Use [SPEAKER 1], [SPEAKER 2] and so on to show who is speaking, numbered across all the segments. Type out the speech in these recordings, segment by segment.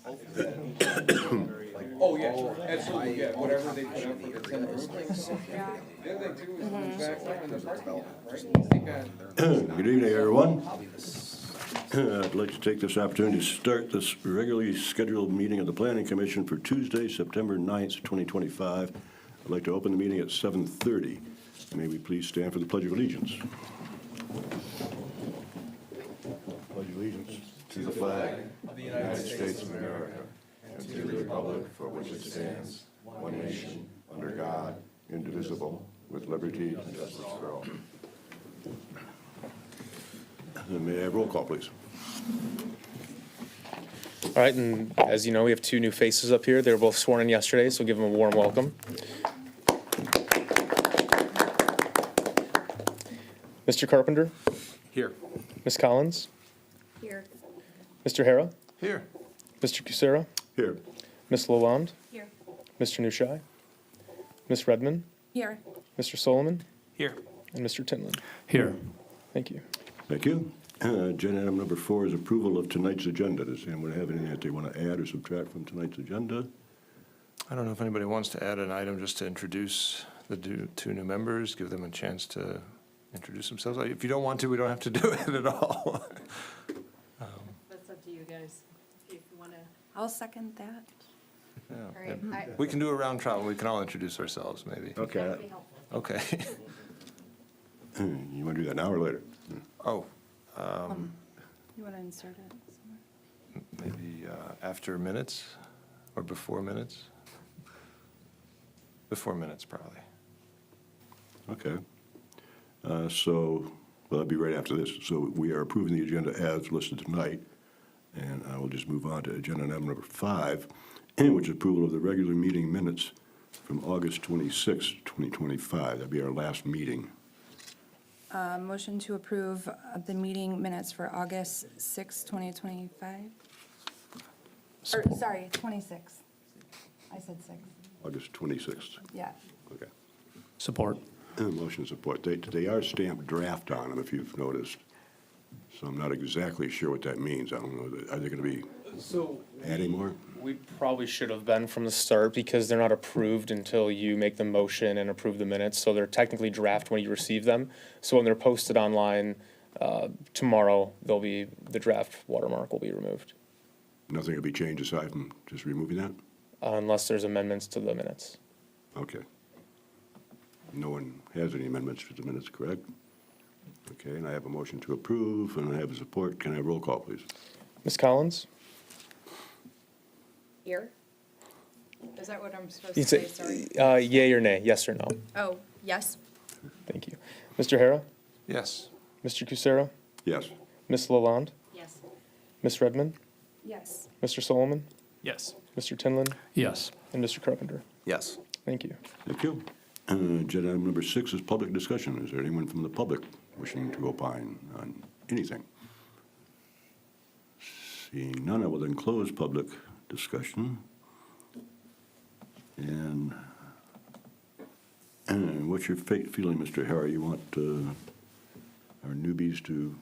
[SPEAKER 1] Oh, yeah, absolutely, yeah, whatever they put up for the 10 room. The other thing too is when back there in the parking lot, right? They got
[SPEAKER 2] Good evening, everyone. I'd like to take this opportunity to start this regularly scheduled meeting of the Planning Commission for Tuesday, September 9th, 2025. I'd like to open the meeting at 7:30. May we please stand for the Pledge of Allegiance. Pledge of Allegiance
[SPEAKER 3] To the flag of the United States of America, and to the republic for which it stands, one nation, under God,
[SPEAKER 2] indivisible, with liberty and justice for all. And may I have roll call, please?
[SPEAKER 4] All right, and as you know, we have two new faces up here. They were both sworn in yesterday, so give them a warm welcome. Mr. Carpenter,
[SPEAKER 1] here.
[SPEAKER 4] Ms. Collins,
[SPEAKER 5] Here.
[SPEAKER 4] Mr. Hara,
[SPEAKER 1] Here.
[SPEAKER 4] Mr. Kucera,
[SPEAKER 2] Here.
[SPEAKER 4] Ms. Lalonde,
[SPEAKER 5] Here.
[SPEAKER 4] Mr. Nushai, Ms. Redmond,
[SPEAKER 5] Here.
[SPEAKER 4] Mr. Solomon,
[SPEAKER 1] Here.
[SPEAKER 4] and Mr. Tinlin.
[SPEAKER 6] Here.
[SPEAKER 4] Thank you.
[SPEAKER 2] Thank you. Agenda item number 4 is approval of tonight's agenda. Does anyone have anything that they want to add or subtract from tonight's agenda?
[SPEAKER 6] I don't know if anybody wants to add an item just to introduce the two new members, give them a chance to introduce themselves. If you don't want to, we don't have to do it at all.
[SPEAKER 5] That's up to you guys, if you want to. I'll second that.
[SPEAKER 6] Yeah.
[SPEAKER 5] All right.
[SPEAKER 6] We can do a round trial. We can all introduce ourselves, maybe.
[SPEAKER 2] Okay.
[SPEAKER 5] That would be helpful.
[SPEAKER 6] Okay.
[SPEAKER 2] You want to do that now or later?
[SPEAKER 6] Oh,
[SPEAKER 5] You want to insert it somewhere?
[SPEAKER 6] maybe after minutes or before minutes? Before minutes, probably.
[SPEAKER 2] Okay. So, well, that'd be right after this. So we are approving the agenda as listed tonight. And I will just move on to agenda item number 5, which is approval of the regular meeting minutes from August 26, 2025. That'd be our last meeting.
[SPEAKER 7] Motion to approve the meeting minutes for August 6, 2025. Or, sorry, 26. I said 6.
[SPEAKER 2] August 26th.
[SPEAKER 7] Yeah.
[SPEAKER 2] Okay.
[SPEAKER 6] Support.
[SPEAKER 2] Motion support. They are stamped draft on them, if you've noticed. So I'm not exactly sure what that means. I don't know. Are they going to be
[SPEAKER 4] So
[SPEAKER 2] adding more?
[SPEAKER 4] we probably should have been from the start because they're not approved until you make the motion and approve the minutes. So they're technically draft when you receive them. So when they're posted online tomorrow, the draft watermark will be removed
[SPEAKER 2] Nothing will be changed aside from just removing that?
[SPEAKER 4] unless there's amendments to the minutes.
[SPEAKER 2] Okay. No one has any amendments to the minutes, correct? Okay, and I have a motion to approve, and I have a support. Can I have roll call, please?
[SPEAKER 4] Ms. Collins?
[SPEAKER 5] Here? Is that what I'm supposed
[SPEAKER 4] You
[SPEAKER 5] to say, sorry?
[SPEAKER 4] Yay or nay, yes or no?
[SPEAKER 5] Oh, yes.
[SPEAKER 4] Thank you. Mr. Hara?
[SPEAKER 6] Yes.
[SPEAKER 4] Mr. Kucera?
[SPEAKER 2] Yes.
[SPEAKER 4] Ms. Lalonde?
[SPEAKER 5] Yes.
[SPEAKER 4] Ms. Redmond?
[SPEAKER 7] Yes.
[SPEAKER 4] Mr. Solomon?
[SPEAKER 6] Yes.
[SPEAKER 4] Mr. Tinlin?
[SPEAKER 6] Yes.
[SPEAKER 4] And Mr. Carpenter?
[SPEAKER 6] Yes.
[SPEAKER 4] Thank you.
[SPEAKER 2] Thank you. Agenda item number 6 is public discussion. Is there anyone from the public wishing to opine on anything? Seeing none, I will then close public discussion. And what's your feeling, Mr. Hara? You want our newbies to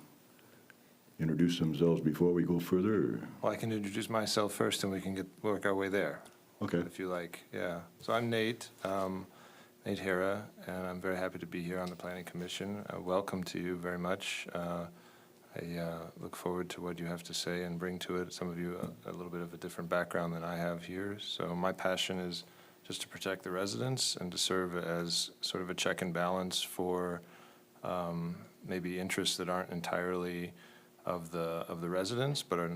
[SPEAKER 2] introduce themselves before we go further? Or?
[SPEAKER 6] Well, I can introduce myself first, and we can work our way there.
[SPEAKER 2] Okay.
[SPEAKER 6] If you like, yeah. So I'm Nate, Nate Hara, and I'm very happy to be here on the Planning Commission. Welcome to you very much. I look forward to what you have to say and bring to it. Some of you a little bit of a different background than I have here. So my passion is just to protect the residents and to serve as sort of a check and balance for maybe interests that aren't entirely of the residents, but are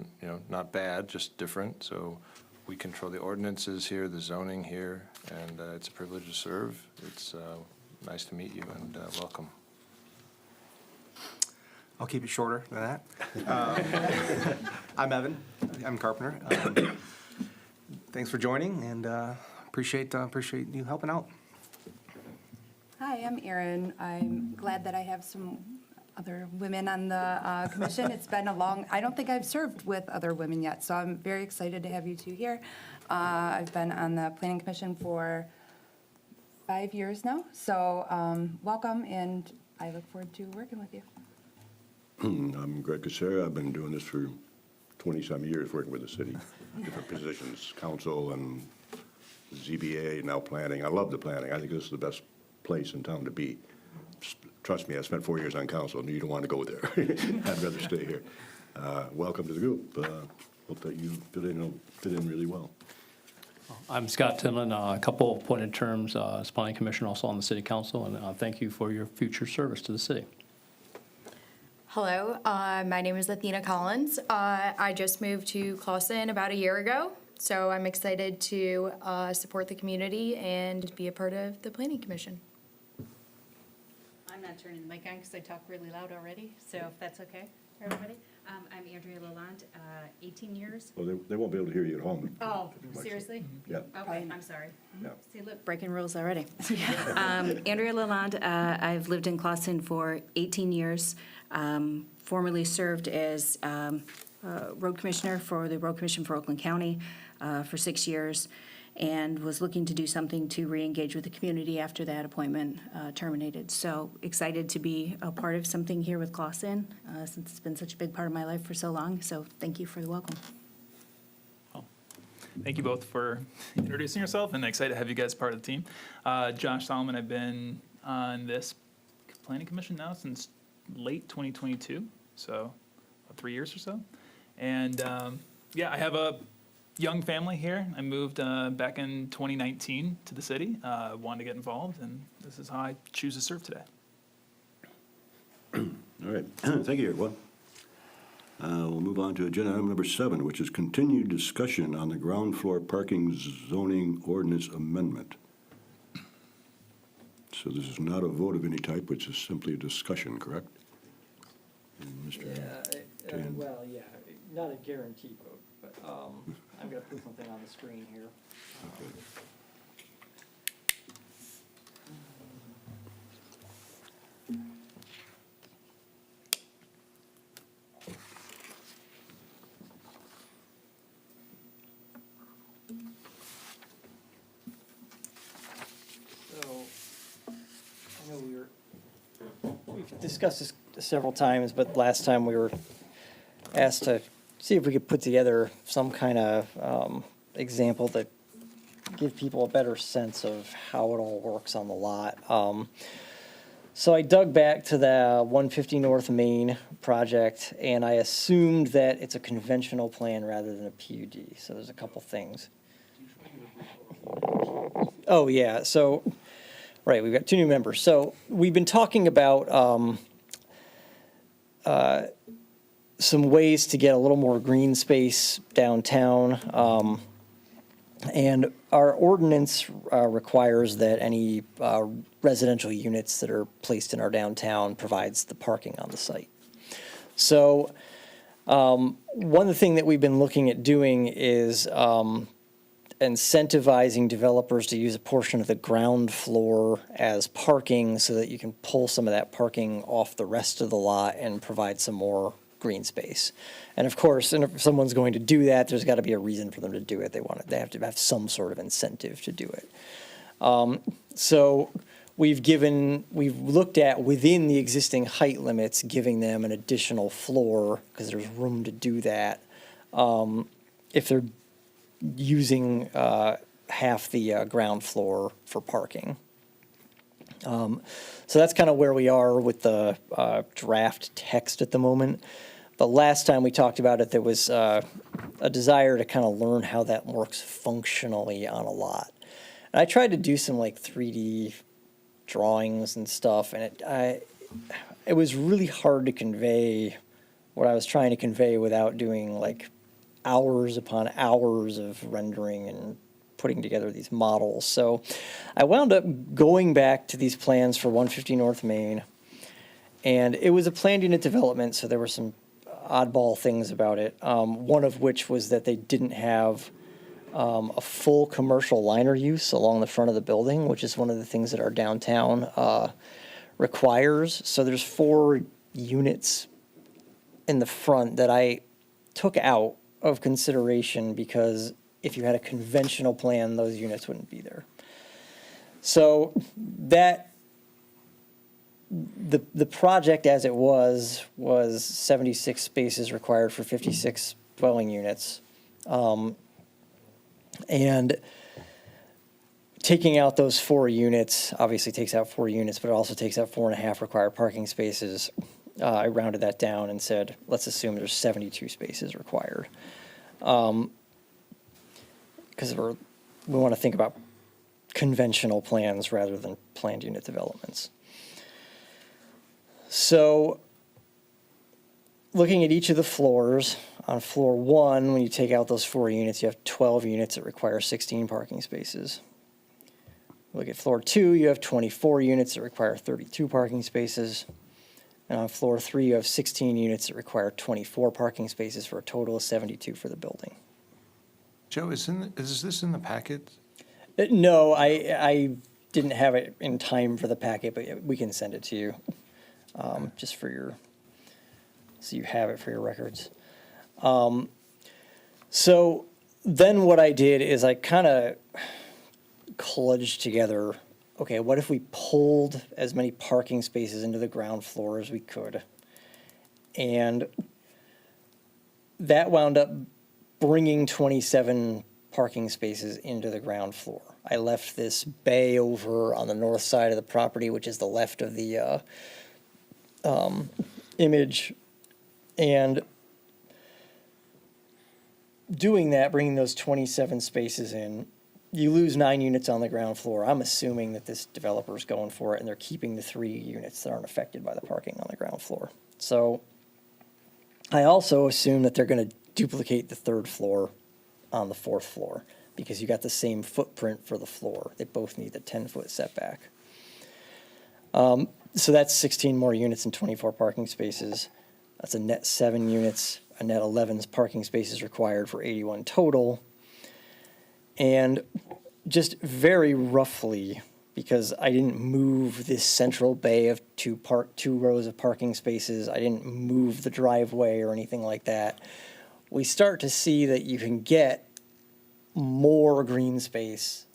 [SPEAKER 6] not bad, just different. So we control the ordinances here, the zoning here, and it's a privilege to serve. It's nice to meet you and welcome.
[SPEAKER 8] I'll keep it shorter than that. I'm Evan. I'm Carpenter. Thanks for joining, and appreciate you helping out.
[SPEAKER 7] Hi, I'm Erin. I'm glad that I have some other women on the commission. It's been I don't think I've served with other women yet, so I'm very excited to have you two here. I've been on the Planning Commission for 5 years now, so welcome, and I look forward to working with you.
[SPEAKER 2] I'm Greg Kucera. I've been doing this for 20-some years, working with the city. different positions, council and ZBA, now planning. I love the planning. I think this is the best place in town to be. Trust me, I spent 4 years on council, and you don't want to go there. I'd rather stay here. Welcome to the group. Hope that you fit in really well.
[SPEAKER 9] I'm Scott Tinlin, a couple appointed terms as planning commissioner, also on the city council, and thank you for your future service to the city.
[SPEAKER 10] Hello, my name is Athena Collins. I just moved to Clawson about a year ago, so I'm excited to support the community and be a part of the planning commission.
[SPEAKER 5] I'm not turning the mic on because I talk really loud already, so if that's okay for everybody. I'm Andrea Lalonde, 18 years.
[SPEAKER 2] Well, they won't be able to hear you at home.
[SPEAKER 5] Oh, seriously?
[SPEAKER 2] Yeah.
[SPEAKER 5] Okay, I'm sorry.
[SPEAKER 2] Yeah.
[SPEAKER 5] See, look, breaking rules already. Andrea Lalonde, I've lived in Clawson for 18 years. Formerly served as road commissioner for the Road Commission for Oakland County for 6 years, and was looking to do something to re-engage with the community after that appointment terminated. So excited to be a part of something here with Clawson, since it's been such a big part of my life for so long. So thank you for the welcome.
[SPEAKER 11] Thank you both for introducing yourself, and excited to have you guys part of the team. Josh Solomon, I've been on this planning commission now since late 2022, so about 3 years or so. And yeah, I have a young family here. I moved back in 2019 to the city, wanted to get involved, and this is how I choose to serve today.
[SPEAKER 2] All right. Thank you, everyone. We'll move on to agenda item number 7, which is continued discussion on the ground floor parking zoning ordinance amendment. So this is not a vote of any type, which is simply a discussion, correct? And Mr. Dan?
[SPEAKER 12] Well, yeah, not a guaranteed vote, but I'm going to put something on the screen here. I know we've discussed this several times, but last time we were asked to see if we could put together some kind of example that give people a better sense of how it all works on the lot. So I dug back to the 150 North Main project, and I assumed that it's a conventional plan rather than a PUD. So there's a couple things. Oh, yeah. So, right, we've got 2 new members. So we've been talking about some ways to get a little more green space downtown. And our ordinance requires that any residential units that are placed in our downtown provides the parking on the site. So one of the things that we've been looking at doing is incentivizing developers to use a portion of the ground floor as parking so that you can pull some of that parking off the rest of the lot and provide some more green space. And of course, and if someone's going to do that, there's got to be a reason for them to do it. They have to have some sort of incentive to do it. So we've looked at within the existing height limits, giving them an additional floor because there's room to do that. If they're using half the ground floor for parking. So that's kind of where we are with the draft text at the moment. But last time we talked about it, there was a desire to kind of learn how that works functionally on a lot. And I tried to do some like 3D drawings and stuff, and it was really hard to convey what I was trying to convey without doing like hours upon hours of rendering and putting together these models. So I wound up going back to these plans for 150 North Main, and it was a planned unit development, so there were some oddball things about it. One of which was that they didn't have a full commercial liner use along the front of the building, which is one of the things that our downtown requires. So there's 4 units in the front that I took out of consideration because if you had a conventional plan, those units wouldn't be there. So the project as it was 76 spaces required for 56 dwelling units. And taking out those 4 units obviously takes out 4 units, but it also takes out 4.5 required parking spaces. I rounded that down and said, let's assume there's 72 spaces required. Because we want to think about conventional plans rather than planned unit developments. So looking at each of the floors, on floor 1, when you take out those 4 units, you have 12 units that require 16 parking spaces. Look at floor 2, you have 24 units that require 32 parking spaces. And on floor 3, you have 16 units that require 24 parking spaces for a total of 72 for the building.
[SPEAKER 6] Joe, is this in the packet?
[SPEAKER 12] No, I didn't have it in time for the packet, but we can send it to you, just for so you have it for your records. So then what I did is I kind of kludged together, okay, what if we pulled as many parking spaces into the ground floor as we could? And that wound up bringing 27 parking spaces into the ground floor. I left this bay over on the north side of the property, which is the left of the image. And doing that, bringing those 27 spaces in, you lose 9 units on the ground floor. I'm assuming that this developer's going for it, and they're keeping the 3 units that aren't affected by the parking on the ground floor. So I also assume that they're going to duplicate the 3rd floor on the 4th floor, because you got the same footprint for the floor. They both need the 10-foot setback. So that's 16 more units and 24 parking spaces. That's a net 7 units, a net 11 parking spaces required for 81 total. And just very roughly, because I didn't move this central bay of 2 rows of parking spaces, I didn't move the driveway or anything like that, we start to see that you can get more green space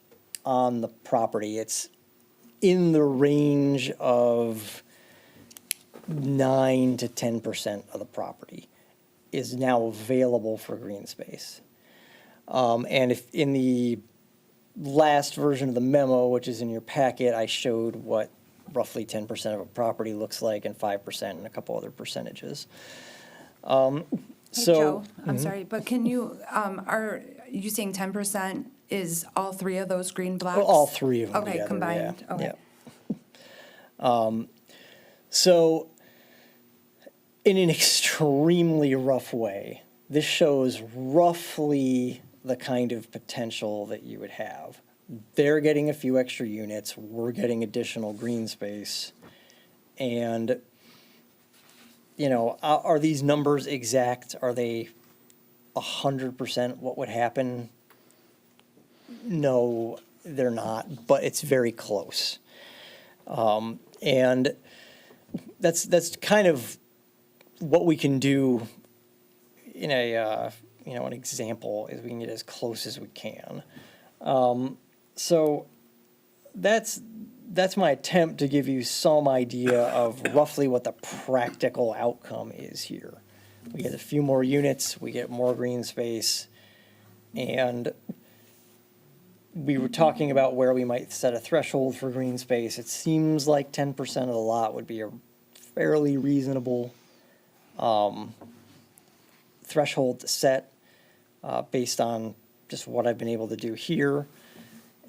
[SPEAKER 12] on the property. It's in the range of 9 to 10% of the property is now available for green space. And if in the last version of the memo, which is in your packet, I showed what roughly 10% of a property looks like and 5% and a couple other percentages.
[SPEAKER 7] Hey, Joe, I'm sorry, but can you, are you saying 10% is all 3 of those green blocks?
[SPEAKER 12] Well, all 3 of them
[SPEAKER 7] Okay,
[SPEAKER 12] together,
[SPEAKER 7] combined,
[SPEAKER 12] yeah,
[SPEAKER 7] okay.
[SPEAKER 12] yeah. So in an extremely rough way, this shows roughly the kind of potential that you would have. They're getting a few extra units, we're getting additional green space, and you know, are these numbers exact? Are they 100% what would happen? No, they're not, but it's very close. And that's kind of what we can do in a, an example is we can get as close as we can. So that's my attempt to give you some idea of roughly what the practical outcome is here. We get a few more units, we get more green space, and we were talking about where we might set a threshold for green space. It seems like 10% of the lot would be a fairly reasonable threshold to set based on just what I've been able to do here.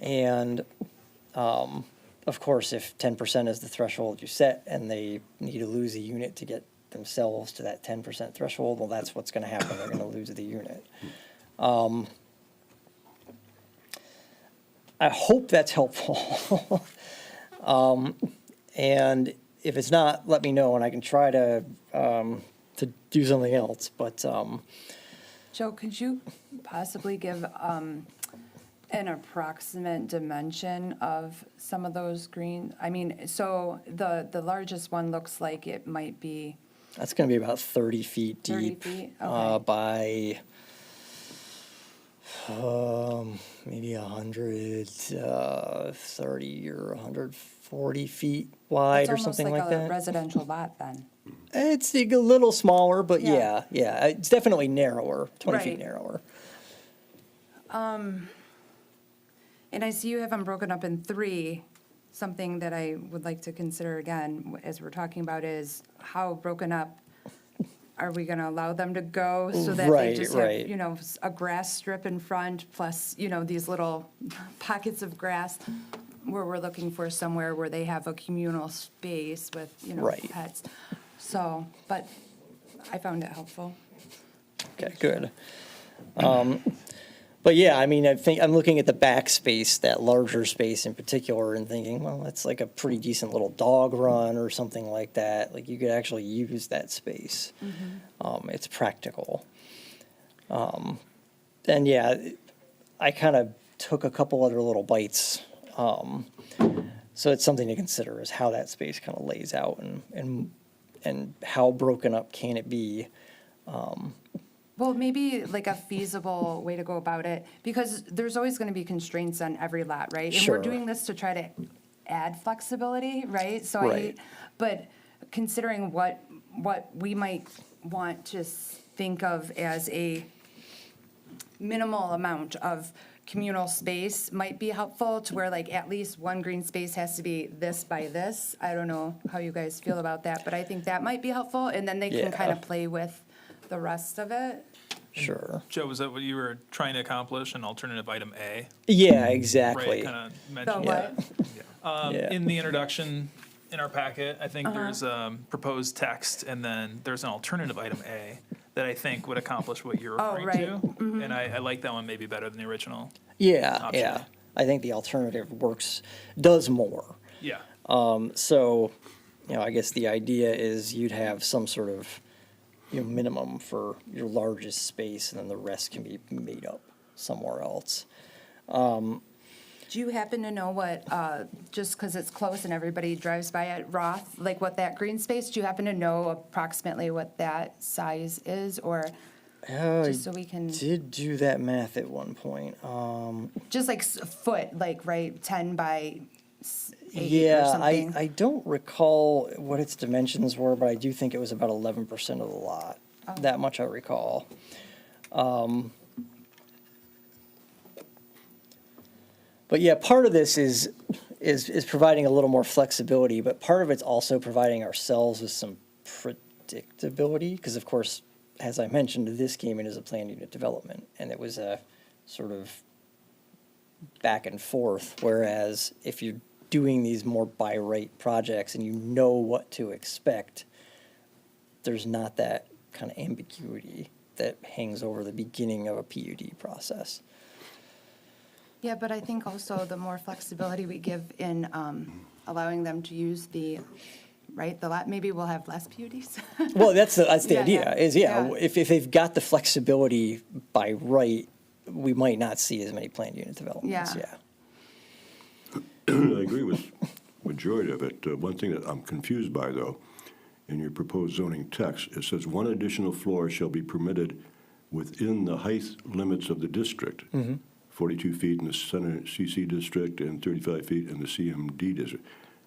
[SPEAKER 12] And of course, if 10% is the threshold you set and they need to lose a unit to get themselves to that 10% threshold, well, that's what's going to happen. They're going to lose the unit. I hope that's helpful. And if it's not, let me know and I can try to do something else. But
[SPEAKER 7] Joe, could you possibly give an approximate dimension of some of those green? I mean, so the largest one looks like it might be
[SPEAKER 12] that's going to be about 30 feet
[SPEAKER 7] 30
[SPEAKER 12] deep
[SPEAKER 7] feet? Okay.
[SPEAKER 12] by maybe 130 or 140 feet wide or something like
[SPEAKER 7] It's almost like a
[SPEAKER 12] that.
[SPEAKER 7] residential lot then.
[SPEAKER 12] It's a little smaller, but
[SPEAKER 7] Yeah.
[SPEAKER 12] yeah, it's definitely narrower, 20 feet
[SPEAKER 7] Right.
[SPEAKER 12] narrower.
[SPEAKER 7] And I see you have them broken up in 3. Something that I would like to consider again, as we're talking about, is how broken up are we going to allow them to go so that they
[SPEAKER 12] Right,
[SPEAKER 7] just
[SPEAKER 12] right.
[SPEAKER 7] have, you know, a grass strip in front plus, you know, these little pockets of grass where we're looking for somewhere where they have a communal space with, you know,
[SPEAKER 12] Right.
[SPEAKER 7] pets. So, but I found it helpful.
[SPEAKER 12] Okay, good. But yeah, I mean, I think, I'm looking at the back space, that larger space in particular, and thinking, well, that's like a pretty decent little dog run or something like that. Like, you could actually use that space. It's practical. And yeah, I kind of took a couple other little bites. So it's something to consider, is how that space kind of lays out and how broken up can it be.
[SPEAKER 7] Well, maybe like a feasible way to go about it, because there's always going to be constraints on every lot, right? And
[SPEAKER 12] Sure.
[SPEAKER 7] we're doing this to try to add flexibility, right? So
[SPEAKER 12] Right.
[SPEAKER 7] but considering what we might want to think of as a minimal amount of communal space might be helpful, to where like at least one green space has to be this by this. I don't know how you guys feel about that, but I think that might be helpful, and then they can kind
[SPEAKER 12] Yeah.
[SPEAKER 7] of play with the rest of it.
[SPEAKER 12] Sure.
[SPEAKER 11] Joe, was that what you were trying to accomplish, an alternative item A?
[SPEAKER 12] Yeah,
[SPEAKER 11] Right,
[SPEAKER 12] exactly.
[SPEAKER 11] kind of
[SPEAKER 7] The
[SPEAKER 11] mentioned.
[SPEAKER 7] what?
[SPEAKER 12] Yeah.
[SPEAKER 11] In the introduction, in our packet, I think there's proposed text, and then there's an alternative item A that I think would accomplish what you're
[SPEAKER 7] Oh,
[SPEAKER 11] referring
[SPEAKER 7] right.
[SPEAKER 11] to. And I like that one maybe better than the original.
[SPEAKER 12] Yeah,
[SPEAKER 11] option.
[SPEAKER 12] yeah. I think the alternative does more.
[SPEAKER 11] Yeah.
[SPEAKER 12] So, you know, I guess the idea is you'd have some sort of, you know, minimum for your largest space, and then the rest can be made up somewhere else.
[SPEAKER 7] Do you happen to know what, just because it's close and everybody drives by at Roth, like what that green space, do you happen to know approximately what that size is, or
[SPEAKER 12] I
[SPEAKER 7] just so we can,
[SPEAKER 12] did do that math at one point.
[SPEAKER 7] just like foot, like, right, 10 by 8 or
[SPEAKER 12] Yeah,
[SPEAKER 7] something?
[SPEAKER 12] I don't recall what its dimensions were, but I do think it was about 11% of the lot. That much I recall. But yeah, part of this is providing a little more flexibility, but part of it's also providing ourselves with some predictability, because of course, as I mentioned, this came in as a planned unit development, and it was a sort of back and forth, whereas if you're doing these more by right projects and you know what to expect, there's not that kind of ambiguity that hangs over the beginning of a PUD process.
[SPEAKER 7] Yeah, but I think also the more flexibility we give in allowing them to use the lot, maybe we'll have less PUDs.
[SPEAKER 12] Well, that's the
[SPEAKER 7] Yeah,
[SPEAKER 12] idea,
[SPEAKER 7] yeah,
[SPEAKER 12] is,
[SPEAKER 7] yeah.
[SPEAKER 12] if they've got the flexibility by right, we might not see as many planned unit developments,
[SPEAKER 7] Yeah.
[SPEAKER 12] yeah.
[SPEAKER 2] I agree with majority of it. One thing that I'm confused by, though, in your proposed zoning text, it says one additional floor shall be permitted within the height limits of the district. 42 feet in the center CC district and 35 feet in the CMD district.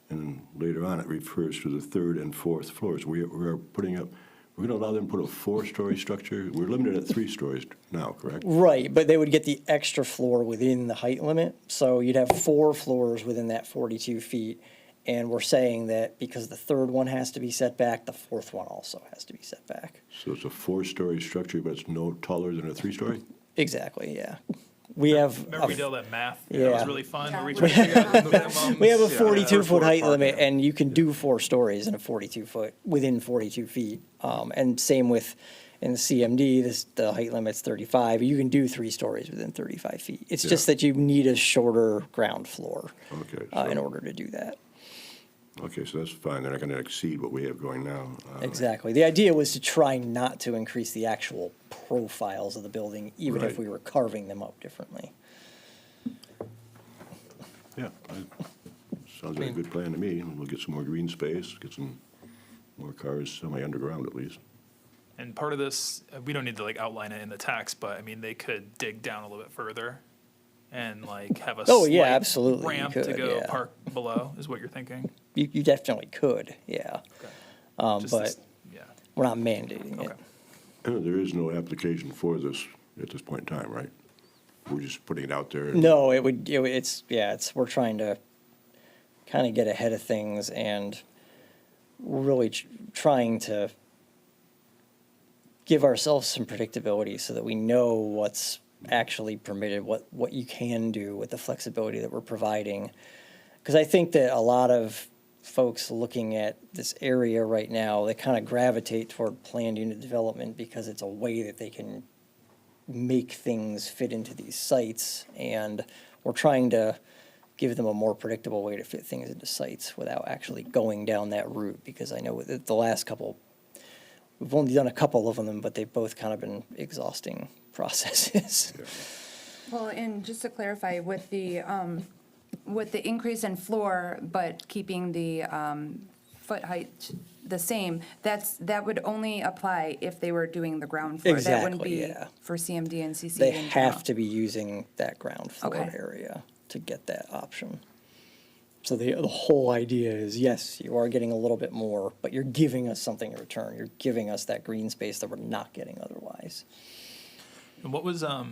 [SPEAKER 2] And later on, it refers to the third and fourth floors. We're putting up, we're going to allow them to put a 4-story structure. We're limited at 3 stories now, correct?
[SPEAKER 12] Right, but they would get the extra floor within the height limit, so you'd have 4 floors within that 42 feet. And we're saying that because the third one has to be set back, the fourth one also has to be set back.
[SPEAKER 2] So it's a 4-story structure, but it's no taller than a 3-story?
[SPEAKER 12] Exactly, yeah. We have.
[SPEAKER 11] Remember we did all that math? That
[SPEAKER 12] Yeah.
[SPEAKER 11] was really fun. Where we
[SPEAKER 7] Yeah.
[SPEAKER 11] tried to figure out the minimums.
[SPEAKER 12] We have a
[SPEAKER 11] Yeah.
[SPEAKER 12] 42-foot height limit, and you can do 4 stories in a 42-foot, within 42 feet. And same with, in the CMD, the height limit's 35. You can do 3 stories within 35 feet. It's just
[SPEAKER 2] Yeah.
[SPEAKER 12] that you need a shorter ground floor
[SPEAKER 2] Okay.
[SPEAKER 12] in
[SPEAKER 2] so-
[SPEAKER 12] order to do that.
[SPEAKER 2] Okay, so that's fine. They're not going to exceed what we have going now.
[SPEAKER 12] Exactly. The idea was to try not to increase the actual profiles of the building, even if
[SPEAKER 2] Right.
[SPEAKER 12] we were carving them up differently.
[SPEAKER 2] Yeah, sounds like a good plan to me. We'll get some more green space, get some more cars semi-underground at least.
[SPEAKER 11] And part of this, we don't need to like outline it in the text, but I mean, they could dig down a little bit further and like have a
[SPEAKER 12] Oh, yeah,
[SPEAKER 11] slight
[SPEAKER 12] absolutely, you
[SPEAKER 11] ramp to
[SPEAKER 12] could,
[SPEAKER 11] go
[SPEAKER 12] yeah.
[SPEAKER 11] park below, is what you're thinking?
[SPEAKER 12] You definitely could, yeah.
[SPEAKER 11] Just
[SPEAKER 12] But
[SPEAKER 11] this- yeah.
[SPEAKER 12] we're not mandating it.
[SPEAKER 11] Okay.
[SPEAKER 2] There is no application for this at this point in time, right? we're just putting it out there?
[SPEAKER 12] No, we're trying to kind of get ahead of things, and we're really trying to give ourselves some predictability so that we know what's actually permitted, what you can do with the flexibility that we're providing. Because I think that a lot of folks looking at this area right now, they kind of gravitate toward planned unit development because it's a way that they can make things fit into these sites. And we're trying to give them a more predictable way to fit things into sites without actually going down that route, because I know that the last couple, we've only done a couple of them, but they've both kind of been exhausting processes.
[SPEAKER 7] Well, and just to clarify, with the increase in floor, but keeping the foot height the same, that would only apply if they were doing the ground floor. That wouldn't
[SPEAKER 12] Exactly,
[SPEAKER 7] be
[SPEAKER 12] yeah.
[SPEAKER 7] for CMD and CC
[SPEAKER 12] They
[SPEAKER 7] in
[SPEAKER 12] have
[SPEAKER 7] general.
[SPEAKER 12] to be using that ground floor
[SPEAKER 7] Okay.
[SPEAKER 12] area to get that option. So the whole idea is, yes, you are getting a little bit more, but you're giving us something in return. You're giving us that green space that we're not getting otherwise.
[SPEAKER 11] And what was I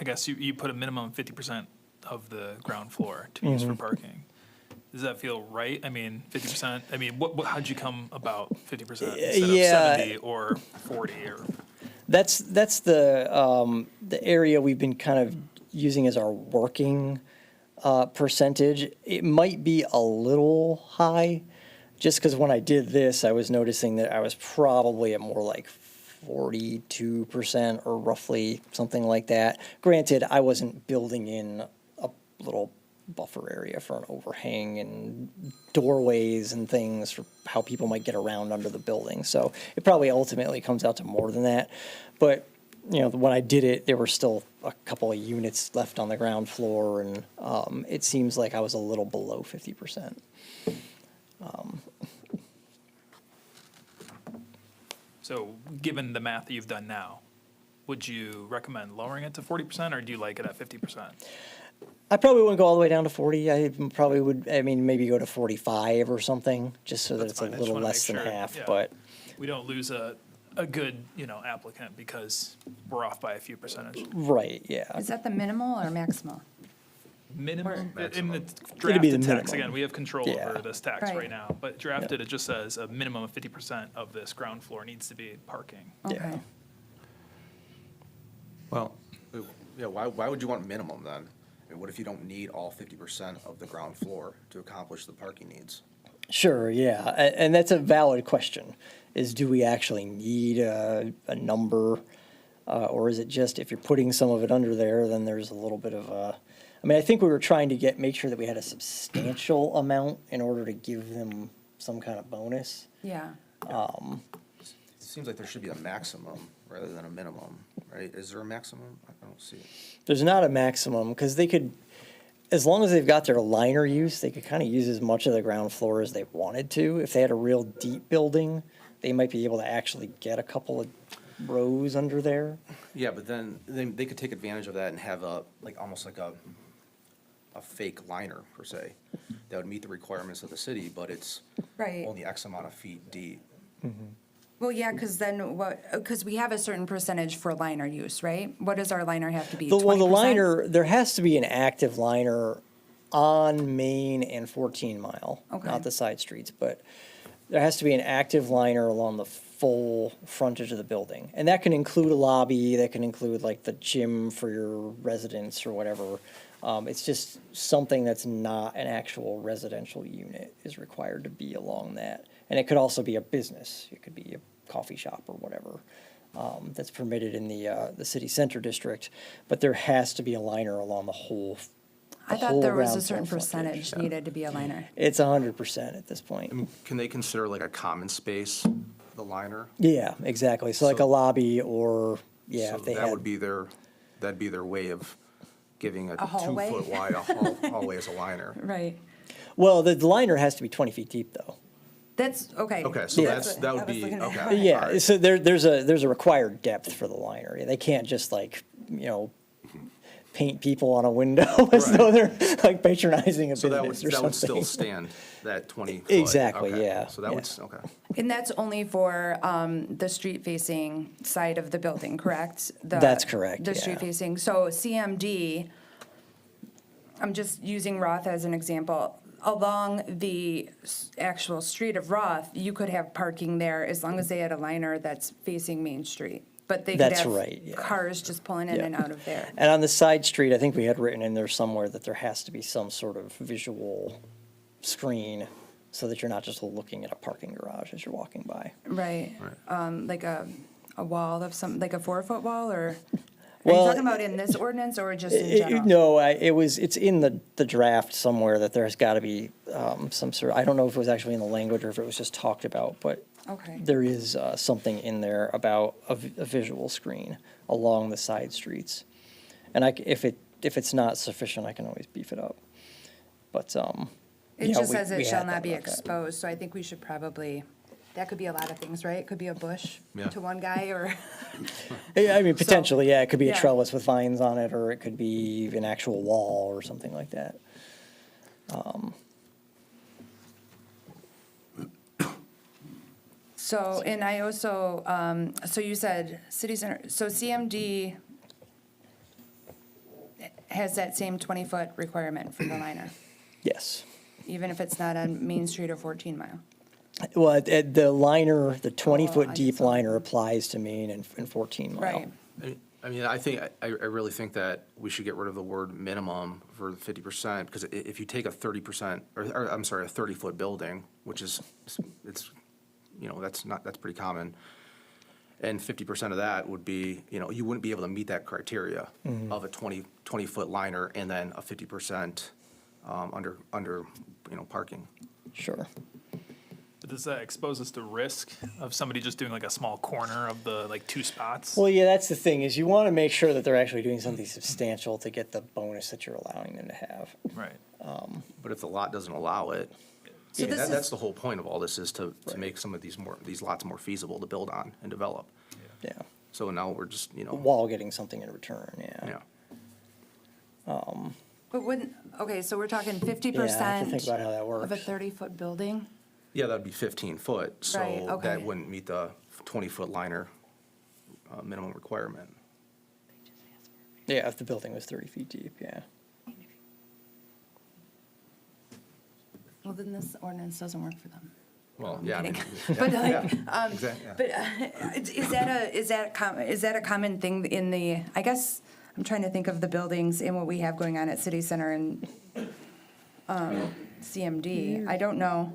[SPEAKER 11] guess you put a minimum of 50% of the ground floor to use for parking. Does that feel right? I mean, 50%, I mean, how'd you come about 50% instead of
[SPEAKER 12] Yeah.
[SPEAKER 11] 70 or 40 or?
[SPEAKER 12] That's the area we've been kind of using as our working percentage. It might be a little high, just because when I did this, I was noticing that I was probably at more like 42% or roughly something like that. Granted, I wasn't building in a little buffer area for an overhang and doorways and things for how people might get around under the building. So it probably ultimately comes out to more than that. But, you know, when I did it, there were still a couple of units left on the ground floor, and it seems like I was a little below 50%.
[SPEAKER 11] So given the math that you've done now, would you recommend lowering it to 40% or do you like it at 50%?
[SPEAKER 12] I probably wouldn't go all the way down to 40. I probably would, maybe go to 45 or something, just so that
[SPEAKER 11] That's
[SPEAKER 12] it's a
[SPEAKER 11] fine. I just
[SPEAKER 12] little
[SPEAKER 11] wanna
[SPEAKER 12] less
[SPEAKER 11] make
[SPEAKER 12] than
[SPEAKER 11] sure,
[SPEAKER 12] half,
[SPEAKER 11] yeah.
[SPEAKER 12] but.
[SPEAKER 11] We don't lose a good, applicant because we're off by a few percentage.
[SPEAKER 12] Right, yeah.
[SPEAKER 7] Is that the minimal or maximal?
[SPEAKER 11] Minimum, in the
[SPEAKER 12] be the
[SPEAKER 11] drafted text,
[SPEAKER 12] minimum.
[SPEAKER 11] again, we have control
[SPEAKER 12] Yeah.
[SPEAKER 11] over this text
[SPEAKER 7] Right.
[SPEAKER 11] right now, but drafted, it just says a minimum of 50% of this ground floor needs to be parking.
[SPEAKER 7] Okay.
[SPEAKER 8] Well, yeah, why would you want minimum then? I mean, what if you don't need all 50% of the ground floor to accomplish the parking needs?
[SPEAKER 12] Sure, yeah, and that's a valid question, is do we actually need a number? Or is it just if you're putting some of it under there, then there's a little bit of a, I think we were trying to make sure that we had a substantial amount in order to give them some kind of bonus.
[SPEAKER 7] Yeah.
[SPEAKER 8] It seems like there should be a maximum rather than a minimum, right? Is there a maximum? I don't see it.
[SPEAKER 12] There's not a maximum, because they could, as long as they've got their liner use, they could kind of use as much of the ground floor as they wanted to. If they had a real deep building, they might be able to actually get a couple of rows under there.
[SPEAKER 8] Yeah, but then they could take advantage of that and have almost like a fake liner, per se, that would meet the requirements of the city, but it's
[SPEAKER 7] Right.
[SPEAKER 8] only X amount of feet deep.
[SPEAKER 7] Well, yeah, because we have a certain percentage for liner use, right? What does our liner have to be?
[SPEAKER 12] The
[SPEAKER 7] 20%?
[SPEAKER 12] liner, there has to be an active liner on Main and 14 Mile,
[SPEAKER 7] Okay.
[SPEAKER 12] not the side streets, but there has to be an active liner along the full frontage of the building. And that can include a lobby, that can include like the gym for your residents or whatever. It's just something that's not an actual residential unit is required to be along that. And it could also be a business. It could be a coffee shop or whatever. That's permitted in the city center district, but there has to be a liner along the whole.
[SPEAKER 7] I thought
[SPEAKER 12] whole
[SPEAKER 7] there was a
[SPEAKER 12] ground
[SPEAKER 7] certain
[SPEAKER 12] floor frontage.
[SPEAKER 7] percentage needed to be a liner.
[SPEAKER 12] It's 100% at this point.
[SPEAKER 8] Can they consider like a common space, the liner?
[SPEAKER 12] Yeah, exactly. So like a
[SPEAKER 8] So-
[SPEAKER 12] lobby or, yeah,
[SPEAKER 8] So
[SPEAKER 12] if they
[SPEAKER 8] that would
[SPEAKER 12] had,
[SPEAKER 8] be that'd be their way of giving a
[SPEAKER 7] hallway?
[SPEAKER 8] 2 foot wide hallway as a liner.
[SPEAKER 7] Right.
[SPEAKER 12] well, the liner has to be 20 feet deep though.
[SPEAKER 7] That's, okay.
[SPEAKER 8] Okay, so
[SPEAKER 12] Yeah.
[SPEAKER 7] what
[SPEAKER 8] that
[SPEAKER 7] I
[SPEAKER 8] would
[SPEAKER 7] was
[SPEAKER 8] be,
[SPEAKER 7] looking at.
[SPEAKER 8] okay.
[SPEAKER 12] Yeah,
[SPEAKER 8] all right.
[SPEAKER 12] so there's a required depth for the liner. They can't just like, paint people on a window as though they're like patronizing a
[SPEAKER 8] So that would
[SPEAKER 12] business or
[SPEAKER 8] still
[SPEAKER 12] something.
[SPEAKER 8] stand, that 20 foot?
[SPEAKER 12] Exactly,
[SPEAKER 8] okay.
[SPEAKER 12] yeah,
[SPEAKER 8] So that would,
[SPEAKER 12] yeah.
[SPEAKER 8] okay.
[SPEAKER 7] And that's only for the street-facing side of the building, correct?
[SPEAKER 12] That's correct,
[SPEAKER 7] The
[SPEAKER 12] yeah.
[SPEAKER 7] street-facing. So CMD, I'm just using Roth as an example. Along the actual street of Roth, you could have parking there as long as they had a liner that's facing Main Street. But they could
[SPEAKER 12] That's
[SPEAKER 7] have
[SPEAKER 12] right, yeah.
[SPEAKER 7] cars just pulling in
[SPEAKER 12] Yeah.
[SPEAKER 7] and out of there.
[SPEAKER 12] And on the side street, I think we had written in there somewhere that there has to be some sort of visual screen so that you're not just looking at a parking garage as you're walking by.
[SPEAKER 7] Right. Like a wall of some, like a 4-foot wall, or? Are you
[SPEAKER 12] Well,
[SPEAKER 7] talking about in this ordinance or just in general?
[SPEAKER 12] No, it's in the draft somewhere that there's got to be some sort of, I don't know if it was actually in the language or if it was just talked about, but
[SPEAKER 7] Okay.
[SPEAKER 12] there is something in there about a visual screen along the side streets. And if it's not sufficient, I can always beef it up. But,
[SPEAKER 7] It
[SPEAKER 12] yeah,
[SPEAKER 7] just
[SPEAKER 12] we-
[SPEAKER 7] says
[SPEAKER 12] we
[SPEAKER 7] it shall
[SPEAKER 12] had
[SPEAKER 7] not
[SPEAKER 12] thought
[SPEAKER 7] be
[SPEAKER 12] about that.
[SPEAKER 7] exposed, so I think we should probably, that could be a lot of things, right? It could be a bush
[SPEAKER 8] Yeah.
[SPEAKER 7] to one guy, or,
[SPEAKER 12] Yeah, I mean, potentially, yeah, it could be a
[SPEAKER 7] yeah.
[SPEAKER 12] trellis with vines on it, or it could be an actual wall or something like that.
[SPEAKER 7] so, and I also, so you said city center, so CMD has that same 20-foot requirement for the liner,
[SPEAKER 12] Yes.
[SPEAKER 7] even if it's not on Main Street or 14 Mile?
[SPEAKER 12] Well, the liner, the 20-foot
[SPEAKER 7] I
[SPEAKER 12] deep
[SPEAKER 7] see.
[SPEAKER 12] liner applies to Main and 14 Mile.
[SPEAKER 7] Right.
[SPEAKER 8] I mean, I really think that we should get rid of the word minimum for the 50%, because if you take a 30%, or I'm sorry, a 30-foot building, which is, it's, that's pretty common, and 50% of that would be, you wouldn't be able to meet that criteria of a 20-foot liner and then a 50% under, parking.
[SPEAKER 12] Sure.
[SPEAKER 11] But does that expose us to risk of somebody just doing like a small corner of the, like, 2 spots?
[SPEAKER 12] Well, yeah, that's the thing, is you want to make sure that they're actually doing something substantial to get the bonus that you're allowing them to have.
[SPEAKER 11] Right.
[SPEAKER 8] But if the lot doesn't allow it,
[SPEAKER 7] So this
[SPEAKER 8] that's
[SPEAKER 7] is,
[SPEAKER 8] the whole point of all this, is to make some of these lots more feasible to build on and develop.
[SPEAKER 12] Yeah.
[SPEAKER 8] So now we're just,
[SPEAKER 12] While getting something in return, yeah.
[SPEAKER 7] but wouldn't, okay, so we're talking 50%
[SPEAKER 12] Yeah, I have to think about how that
[SPEAKER 7] of a
[SPEAKER 12] works.
[SPEAKER 7] 30-foot building?
[SPEAKER 8] Yeah, that'd be 15 foot,
[SPEAKER 7] Right,
[SPEAKER 8] so
[SPEAKER 7] okay.
[SPEAKER 8] that wouldn't meet the 20-foot liner minimum requirement.
[SPEAKER 12] Yeah, if the building was 30 feet deep, yeah.
[SPEAKER 7] Well, then this ordinance doesn't work for them.
[SPEAKER 8] Well,
[SPEAKER 7] I'm
[SPEAKER 8] yeah, I mean,
[SPEAKER 7] kidding. But like,
[SPEAKER 8] exactly.
[SPEAKER 7] but is that a common thing in the, I guess, I'm trying to think of the buildings and what we have going on at City Center and CMD. I don't know.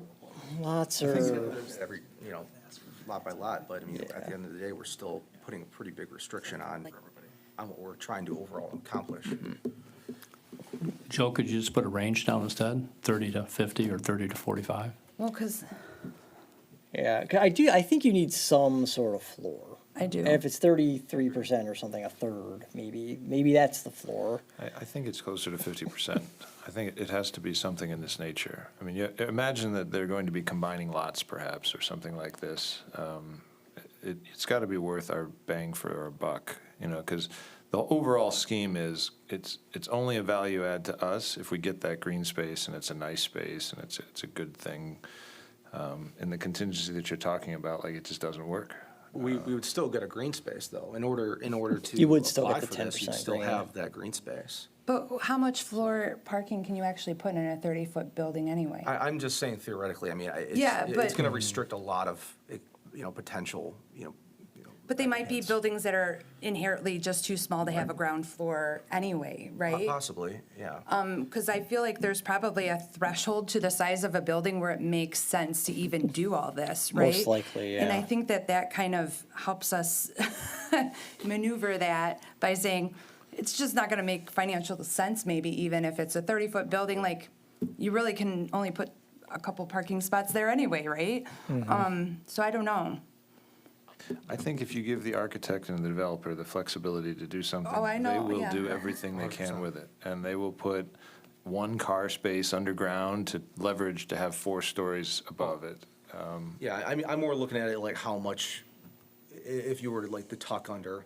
[SPEAKER 12] Lots
[SPEAKER 8] I think
[SPEAKER 12] are,
[SPEAKER 8] it's every, lot by lot, but I mean, at the end of the day, we're still putting a pretty big restriction on what we're trying to overall accomplish.
[SPEAKER 9] Joe, could you just put a range down instead, 30 to 50 or 30 to 45?
[SPEAKER 7] Well, because
[SPEAKER 12] yeah, I think you need some sort of floor.
[SPEAKER 7] I do.
[SPEAKER 12] And if it's 33% or something, a third, maybe that's the floor.
[SPEAKER 6] I think it's closer to 50%. I think it has to be something in this nature. I mean, imagine that they're going to be combining lots perhaps, or something like this. It's got to be worth our bang for our buck, because the overall scheme is, it's only a value add to us if we get that green space and it's a nice space and it's a good thing. In the contingency that you're talking about, like, it just doesn't work.
[SPEAKER 8] We would still get a green space, though, in order to
[SPEAKER 12] You would still
[SPEAKER 8] apply
[SPEAKER 12] get the
[SPEAKER 8] for this, you'd
[SPEAKER 12] 10%
[SPEAKER 8] still
[SPEAKER 12] green.
[SPEAKER 8] have that green space.
[SPEAKER 7] But how much floor parking can you actually put in a 30-foot building anyway?
[SPEAKER 8] I'm just saying theoretically, I mean,
[SPEAKER 7] Yeah,
[SPEAKER 8] it's
[SPEAKER 7] but-
[SPEAKER 8] going to restrict a lot of, potential,
[SPEAKER 7] But they might be buildings that are inherently just too small to have a ground floor anyway, right?
[SPEAKER 8] possibly, yeah.
[SPEAKER 7] Because I feel like there's probably a threshold to the size of a building where it makes sense to even do all this, right?
[SPEAKER 12] Most likely,
[SPEAKER 7] And I
[SPEAKER 12] yeah.
[SPEAKER 7] think that kind of helps us maneuver that by saying, it's just not gonna make financial sense, maybe even if it's a 30-foot building, like, you really can only put a couple parking spots there anyway, right? So I don't know.
[SPEAKER 6] I think if you give the architect and the developer the flexibility to do something,
[SPEAKER 7] Oh, I know,
[SPEAKER 6] they will
[SPEAKER 7] yeah.
[SPEAKER 6] do everything they can with it. And they will put one car space underground to leverage to have 4 stories above it.
[SPEAKER 8] Yeah, I mean, I'm more looking at it like how much, if you were like the tuck under,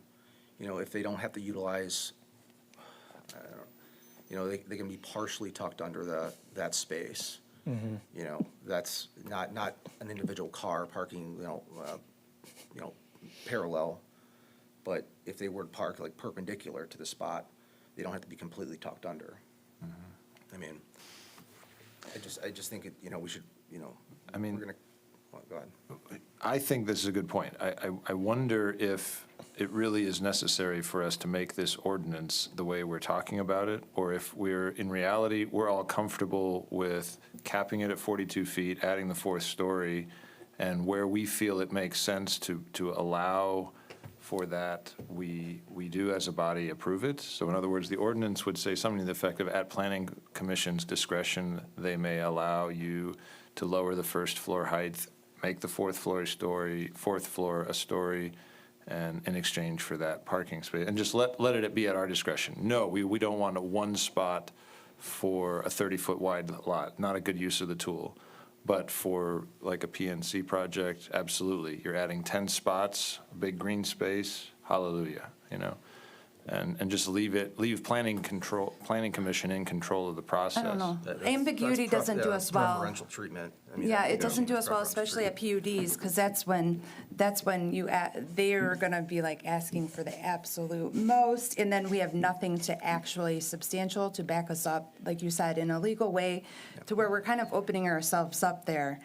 [SPEAKER 8] if they don't have to utilize, they can be partially tucked under that space. You know, that's not an individual car parking, parallel. But if they were to park like perpendicular to the spot, they don't have to be completely tucked under. I mean, I just think we should,
[SPEAKER 6] I mean-
[SPEAKER 8] we're gonna, well, go ahead.
[SPEAKER 6] I think this is a good point. I wonder if it really is necessary for us to make this ordinance the way we're talking about it, or if in reality, we're all comfortable with capping it at 42 feet, adding the fourth story, and where we feel it makes sense to allow for that, we do as a body approve it. So in other words, the ordinance would say something to the effect of, at planning commission's discretion, they may allow you to lower the first floor height, make the fourth floor a story, and in exchange for that parking space, and just let it be at our discretion. No, we don't want a one spot for a 30-foot wide lot, not a good use of the tool. But for like a PNC project, absolutely, you're adding 10 spots, a big green space, hallelujah, and just leave planning commission in control of the process.
[SPEAKER 7] I don't know.
[SPEAKER 8] That's
[SPEAKER 7] Ambiguity doesn't do us well.
[SPEAKER 8] Preferential treatment. I mean,
[SPEAKER 7] Yeah,
[SPEAKER 8] that-
[SPEAKER 7] it doesn't do us well,
[SPEAKER 8] preferential
[SPEAKER 7] especially at
[SPEAKER 8] treatment.
[SPEAKER 7] PUDs, because that's when they're gonna be like asking for the absolute most, and then we have nothing to actually substantial to back us up, like you said, in a legal way, to where we're kind of opening ourselves up there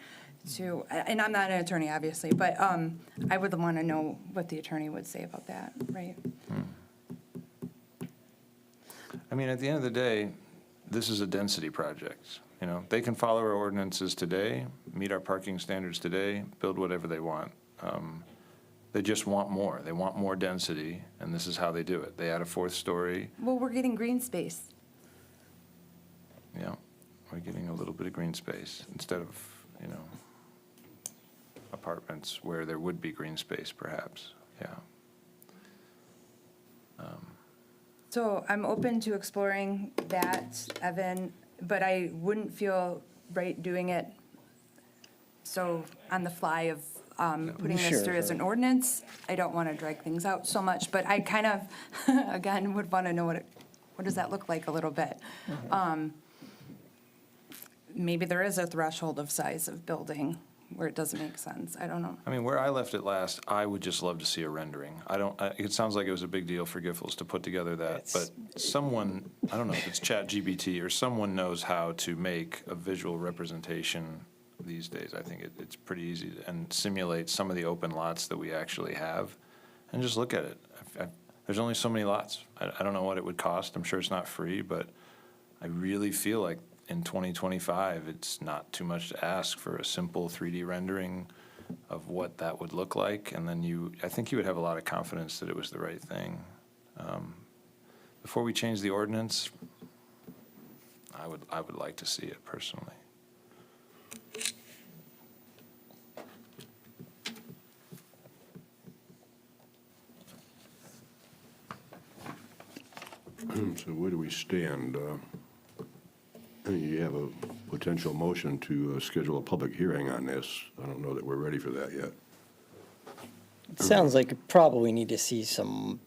[SPEAKER 7] to, and I'm not an attorney, obviously, but I would want to know what the attorney would say about that, right?
[SPEAKER 6] I mean, at the end of the day, this is a density project. They can follow our ordinances today, meet our parking standards today, build whatever they want. They just want more. They want more density, and this is how they do it. They add a fourth story.
[SPEAKER 7] Well, we're getting green space.
[SPEAKER 6] We're getting a little bit of green space instead of, apartments where there would be green space, perhaps. Yeah.
[SPEAKER 7] So I'm open to exploring that, Evan, but I wouldn't feel right doing it so on the fly of putting this through as an ordinance. I don't want to drag things out so much, but I kind of, again, would want to know what does that look like a little bit. Maybe there is a threshold of size of building where it doesn't make sense. I don't know.
[SPEAKER 6] I mean, where I left it last, I would just love to see a rendering. It sounds like it was a big deal for Giffords to put together that, but someone, I don't know if it's ChatGPT or someone knows how to make a visual representation these days. I think it's pretty easy and simulate some of the open lots that we actually have and just look at it. There's only so many lots. I don't know what it would cost. I'm sure it's not free, but I really feel like in 2025, it's not too much to ask for a simple 3D rendering of what that would look like, and then I think you would have a lot of confidence that it was the right thing. Before we change the ordinance, I would like to see it personally.
[SPEAKER 2] So where do we stand? You have a potential motion to schedule a public hearing on this. I don't know that we're ready for that yet.
[SPEAKER 12] It sounds like you probably need to see some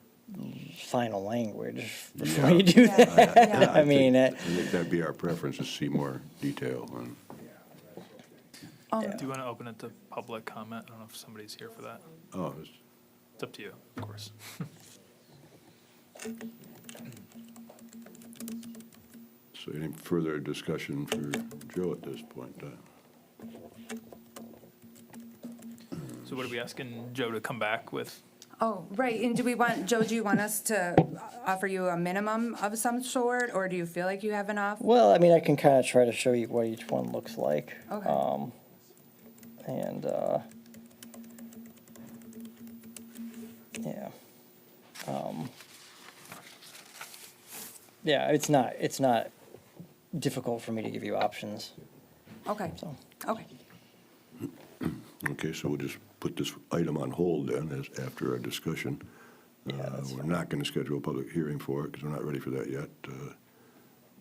[SPEAKER 12] final language before
[SPEAKER 2] Yeah.
[SPEAKER 12] you do that.
[SPEAKER 7] Yeah.
[SPEAKER 12] I mean,
[SPEAKER 2] I think that'd be our preference, to see more detail on.
[SPEAKER 11] Do you want to open it to public comment? I don't know if somebody's here for that.
[SPEAKER 2] Oh,
[SPEAKER 11] It's up to you, of course.
[SPEAKER 2] so any further discussion for Joe at this point?
[SPEAKER 11] So what are we asking Joe to come back with?
[SPEAKER 7] Oh, right, and do you want us to offer you a minimum of some sort, or do you feel like you have enough?
[SPEAKER 12] well, I mean, I can kind of try to show you what each one looks like.
[SPEAKER 7] Okay.
[SPEAKER 12] And, yeah. Yeah, it's not difficult for me to give you options,
[SPEAKER 7] Okay,
[SPEAKER 12] so.
[SPEAKER 7] okay.
[SPEAKER 2] Okay, so we'll just put this item on hold then, as after our discussion. We're not going to schedule a public hearing for it, because we're not ready for that yet.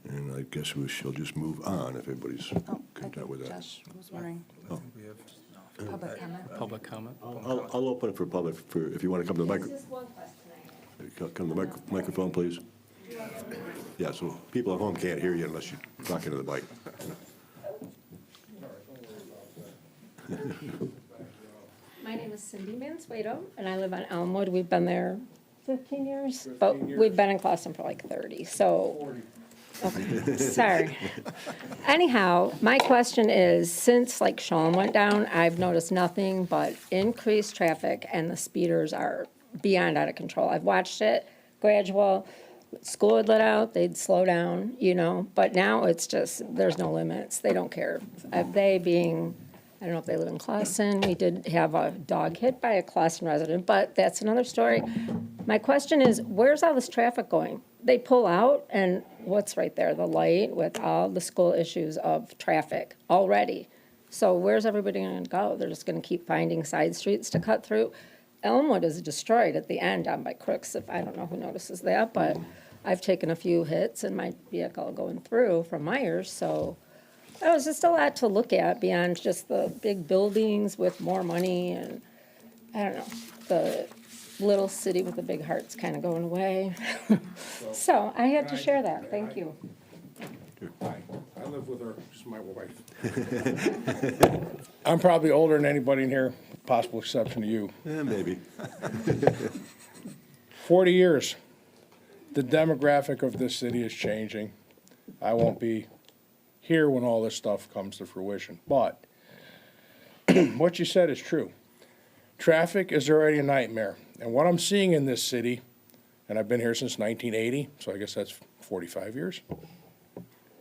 [SPEAKER 2] And I guess we shall just move on, if everybody's
[SPEAKER 7] Oh,
[SPEAKER 2] content with that.
[SPEAKER 7] Josh was wondering,
[SPEAKER 2] Oh.
[SPEAKER 7] public comment.
[SPEAKER 9] Public comment?
[SPEAKER 2] I'll open it for public, if you want to come to the come to the microphone, please. Yeah, so people at home can't hear you unless you talk into the mic.
[SPEAKER 13] My name is Cindy Mansueto, and I live on Elmwood. We've been there 15 years, but we've been in Clawson for like 30, so. Okay, sorry. Anyhow, my question is, since like Sean went down, I've noticed nothing but increased traffic, and the speeders are beyond out of control. I've watched it gradual. School would let out, they'd slow down, you know, but now it's just, there's no limits. They don't care. They being, I don't know if they live in Clawson. We did have a dog hit by a Clawson resident, but that's another story. My question is, where's all this traffic going? They pull out, and what's right there? The light with all the school issues of traffic already. So where's everybody going to go? They're just going to keep finding side streets to cut through. Elmwood is destroyed at the end down by Crooks. If I don't know who notices that, but I've taken a few hits in my vehicle going through from Myers, so it was just a lot to look at beyond just the big buildings with more money and, I don't know, the little city with the big heart's kind of going away. So I had to share that. Thank you.
[SPEAKER 14] Hi, I live with her, she's my wife. I'm probably older than anybody in here, possible exception to you.
[SPEAKER 2] Yeah, maybe.
[SPEAKER 14] 40 years. The demographic of this city is changing. I won't be here when all this stuff comes to fruition, but what you said is true. Traffic is already a nightmare, and what I'm seeing in this city, and I've been here since 1980, so I guess that's 45 years.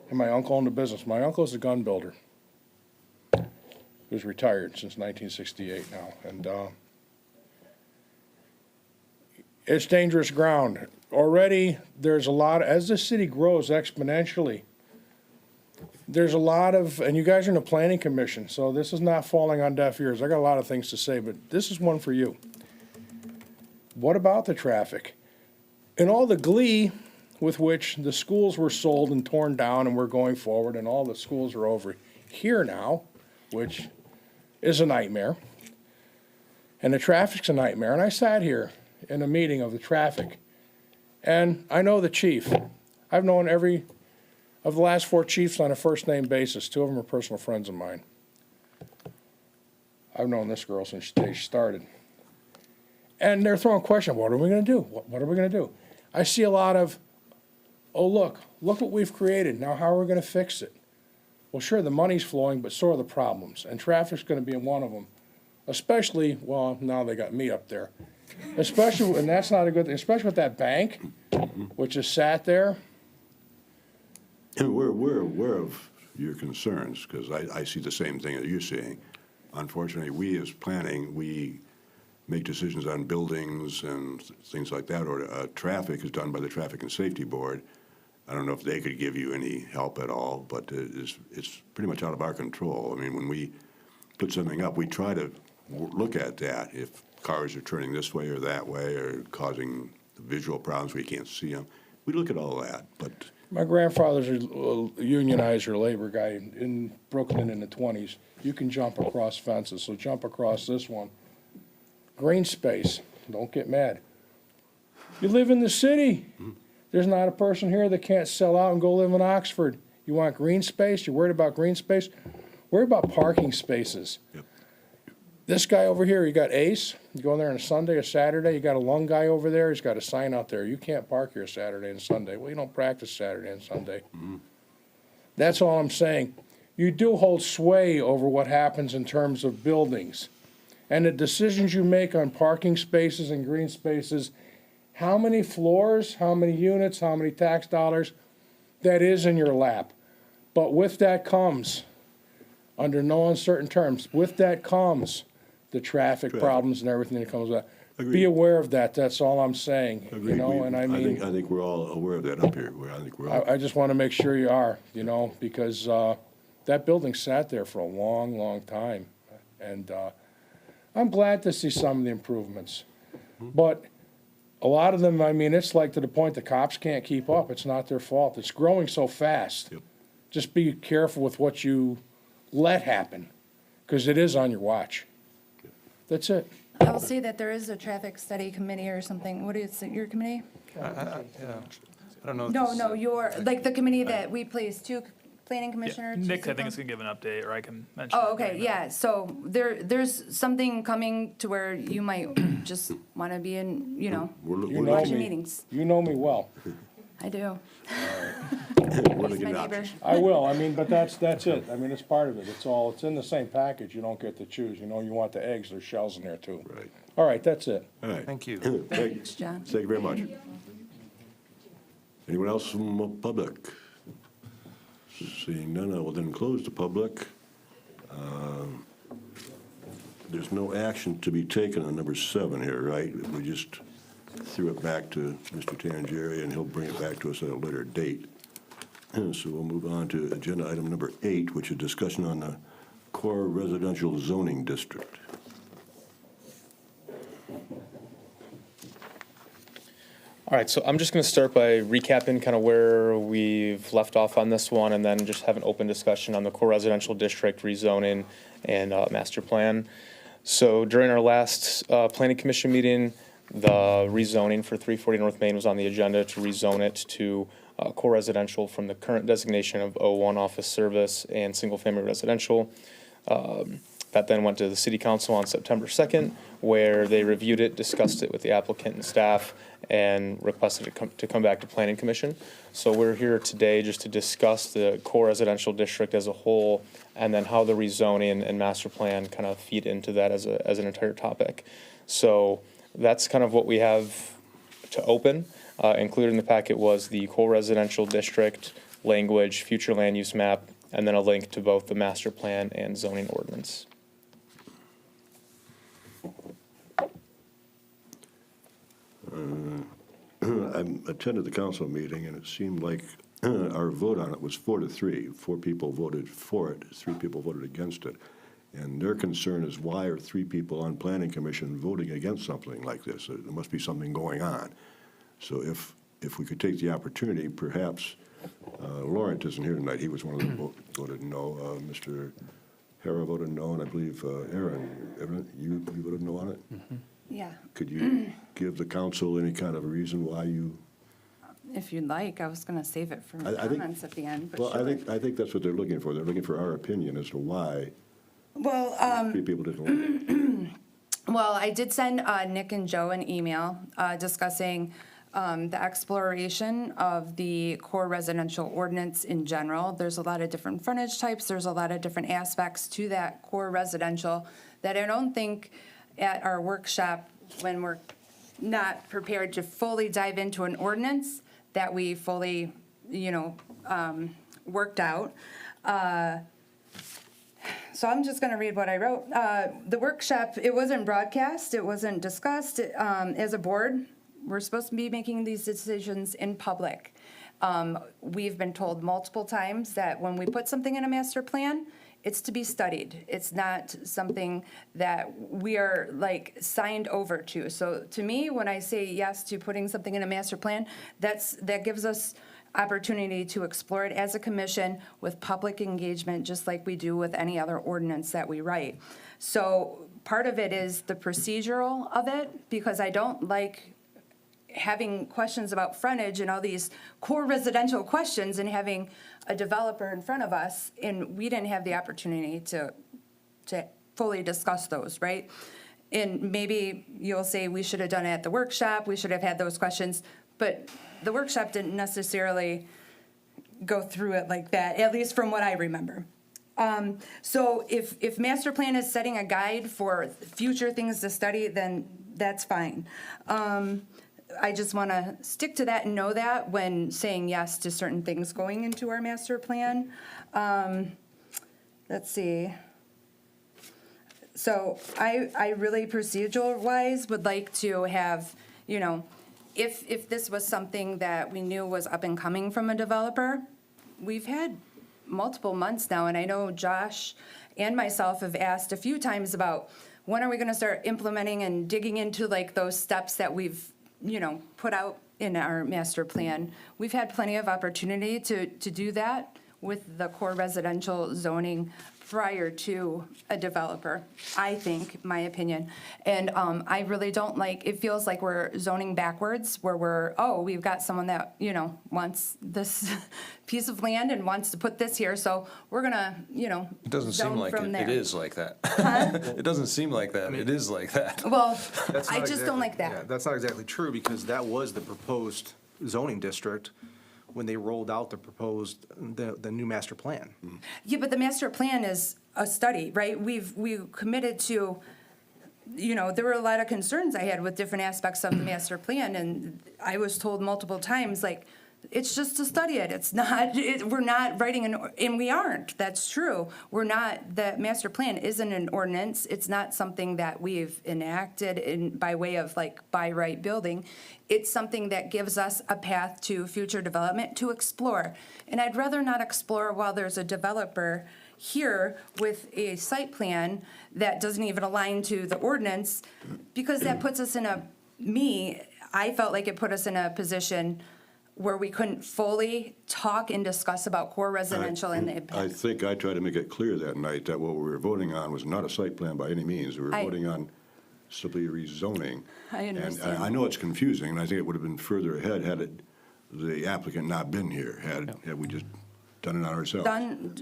[SPEAKER 14] And my uncle owned a business. My uncle's a gun builder. He was retired since 1968 now, and it's dangerous ground. Already, there's a lot, as the city grows exponentially, there's a lot of, and you guys are in the planning commission, so this is not falling on deaf ears. I got a lot of things to say, but this is one for you. What about the traffic? And all the glee with which the schools were sold and torn down and we're going forward and all the schools are over here now, which is a nightmare. And the traffic's a nightmare. And I sat here in a meeting of the traffic, and I know the chief. I've known every of the last 4 chiefs on a first-name basis. 2 of them are personal friends of mine. I've known this girl since the day she started. And they're throwing questions, what are we going to do? What are we going to do? I see a lot of, oh, look what we've created. Now how are we going to fix it? Well, sure, the money's flowing, but so are the problems. And traffic's going to be one of them. Especially, well, now they got me up there. Especially, and that's not a good thing, especially with that bank, which is sat there.
[SPEAKER 2] And we're aware of your concerns, because I see the same thing that you're seeing. Unfortunately, we as planning, we make decisions on buildings and things like that, or traffic is done by the Traffic and Safety Board. I don't know if they could give you any help at all, but it's pretty much out of our control. I mean, when we put something up, we try to look at that. If cars are turning this way or that way or causing visual problems where you can't see them, we look at all that, but...
[SPEAKER 14] My grandfather's a unionizer, labor guy in Brooklyn in the 20s. You can jump across fences, so jump across this one. Green space, don't get mad. You live in the city. There's not a person here that can't sell out and go live in Oxford. You want green space? You're worried about green space? Worry about parking spaces.
[SPEAKER 2] Yep.
[SPEAKER 14] This guy over here, you got Ace. You go in there on a Sunday or Saturday. You got a lung guy over there. He's got a sign out there. You can't park here Saturday and Sunday. Well, you don't practice Saturday and Sunday. That's all I'm saying. You do hold sway over what happens in terms of buildings. And the decisions you make on parking spaces and green spaces, how many floors, how many units, how many tax dollars, that is in your lap. But with that comes, under no uncertain terms, with that comes the traffic problems and everything that comes with that.
[SPEAKER 2] Agreed.
[SPEAKER 14] Be aware of that, that's all I'm saying,
[SPEAKER 2] Agreed.
[SPEAKER 14] you know, and I mean.
[SPEAKER 2] I think we're all aware of that up here. I think we're all...
[SPEAKER 14] I just want to make sure you are, you know, because that building sat there for a long, long time. And I'm glad to see some of the improvements. But a lot of them, I mean, it's like to the point the cops can't keep up. It's not their fault. It's growing so fast.
[SPEAKER 2] Yep.
[SPEAKER 14] Just be careful with what you let happen, because it is on your watch. That's it.
[SPEAKER 7] I will say that there is a traffic study committee or something. What is it, your committee?
[SPEAKER 6] Yeah, I don't know. if
[SPEAKER 7] No,
[SPEAKER 6] this-
[SPEAKER 7] no, your, like the committee that we placed 2 planning commissioner? to
[SPEAKER 11] Nick, I
[SPEAKER 7] speak
[SPEAKER 11] think,
[SPEAKER 7] on?
[SPEAKER 11] is gonna give an update, or I can mention.
[SPEAKER 7] Oh,
[SPEAKER 11] it
[SPEAKER 7] okay,
[SPEAKER 11] right now.
[SPEAKER 7] yeah, so there's something coming to where you might just want to be in,
[SPEAKER 2] We're
[SPEAKER 14] You know
[SPEAKER 7] watching
[SPEAKER 14] me.
[SPEAKER 7] meetings.
[SPEAKER 14] You know me well.
[SPEAKER 7] I do.
[SPEAKER 2] looking
[SPEAKER 7] My
[SPEAKER 2] at
[SPEAKER 7] neighbor.
[SPEAKER 2] options.
[SPEAKER 14] I will, I mean, but that's it. I mean, it's part of it. It's in the same package. You don't get to choose. You know, you want the eggs, there's shells in there too.
[SPEAKER 2] Right.
[SPEAKER 14] All right, that's it.
[SPEAKER 2] All right.
[SPEAKER 6] Thank you.
[SPEAKER 7] Thanks, John.
[SPEAKER 2] Thank you very much. Anyone else from the public? Seeing none, I will then close the public. There's no action to be taken on number 7 here, right? We just threw it back to Mr. Tangeri, and he'll bring it back to us at a later date. And so we'll move on to agenda item number 8, which is discussion on the core residential zoning district.
[SPEAKER 4] All right, so I'm just going to start by recapping kind of where we've left off on this one, and then just have an open discussion on the core residential district rezoning and master plan. So during our last planning commission meeting, the rezoning for 340 North Main was on the agenda to rezone it to core residential from the current designation of O1 office service and single-family residential. That then went to the city council on September 2nd, where they reviewed it, discussed it with the applicant and staff, and requested it to come back to planning commission. So we're here today just to discuss the core residential district as a whole, and then how the rezoning and master plan kind of feed into that as an entire topic. So that's kind of what we have to open. Included in the packet was the core residential district language, future land use map, and then a link to both the master plan and zoning ordinance.
[SPEAKER 2] I attended the council meeting, and it seemed like our vote on it was 4-3. 4 people voted for it, 3 people voted against it. And their concern is, why are 3 people on planning commission voting against something like this? There must be something going on. So if we could take the opportunity, perhaps, Laurent isn't here tonight, he was one of them who voted no. Mr. Hara voted no, and I believe Aaron, you voted no on it?
[SPEAKER 7] Yeah,
[SPEAKER 2] Could you give the council any kind of a reason why you?
[SPEAKER 7] if you'd like, I was going to save it for my
[SPEAKER 2] I think-
[SPEAKER 7] comments at the end, but
[SPEAKER 2] Well,
[SPEAKER 7] sure.
[SPEAKER 2] I think that's what they're looking for. They're looking for our opinion as to why
[SPEAKER 7] Well,
[SPEAKER 2] 3 people didn't like it.
[SPEAKER 7] Well, I did send Nick and Joe an email discussing the exploration of the core residential ordinance in general. There's a lot of different frontage types, there's a lot of different aspects to that core residential that I don't think at our workshop, when we're not prepared to fully dive into an ordinance, that we fully, worked out. So I'm just going to read what I wrote. The workshop, it wasn't broadcast, it wasn't discussed. As a board, we're supposed to be making these decisions in public. We've been told multiple times that when we put something in a master plan, it's to be studied. It's not something that we are like signed over to. So to me, when I say yes to putting something in a master plan, that gives us opportunity to explore it as a commission with public engagement, just like we do with any other ordinance that we write. So part of it is the procedural of it, because I don't like having questions about frontage and all these core residential questions and having a developer in front of us, and we didn't have the opportunity to fully discuss those, right? And maybe you'll say we should have done it at the workshop, we should have had those questions, but the workshop didn't necessarily go through it like that, at least from what I remember. So if master plan is setting a guide for future things to study, then that's fine. I just want to stick to that and know that when saying yes to certain things going into our master plan. Let's see. So I really procedural-wise would like to have, if this was something that we knew was up and coming from a developer, we've had multiple months now, and I know Josh and myself have asked a few times about when are we going to start implementing and digging into like those steps that we've put out in our master plan. We've had plenty of opportunity to do that. with the core residential zoning prior to a developer, I think, my opinion. And I really don't like, it feels like we're zoning backwards, where we've got someone that, wants this piece of land and wants to put this here, so we're gonna,
[SPEAKER 6] It doesn't seem
[SPEAKER 7] zone
[SPEAKER 6] like
[SPEAKER 7] from
[SPEAKER 6] it.
[SPEAKER 7] there.
[SPEAKER 6] It is like that. It doesn't seem like that. It is like that.
[SPEAKER 7] Well,
[SPEAKER 8] That's
[SPEAKER 7] I
[SPEAKER 8] not
[SPEAKER 7] just don't
[SPEAKER 8] exactly-
[SPEAKER 7] like that.
[SPEAKER 8] yeah, that's not exactly true, because that was the proposed zoning district when they rolled out the proposed, the new master plan.
[SPEAKER 7] Yeah, but the master plan is a study, right? We committed to, there were a lot of concerns I had with different aspects of the master plan, and I was told multiple times, like, it's just to study it. It's not, we're not writing and we aren't. That's true. We're not, the master plan isn't an ordinance. It's not something that we've enacted by way of by right building. It's something that gives us a path to future development to explore. And I'd rather not explore while there's a developer here with a site plan that doesn't even align to the ordinance, because that puts us in I felt like it put us in a position where we couldn't fully talk and discuss about core residential and the
[SPEAKER 2] I
[SPEAKER 7] impact.
[SPEAKER 2] think I tried to make it clear that night that what we were voting on was not a site plan by any means. We were voting on simply rezoning.
[SPEAKER 7] I understand.
[SPEAKER 2] And I know it's confusing, and I think it would have been further ahead had the applicant not been here, had we just done it on ourselves.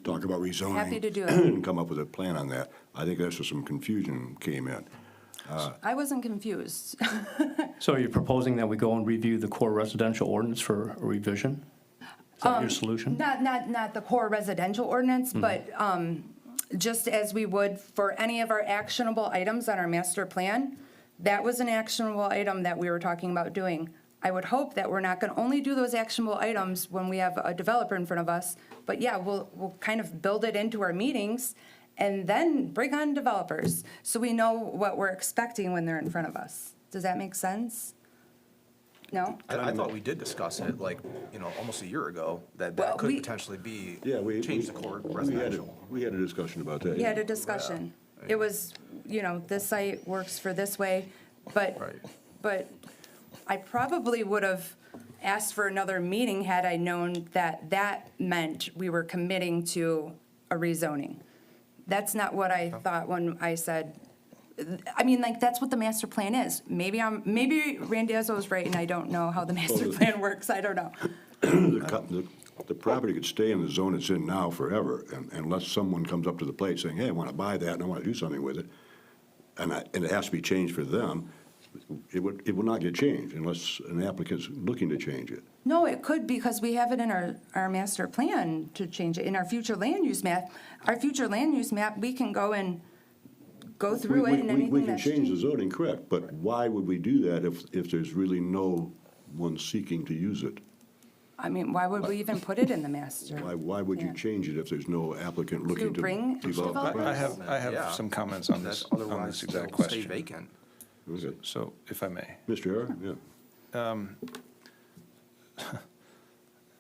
[SPEAKER 2] Talk about rezoning.
[SPEAKER 7] Happy to do it.
[SPEAKER 2] And come up with a plan on that. I think that's where some confusion came in.
[SPEAKER 7] I wasn't confused.
[SPEAKER 9] So are you proposing that we go and review the core residential ordinance for a revision? Is that your solution?
[SPEAKER 7] Not the core residential ordinance, but just as we would for any of our actionable items on our master plan, that was an actionable item that we were talking about doing. I would hope that we're not gonna only do those actionable items when we have a developer in front of us, but yeah, we'll kind of build it into our meetings and then bring on developers, so we know what we're expecting when they're in front of us. Does that make sense? No?
[SPEAKER 8] I thought we did discuss it, almost a year ago, that
[SPEAKER 7] Well,
[SPEAKER 8] could
[SPEAKER 7] we-
[SPEAKER 8] potentially be,
[SPEAKER 2] Yeah,
[SPEAKER 8] change the core residential.
[SPEAKER 2] We had a discussion about that.
[SPEAKER 7] We had a discussion. It was, this site works for this way,
[SPEAKER 8] Right.
[SPEAKER 7] but I probably would have asked for another meeting had I known that meant we were committing to a rezoning. That's not what I thought when I said, that's what the master plan is. Maybe Randazzo is right and I don't know how the master plan works, I don't know.
[SPEAKER 2] The property could stay in the zone it's in now forever, unless someone comes up to the plate saying, hey, I want to buy that and I want to do something with it, and it has to be changed for them. It will not get changed unless an applicant's looking to change it.
[SPEAKER 7] No, it could, because we have it in our master plan to change it, in our future land use map. Our future land use map, we can go and go through it and
[SPEAKER 2] We
[SPEAKER 7] anything
[SPEAKER 2] can
[SPEAKER 7] that's
[SPEAKER 2] change the
[SPEAKER 7] changed.
[SPEAKER 2] zoning, correct, but why would we do that if there's really no one seeking to use it?
[SPEAKER 7] Why would we even put it in the master?
[SPEAKER 2] Why would you
[SPEAKER 7] Yeah.
[SPEAKER 2] change it if there's no applicant looking to
[SPEAKER 7] bring
[SPEAKER 2] develop the
[SPEAKER 7] developers?
[SPEAKER 2] property?
[SPEAKER 6] I have
[SPEAKER 8] Yeah.
[SPEAKER 6] some comments on this, on
[SPEAKER 8] Otherwise,
[SPEAKER 6] this exact
[SPEAKER 8] it'll stay
[SPEAKER 6] question.
[SPEAKER 8] vacant.
[SPEAKER 2] Okay.
[SPEAKER 6] So, if I may.
[SPEAKER 2] Mr. Hara, yeah.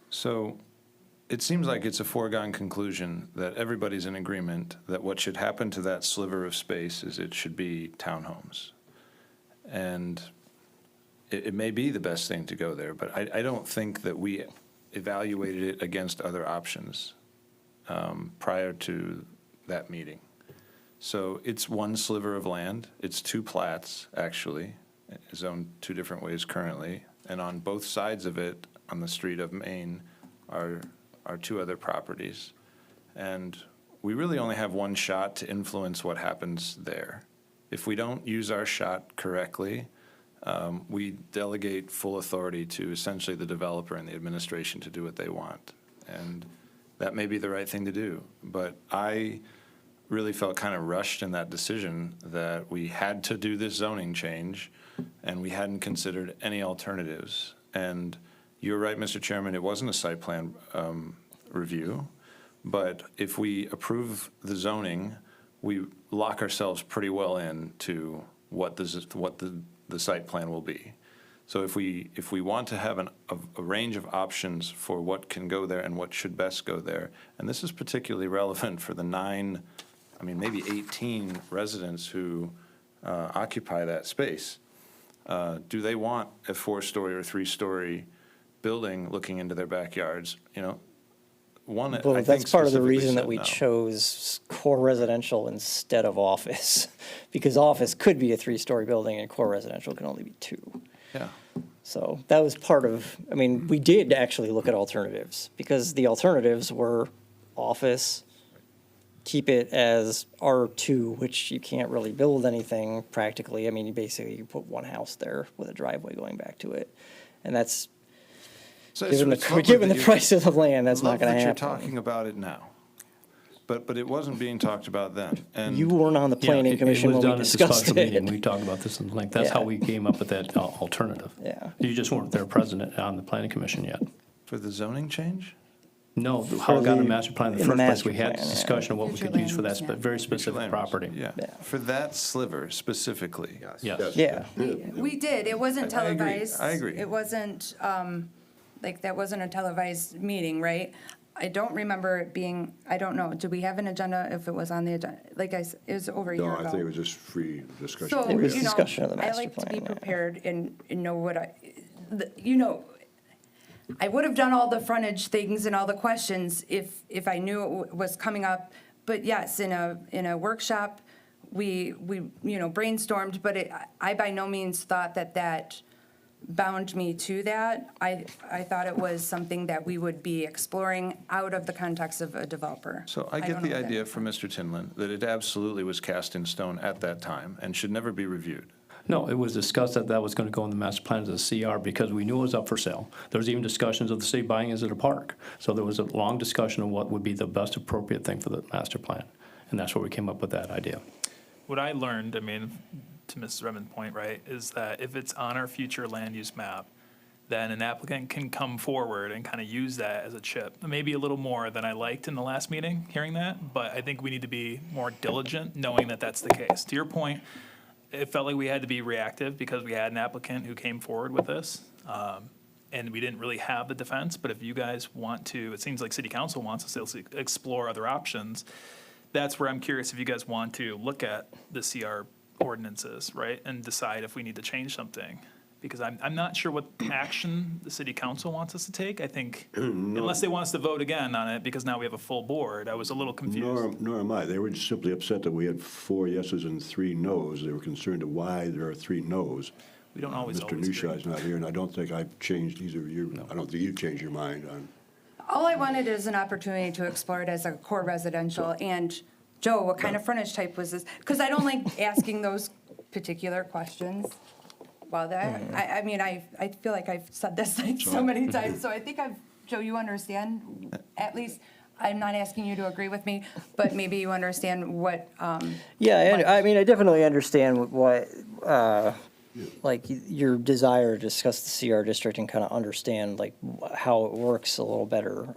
[SPEAKER 6] So it seems like it's a foregone conclusion that everybody's in agreement that what should happen to that sliver of space is it should be townhomes. And it may be the best thing to go there, but I don't think that we evaluated it against other options prior to that meeting. So it's one sliver of land. It's two plats, actually, zoned two different ways currently. And on both sides of it, on the street of Maine, are two other properties. And we really only have one shot to influence what happens there. If we don't use our shot correctly, we delegate full authority to essentially the developer and the administration to do what they want. And that may be the right thing to do. But I really felt kind of rushed in that decision that we had to do this zoning change and we hadn't considered any alternatives. And you're right, Mr. Chairman, it wasn't a site plan review, but if we approve the zoning, we lock ourselves pretty well into what the site plan will be. So if we want to have a range of options for what can go there and what should best go there, and this is particularly relevant for the maybe 18 residents who occupy that space. Do they want a 4-story or 3-story building looking into their backyards?
[SPEAKER 3] one, I
[SPEAKER 12] Well,
[SPEAKER 3] think
[SPEAKER 12] that's part of the
[SPEAKER 3] specifically
[SPEAKER 12] reason that
[SPEAKER 3] said
[SPEAKER 12] we
[SPEAKER 3] no.
[SPEAKER 12] chose core residential instead of office, because office could be a 3-story building and core residential can only be 2.
[SPEAKER 3] Yeah.
[SPEAKER 12] So that was part of, I mean, we did actually look at alternatives, because the alternatives were office, keep it as R2, which you can't really build anything practically. I mean, you put one house there with a driveway going back to it. And that's,
[SPEAKER 3] So
[SPEAKER 12] given
[SPEAKER 3] it's lovely
[SPEAKER 12] given
[SPEAKER 3] that
[SPEAKER 12] the
[SPEAKER 3] you're-
[SPEAKER 12] price of the land, that's not
[SPEAKER 3] love
[SPEAKER 12] going to
[SPEAKER 3] that
[SPEAKER 12] happen.
[SPEAKER 3] you're talking about it now. But it wasn't being talked about then. And
[SPEAKER 12] You weren't on the
[SPEAKER 9] Yeah,
[SPEAKER 12] planning commission
[SPEAKER 9] It was
[SPEAKER 12] when we
[SPEAKER 9] done at the
[SPEAKER 12] discussed
[SPEAKER 9] special meeting.
[SPEAKER 12] it.
[SPEAKER 9] We talked about this in length. That's how
[SPEAKER 12] Yeah.
[SPEAKER 9] we came up with that alternative.
[SPEAKER 12] Yeah.
[SPEAKER 9] You just weren't their president on the planning commission yet.
[SPEAKER 3] for the zoning change?
[SPEAKER 9] No, how it got in
[SPEAKER 12] the-
[SPEAKER 9] the master plan in the
[SPEAKER 12] in the
[SPEAKER 9] first place,
[SPEAKER 12] master
[SPEAKER 9] we had
[SPEAKER 12] plan,
[SPEAKER 9] this
[SPEAKER 12] yeah.
[SPEAKER 9] discussion of what we
[SPEAKER 7] Future
[SPEAKER 9] could use for
[SPEAKER 7] land
[SPEAKER 9] that
[SPEAKER 7] use, yeah.
[SPEAKER 9] very specific
[SPEAKER 3] Land use,
[SPEAKER 9] property.
[SPEAKER 3] Yeah.
[SPEAKER 12] Yeah.
[SPEAKER 3] For that sliver specifically.
[SPEAKER 8] Yes.
[SPEAKER 12] Yeah.
[SPEAKER 7] We did, it wasn't
[SPEAKER 3] I agree.
[SPEAKER 7] televised.
[SPEAKER 3] I agree.
[SPEAKER 7] It wasn't, like, that wasn't a televised meeting, right? I don't remember it being, I don't know, did we have an agenda if it was on the agenda? Like I said, it was over a year
[SPEAKER 2] No,
[SPEAKER 7] ago.
[SPEAKER 2] I think it was just free discussion.
[SPEAKER 7] So,
[SPEAKER 12] It was
[SPEAKER 7] you know,
[SPEAKER 12] discussion of the
[SPEAKER 7] I
[SPEAKER 12] master
[SPEAKER 7] like to be
[SPEAKER 12] plan, yeah.
[SPEAKER 7] prepared and know what you know, I would have done all the frontage things and all the questions if I knew it was coming up. But yes, in a workshop, we brainstormed, but I by no means thought that bound me to that. I thought it was something that we would be exploring out of the context of a developer.
[SPEAKER 3] So I get
[SPEAKER 7] don't
[SPEAKER 3] the
[SPEAKER 7] know what that
[SPEAKER 3] idea
[SPEAKER 7] is.
[SPEAKER 3] from Mr. Tinlin that it absolutely was cast in stone at that time and should never be reviewed.
[SPEAKER 9] No, it was discussed that that was going to go in the master plan as a CR because we knew it was up for sale. There was even discussions of the city buying it as a park. So there was a long discussion of what would be the best appropriate thing for the master plan. And that's where we came up with that idea.
[SPEAKER 11] What I learned, I mean, to Mrs. Redmond's point, right, is that if it's on our future land use map, then an applicant can come forward and kind of use that as a chip. Maybe a little more than I liked in the last meeting, hearing that, but I think we need to be more diligent, knowing that that's the case. To your point, it felt like we had to be reactive because we had an applicant who came forward with this, and we didn't really have the defense. But if you guys want to, it seems like city council wants us to explore other options. That's where I'm curious if you guys want to look at the CR ordinances, right, and decide if we need to change something. Because I'm not sure what action the city council wants us to take. I think, unless they want us to vote again on it, because now we have a full board, I was a little confused.
[SPEAKER 2] Nor am I. They were just simply upset that we had 4 yeses and 3 nos. They were concerned of why there are 3 nos.
[SPEAKER 11] We don't always
[SPEAKER 2] Mr.
[SPEAKER 11] agree.
[SPEAKER 2] Nushai's not here, and I don't think I've changed either of you. I don't think you've changed your mind on.
[SPEAKER 7] All I wanted is an opportunity to explore it as a core residential. And Joe, what kind of frontage type was this? Because I don't like asking those particular questions. Well, I mean, I feel like I've said this like so many times, so I think Joe, you understand, at least, I'm not asking you to agree with me, but maybe you understand what,
[SPEAKER 12] Yeah, and I mean, I definitely understand what, like, your desire to discuss the CR district and kind of understand, like, how it works a little better.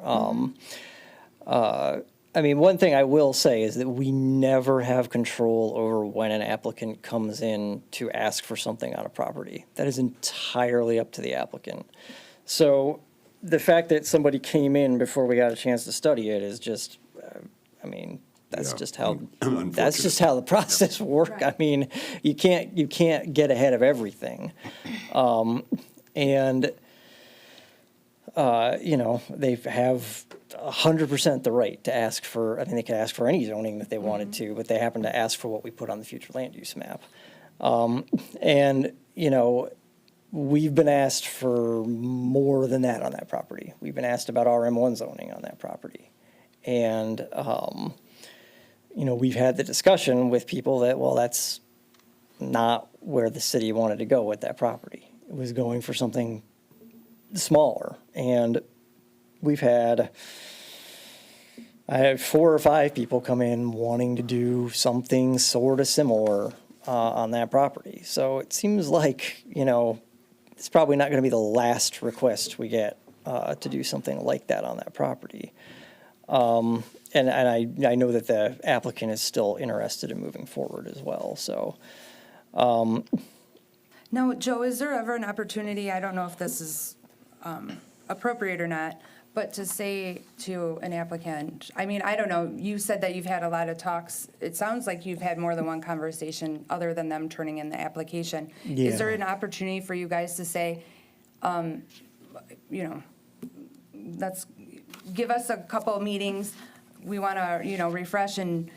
[SPEAKER 12] I mean, one thing I will say is that we never have control over when an applicant comes in to ask for something on a property. That is entirely up to the applicant. So the fact that somebody came in before we got a chance to study it is just, I mean, that's
[SPEAKER 2] Yeah,
[SPEAKER 12] just how,
[SPEAKER 2] unfortunate.
[SPEAKER 12] that's just how the process works. I mean, you can't get ahead of everything. And you know, they have 100% the right to ask for, I think they could ask for any zoning that they wanted to, but they happen to ask for what we put on the future land use map. And, you know, we've been asked for more than that on that property. We've been asked about RM1 zoning on that property. And, you know, we've had the discussion with people that, well, that's not where the city wanted to go with that property. It was going for something smaller. And I had 4 or 5 people come in wanting to do something sort of similar on that property. So it seems like, you know, it's probably not going to be the last request we get to do something like that on that property. And I know that the applicant is still interested in moving forward as well, so.
[SPEAKER 7] now, Joe, is there ever an opportunity, I don't know if this is appropriate or not, but to say to an applicant, I mean, I don't know, you said that you've had a lot of talks. It sounds like you've had more than one conversation other than them turning in the application.
[SPEAKER 12] Yeah.
[SPEAKER 7] Is there an opportunity for you guys to say, you know, give us a couple of meetings. We want to, refresh and,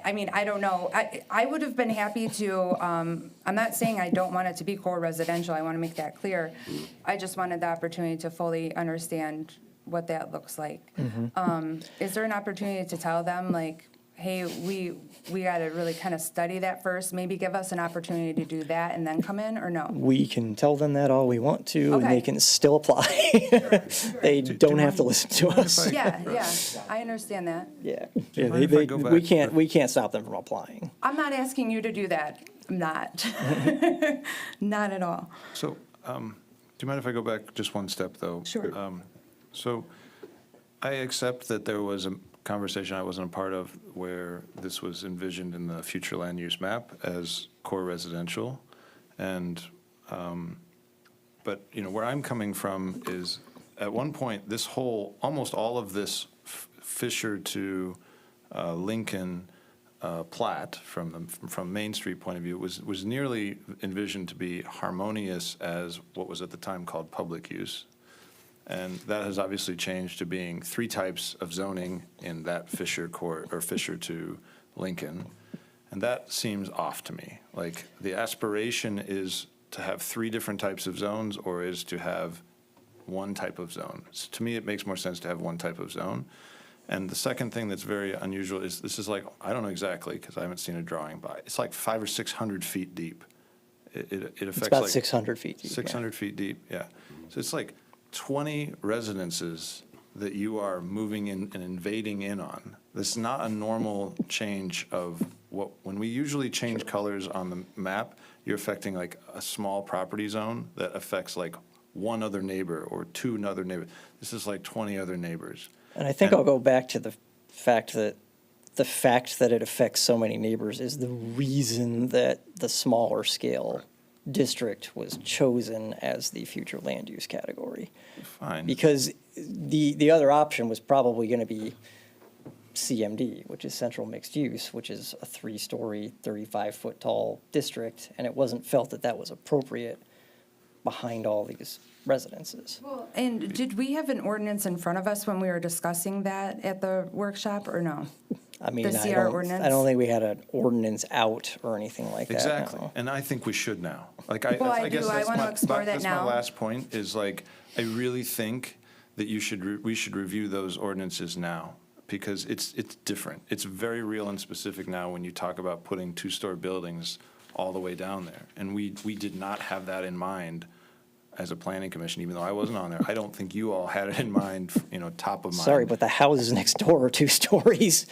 [SPEAKER 7] I mean, I don't know. I would have been happy to, I'm not saying I don't want it to be core residential. I want to make that clear. I just wanted the opportunity to fully understand what that looks like. Is there an opportunity to tell them, like, hey, we got to really kind of study that first, maybe give us an opportunity to do that and then come in, or no?
[SPEAKER 12] We can tell them that all we want to, and
[SPEAKER 7] Okay.
[SPEAKER 12] they can still apply. They don't have to listen to us.
[SPEAKER 7] Yeah, I understand that.
[SPEAKER 12] Yeah.
[SPEAKER 6] you
[SPEAKER 12] Yeah,
[SPEAKER 6] mind if I go
[SPEAKER 12] we
[SPEAKER 6] back
[SPEAKER 12] can't stop them from applying.
[SPEAKER 7] I'm not asking you to do that. I'm not. Not at all.
[SPEAKER 6] So, do you mind if I go back just one step, though?
[SPEAKER 7] Sure.
[SPEAKER 6] So, I accept that there was a conversation I wasn't a part of where this was envisioned in the future land use map as core residential. And, but, where I'm coming from is, at one point, this whole, almost all of this Fisher to Lincoln plat from Main Street point of view was nearly envisioned to be harmonious as what was at the time called public use. And that has obviously changed to being 3 types of zoning in that Fisher court, or Fisher to Lincoln. And that seems off to me. Like, the aspiration is to have 3 different types of zones, or is to have 1 type of zone. So to me, it makes more sense to have 1 type of zone. And the second thing that's very unusual is this is like, I don't know exactly, because I haven't seen a drawing, but it's like 500 or 600 feet deep. It affects
[SPEAKER 12] It's about
[SPEAKER 6] like
[SPEAKER 12] 600 feet deep.
[SPEAKER 6] 600 feet deep, yeah. So it's like 20 residences that you are moving in and invading in on. This is not a normal change of what, when we usually change colors on the map, you're affecting like a small property zone that affects like 1 other neighbor or 2 other neighbors. This is like 20 other neighbors.
[SPEAKER 12] And I think I'll go back to the fact that it affects so many neighbors is the reason that the smaller scale district was chosen as the future land use category.
[SPEAKER 6] Fine.
[SPEAKER 12] Because the other option was probably going to be CMD, which is central mixed use, which is a 3-story, 35-foot tall district, and it wasn't felt that that was appropriate behind all these residences.
[SPEAKER 7] And did we have an ordinance in front of us when we were discussing that at the workshop, or no?
[SPEAKER 12] I mean,
[SPEAKER 7] The
[SPEAKER 12] I
[SPEAKER 7] CR ordinance?
[SPEAKER 12] don't think we had an ordinance out or anything like that.
[SPEAKER 6] Exactly,
[SPEAKER 12] no.
[SPEAKER 6] and I think we should now. Like,
[SPEAKER 7] Well, I
[SPEAKER 6] guess
[SPEAKER 7] do. I
[SPEAKER 6] that's
[SPEAKER 7] wanna
[SPEAKER 6] my-
[SPEAKER 7] explore that
[SPEAKER 6] That's my
[SPEAKER 7] now.
[SPEAKER 6] last point, is like, I really think that we should review those ordinances now, because it's different. It's very real and specific now when you talk about putting 2-story buildings all the way down there. And we did not have that in mind as a planning commission, even though I wasn't on there. I don't think you all had it in mind, top of mind.
[SPEAKER 12] Sorry, but the houses next door are 2 stories.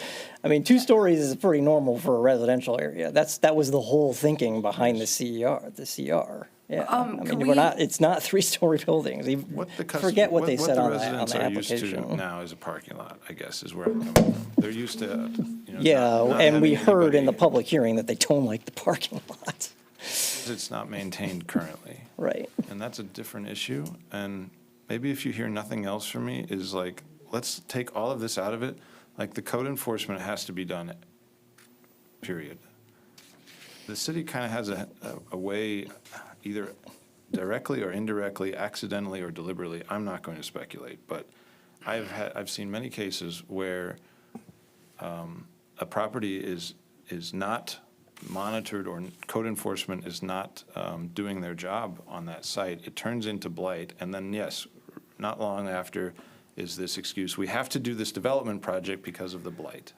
[SPEAKER 12] I mean, 2 stories is pretty normal for a residential area. That was the whole thinking behind the CR. Yeah, I
[SPEAKER 7] can
[SPEAKER 12] mean,
[SPEAKER 7] we-
[SPEAKER 12] it's not 3-story buildings. Forget what they said on the
[SPEAKER 6] residents are used
[SPEAKER 12] application.
[SPEAKER 6] to now is a parking lot, I guess, is where I'm coming from. They're used to,
[SPEAKER 12] Yeah,
[SPEAKER 6] not
[SPEAKER 12] and we
[SPEAKER 6] having
[SPEAKER 12] heard in the
[SPEAKER 6] anybody-
[SPEAKER 12] public hearing that they don't like the parking lot.
[SPEAKER 6] It's not maintained currently.
[SPEAKER 12] Right.
[SPEAKER 6] And that's a different issue. And maybe if you hear nothing else from me, is like, let's take all of this out of it. Like, the code enforcement has to be done, period. The city kind of has a way, either directly or indirectly, accidentally or deliberately, I'm not going to speculate, but I've seen many cases where a property is not monitored, or code enforcement is not doing their job on that site. It turns into blight, and then, yes, not long after is this excuse, we have to do this development project because of the blight.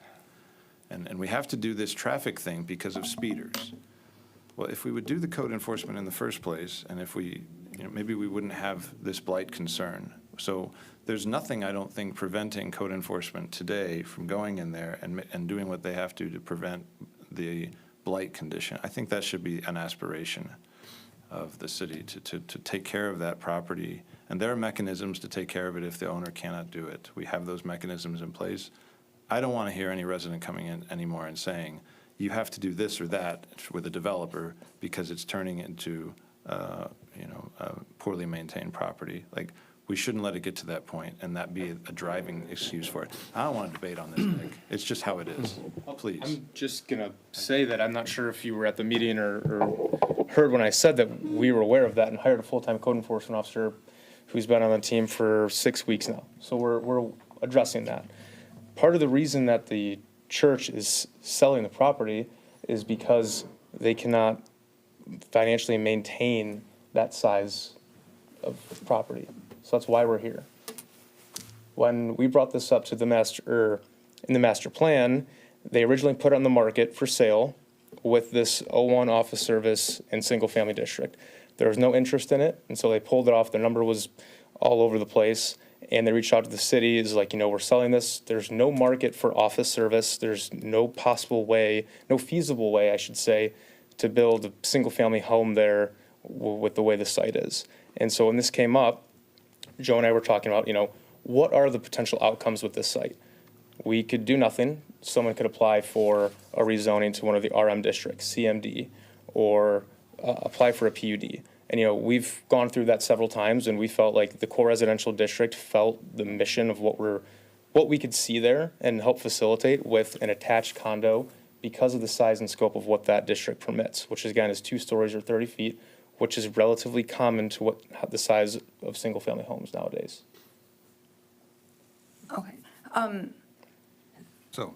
[SPEAKER 6] And we have to do this traffic thing because of speeders. Well, if we would do the code enforcement in the first place, and if we, maybe we wouldn't have this blight concern. So there's nothing, I don't think, preventing code enforcement today from going in there and doing what they have to prevent the blight condition. I think that should be an aspiration of the city to take care of that property. And there are mechanisms to take care of it if the owner cannot do it. We have those mechanisms in place. I don't want to hear any resident coming in anymore and saying, you have to do this or that with a developer because it's turning into, a poorly maintained property. Like, we shouldn't let it get to that point and that be a driving excuse for it. I don't want to debate on this, Nick. It's just how it is. Please.
[SPEAKER 4] I'm just gonna say that I'm not sure if you were at the meeting or heard when I said that we were aware of that and hired a full-time code enforcement officer who's been on the team for 6 weeks now. So we're addressing that. Part of the reason that the church is selling the property is because they cannot financially maintain that size of property. So that's why we're here. When we brought this up to the in the master plan, they originally put it on the market for sale with this O1 office service and single-family district. There was no interest in it, and so they pulled it off. Their number was all over the place, and they reached out to the city, is like, we're selling this. There's no market for office service. There's no possible way, no feasible way, I should say, to build a single-family home there with the way the site is. And so when this came up, Joe and I were talking about, what are the potential outcomes with this site? We could do nothing. Someone could apply for a rezoning to one of the RM districts, CMD, or apply for a PUD. And, we've gone through that several times, and we felt like the core residential district felt the mission of what we could see there and help facilitate with an attached condo because of the size and scope of what that district permits, which again is 2 stories or 30 feet, which is relatively common to what the size of single-family homes nowadays.
[SPEAKER 7] Okay.
[SPEAKER 6] So,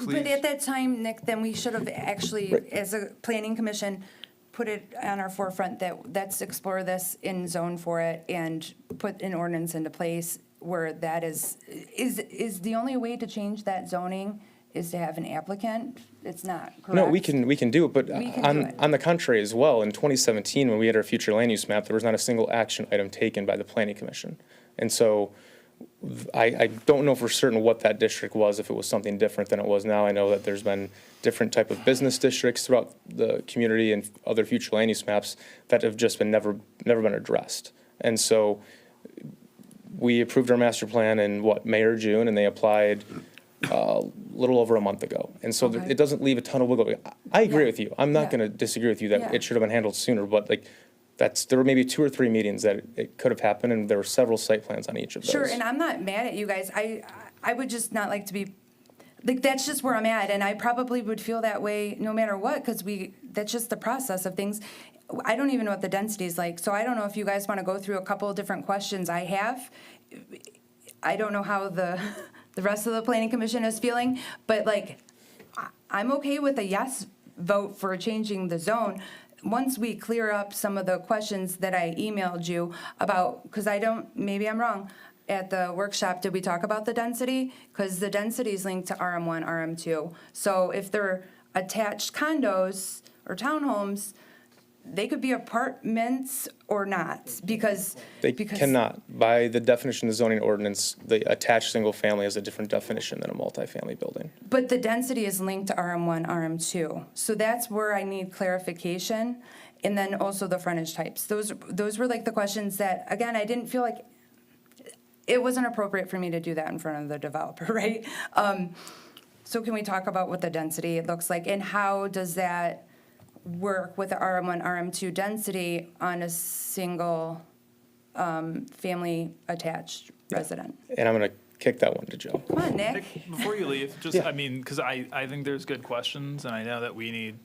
[SPEAKER 7] But
[SPEAKER 6] please,
[SPEAKER 7] at that time, Nick, then we should have actually, as a planning commission, put it on our forefront that let's explore this in zone for it and put an ordinance into place where that is the only way to change that zoning is to have an applicant? It's not, correct?
[SPEAKER 4] No, we can do it, but
[SPEAKER 7] We can do it.
[SPEAKER 4] on the contrary as well, in 2017, when we had our future land use map, there was not a single action item taken by the planning commission. And so I don't know for certain what that district was, if it was something different than it was now. I know that there's been different type of business districts throughout the community and other future land use maps that have just been never been addressed. And so we approved our master plan in May or June, and they applied a little over a month ago. And so
[SPEAKER 7] Okay.
[SPEAKER 4] it doesn't leave a ton of wiggle room. I agree
[SPEAKER 7] Yeah.
[SPEAKER 4] with you. I'm not
[SPEAKER 7] Yeah.
[SPEAKER 4] gonna disagree with you that
[SPEAKER 7] Yeah.
[SPEAKER 4] it should have been handled sooner, but there were maybe 2 or 3 meetings that it could have happened, and there were several site plans on each of those.
[SPEAKER 7] Sure, and I'm not mad at you guys. I would just not like to be, that's just where I'm at, and I probably would feel that way no matter what, because that's just the process of things. I don't even know what the density is like, so I don't know if you guys want to go through a couple of different questions I have. I don't know how the rest of the planning commission is feeling, but I'm okay with a yes vote for changing the zone once we clear up some of the questions that I emailed you about, because maybe I'm wrong, at the workshop, did we talk about the density? Because the density is linked to RM1, RM2. So if they're attached condos or townhomes, they could be apartments or not, because.
[SPEAKER 4] They cannot. By the definition of the zoning ordinance, the attached single family is a different definition than a multifamily building.
[SPEAKER 7] But the density is linked to RM1, RM2. So that's where I need clarification. And then also the frontage types. Those were the questions that, again, I didn't feel like, it wasn't appropriate for me to do that in front of the developer, right? So can we talk about what the density looks like, and how does that work with the RM1, RM2 density on a single family attached resident?
[SPEAKER 4] And I'm gonna kick that one to Joe.
[SPEAKER 7] Come on, Nick.
[SPEAKER 11] Nick, before you leave, just, because I think there's good questions, and I know that we need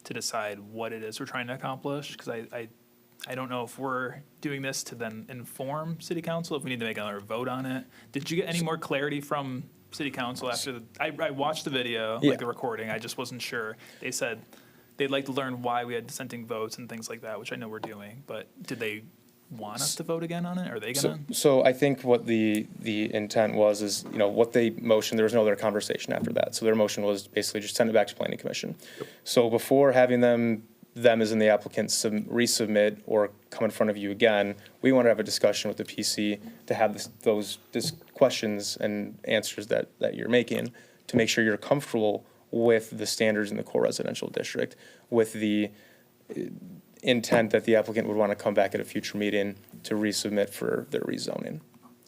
[SPEAKER 11] to decide what it is we're trying to accomplish, because I don't know if we're doing this to then inform city council, if we need to make another vote on it. Did you get any more clarity from city council after I watched the video,
[SPEAKER 4] Yeah.
[SPEAKER 11] the recording, I just wasn't sure. They said they'd like to learn why we had dissenting votes and things like that, which I know we're doing, but did they want us to vote again on it? Are they gonna?
[SPEAKER 4] So I think what the intent was is, what they motioned, there was no other conversation after that. So their motion was basically just send it back to planning commission. So before having them as in the applicant resubmit or come in front of you again, we want to have a discussion with the PC to have those questions and answers that you're making to make sure you're comfortable with the standards in the core residential district, with the intent that the applicant would want to come back at a future meeting to resubmit for their rezoning.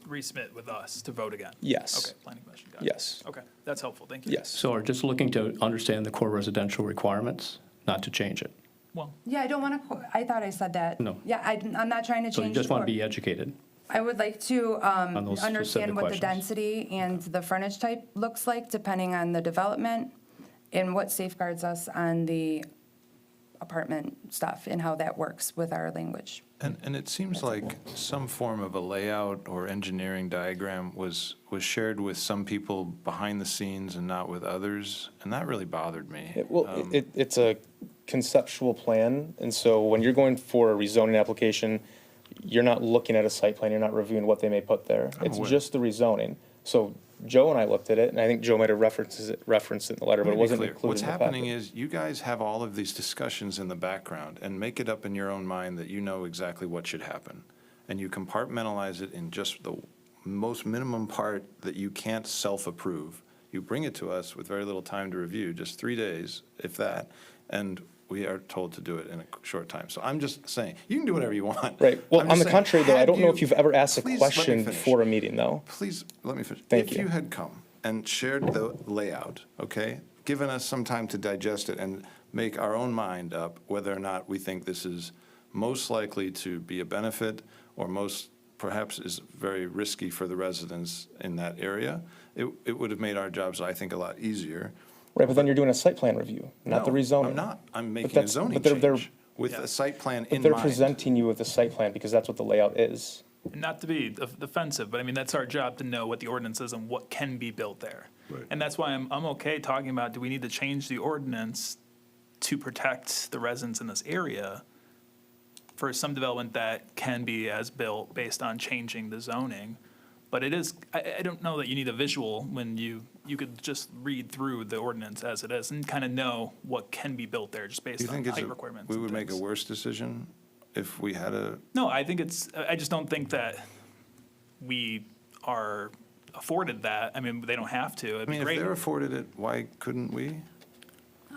[SPEAKER 11] Resubmit with us to vote again?
[SPEAKER 4] Yes.
[SPEAKER 11] Okay, planning commission, got it.
[SPEAKER 4] Yes.
[SPEAKER 11] Okay, that's helpful, thank you.
[SPEAKER 4] Yes.
[SPEAKER 9] So we're just looking to understand the core residential requirements, not to change it.
[SPEAKER 11] Well,
[SPEAKER 7] Yeah, I don't want to, I thought I said that.
[SPEAKER 9] No.
[SPEAKER 7] Yeah, I'm not trying to
[SPEAKER 9] So you
[SPEAKER 7] change.
[SPEAKER 9] just
[SPEAKER 7] the
[SPEAKER 9] want to
[SPEAKER 7] core.
[SPEAKER 9] be educated.
[SPEAKER 7] I would like to
[SPEAKER 9] those
[SPEAKER 7] understand
[SPEAKER 9] specific
[SPEAKER 7] what the
[SPEAKER 9] questions.
[SPEAKER 7] density and the frontage type looks like, depending on the development, and what safeguards us on the apartment stuff and how that works with our language.
[SPEAKER 6] And it seems like some form of a layout or engineering diagram was shared with some people behind the scenes and not with others, and that really bothered me.
[SPEAKER 4] It's a conceptual plan, and so when you're going for a rezoning application, you're not looking at a site plan, you're not reviewing what they may put there.
[SPEAKER 6] I'm
[SPEAKER 4] It's
[SPEAKER 6] aware.
[SPEAKER 4] just the rezoning. So Joe and I looked at it, and I think Joe might have referenced it in the letter, but
[SPEAKER 6] Let
[SPEAKER 4] it
[SPEAKER 6] me be
[SPEAKER 4] wasn't
[SPEAKER 6] clear.
[SPEAKER 4] included
[SPEAKER 6] What's
[SPEAKER 4] in the
[SPEAKER 6] happening
[SPEAKER 4] packet.
[SPEAKER 6] is you guys have all of these discussions in the background and make it up in your own mind that you know exactly what should happen. And you compartmentalize it in just the most minimum part that you can't self-approve. You bring it to us with very little time to review, just 3 days, if that, and we are told to do it in a short time. So I'm just saying, you can do whatever you want.
[SPEAKER 4] Right, well,
[SPEAKER 6] I'm
[SPEAKER 4] on
[SPEAKER 6] just
[SPEAKER 4] the
[SPEAKER 6] saying,
[SPEAKER 4] contrary, though, I
[SPEAKER 6] had
[SPEAKER 4] don't know
[SPEAKER 6] you-
[SPEAKER 4] if you've ever asked a
[SPEAKER 6] Please let me
[SPEAKER 4] question
[SPEAKER 6] finish.
[SPEAKER 4] before a meeting, though.
[SPEAKER 6] Please, let me finish.
[SPEAKER 4] Thank
[SPEAKER 6] If
[SPEAKER 4] you.
[SPEAKER 6] you had come and shared the layout, okay, given us some time to digest it and make our own mind up whether or not we think this is most likely to be a benefit or most perhaps is very risky for the residents in that area, it would have made our jobs, I think, a lot easier.
[SPEAKER 4] Right, but then you're doing a site plan review, not the
[SPEAKER 6] No,
[SPEAKER 4] rezoning.
[SPEAKER 6] I'm not. I'm
[SPEAKER 4] But
[SPEAKER 6] making a
[SPEAKER 4] that's-
[SPEAKER 6] zoning
[SPEAKER 4] but they're-
[SPEAKER 6] change with a site plan
[SPEAKER 4] But
[SPEAKER 6] in
[SPEAKER 4] they're
[SPEAKER 6] mind.
[SPEAKER 4] presenting you with a site plan because that's what the layout is.
[SPEAKER 11] Not to be offensive, but I mean, that's our job to know what the ordinance is and what can be built there.
[SPEAKER 2] Right.
[SPEAKER 11] And that's why I'm okay talking about, do we need to change the ordinance to protect the residents in this area for some development that can be as built based on changing the zoning? But it is, I don't know that you need a visual when you could just read through the ordinance as it is and kind of know what can be built there just
[SPEAKER 6] Do you
[SPEAKER 11] based on
[SPEAKER 6] think
[SPEAKER 11] height requirements.
[SPEAKER 6] we
[SPEAKER 11] and
[SPEAKER 6] would make a
[SPEAKER 11] things.
[SPEAKER 6] worse decision if we had a
[SPEAKER 11] No, I think I just don't think that we are afforded that. I mean, they don't have to. It'd
[SPEAKER 6] I
[SPEAKER 11] be
[SPEAKER 6] mean, if
[SPEAKER 11] great.
[SPEAKER 6] they're afforded it, why couldn't we?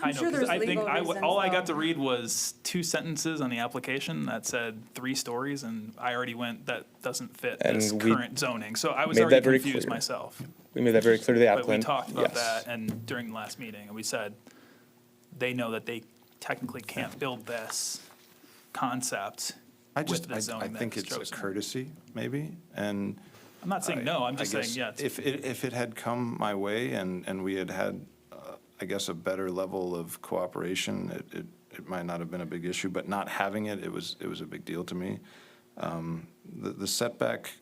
[SPEAKER 11] I
[SPEAKER 7] I'm
[SPEAKER 11] know,
[SPEAKER 7] sure
[SPEAKER 11] 'cause
[SPEAKER 7] there's
[SPEAKER 11] I think
[SPEAKER 7] legal reasons,
[SPEAKER 11] all I got
[SPEAKER 7] though.
[SPEAKER 11] to read was 2 sentences on the application that said 3 stories, and I already went, that doesn't fit
[SPEAKER 4] And
[SPEAKER 11] this
[SPEAKER 4] we
[SPEAKER 11] current zoning. So I was
[SPEAKER 4] made
[SPEAKER 11] already
[SPEAKER 4] that very
[SPEAKER 11] confused
[SPEAKER 4] clear.
[SPEAKER 11] myself.
[SPEAKER 4] We made that very clear to the
[SPEAKER 11] But we
[SPEAKER 4] applicant.
[SPEAKER 11] talked about
[SPEAKER 4] Yes.
[SPEAKER 11] that and during the last meeting, and we said, they know that they technically can't build this concept with the
[SPEAKER 6] I
[SPEAKER 11] zoning that
[SPEAKER 6] think
[SPEAKER 11] was
[SPEAKER 6] it's a
[SPEAKER 11] chosen.
[SPEAKER 6] courtesy, maybe, and.
[SPEAKER 11] I'm not saying no, I'm
[SPEAKER 6] I
[SPEAKER 11] just saying,
[SPEAKER 6] guess
[SPEAKER 11] yeah, it's-
[SPEAKER 6] If it had come my way and we had, I guess, a better level of cooperation, it might not have been a big issue, but not having it, it was a big deal to me. The setback,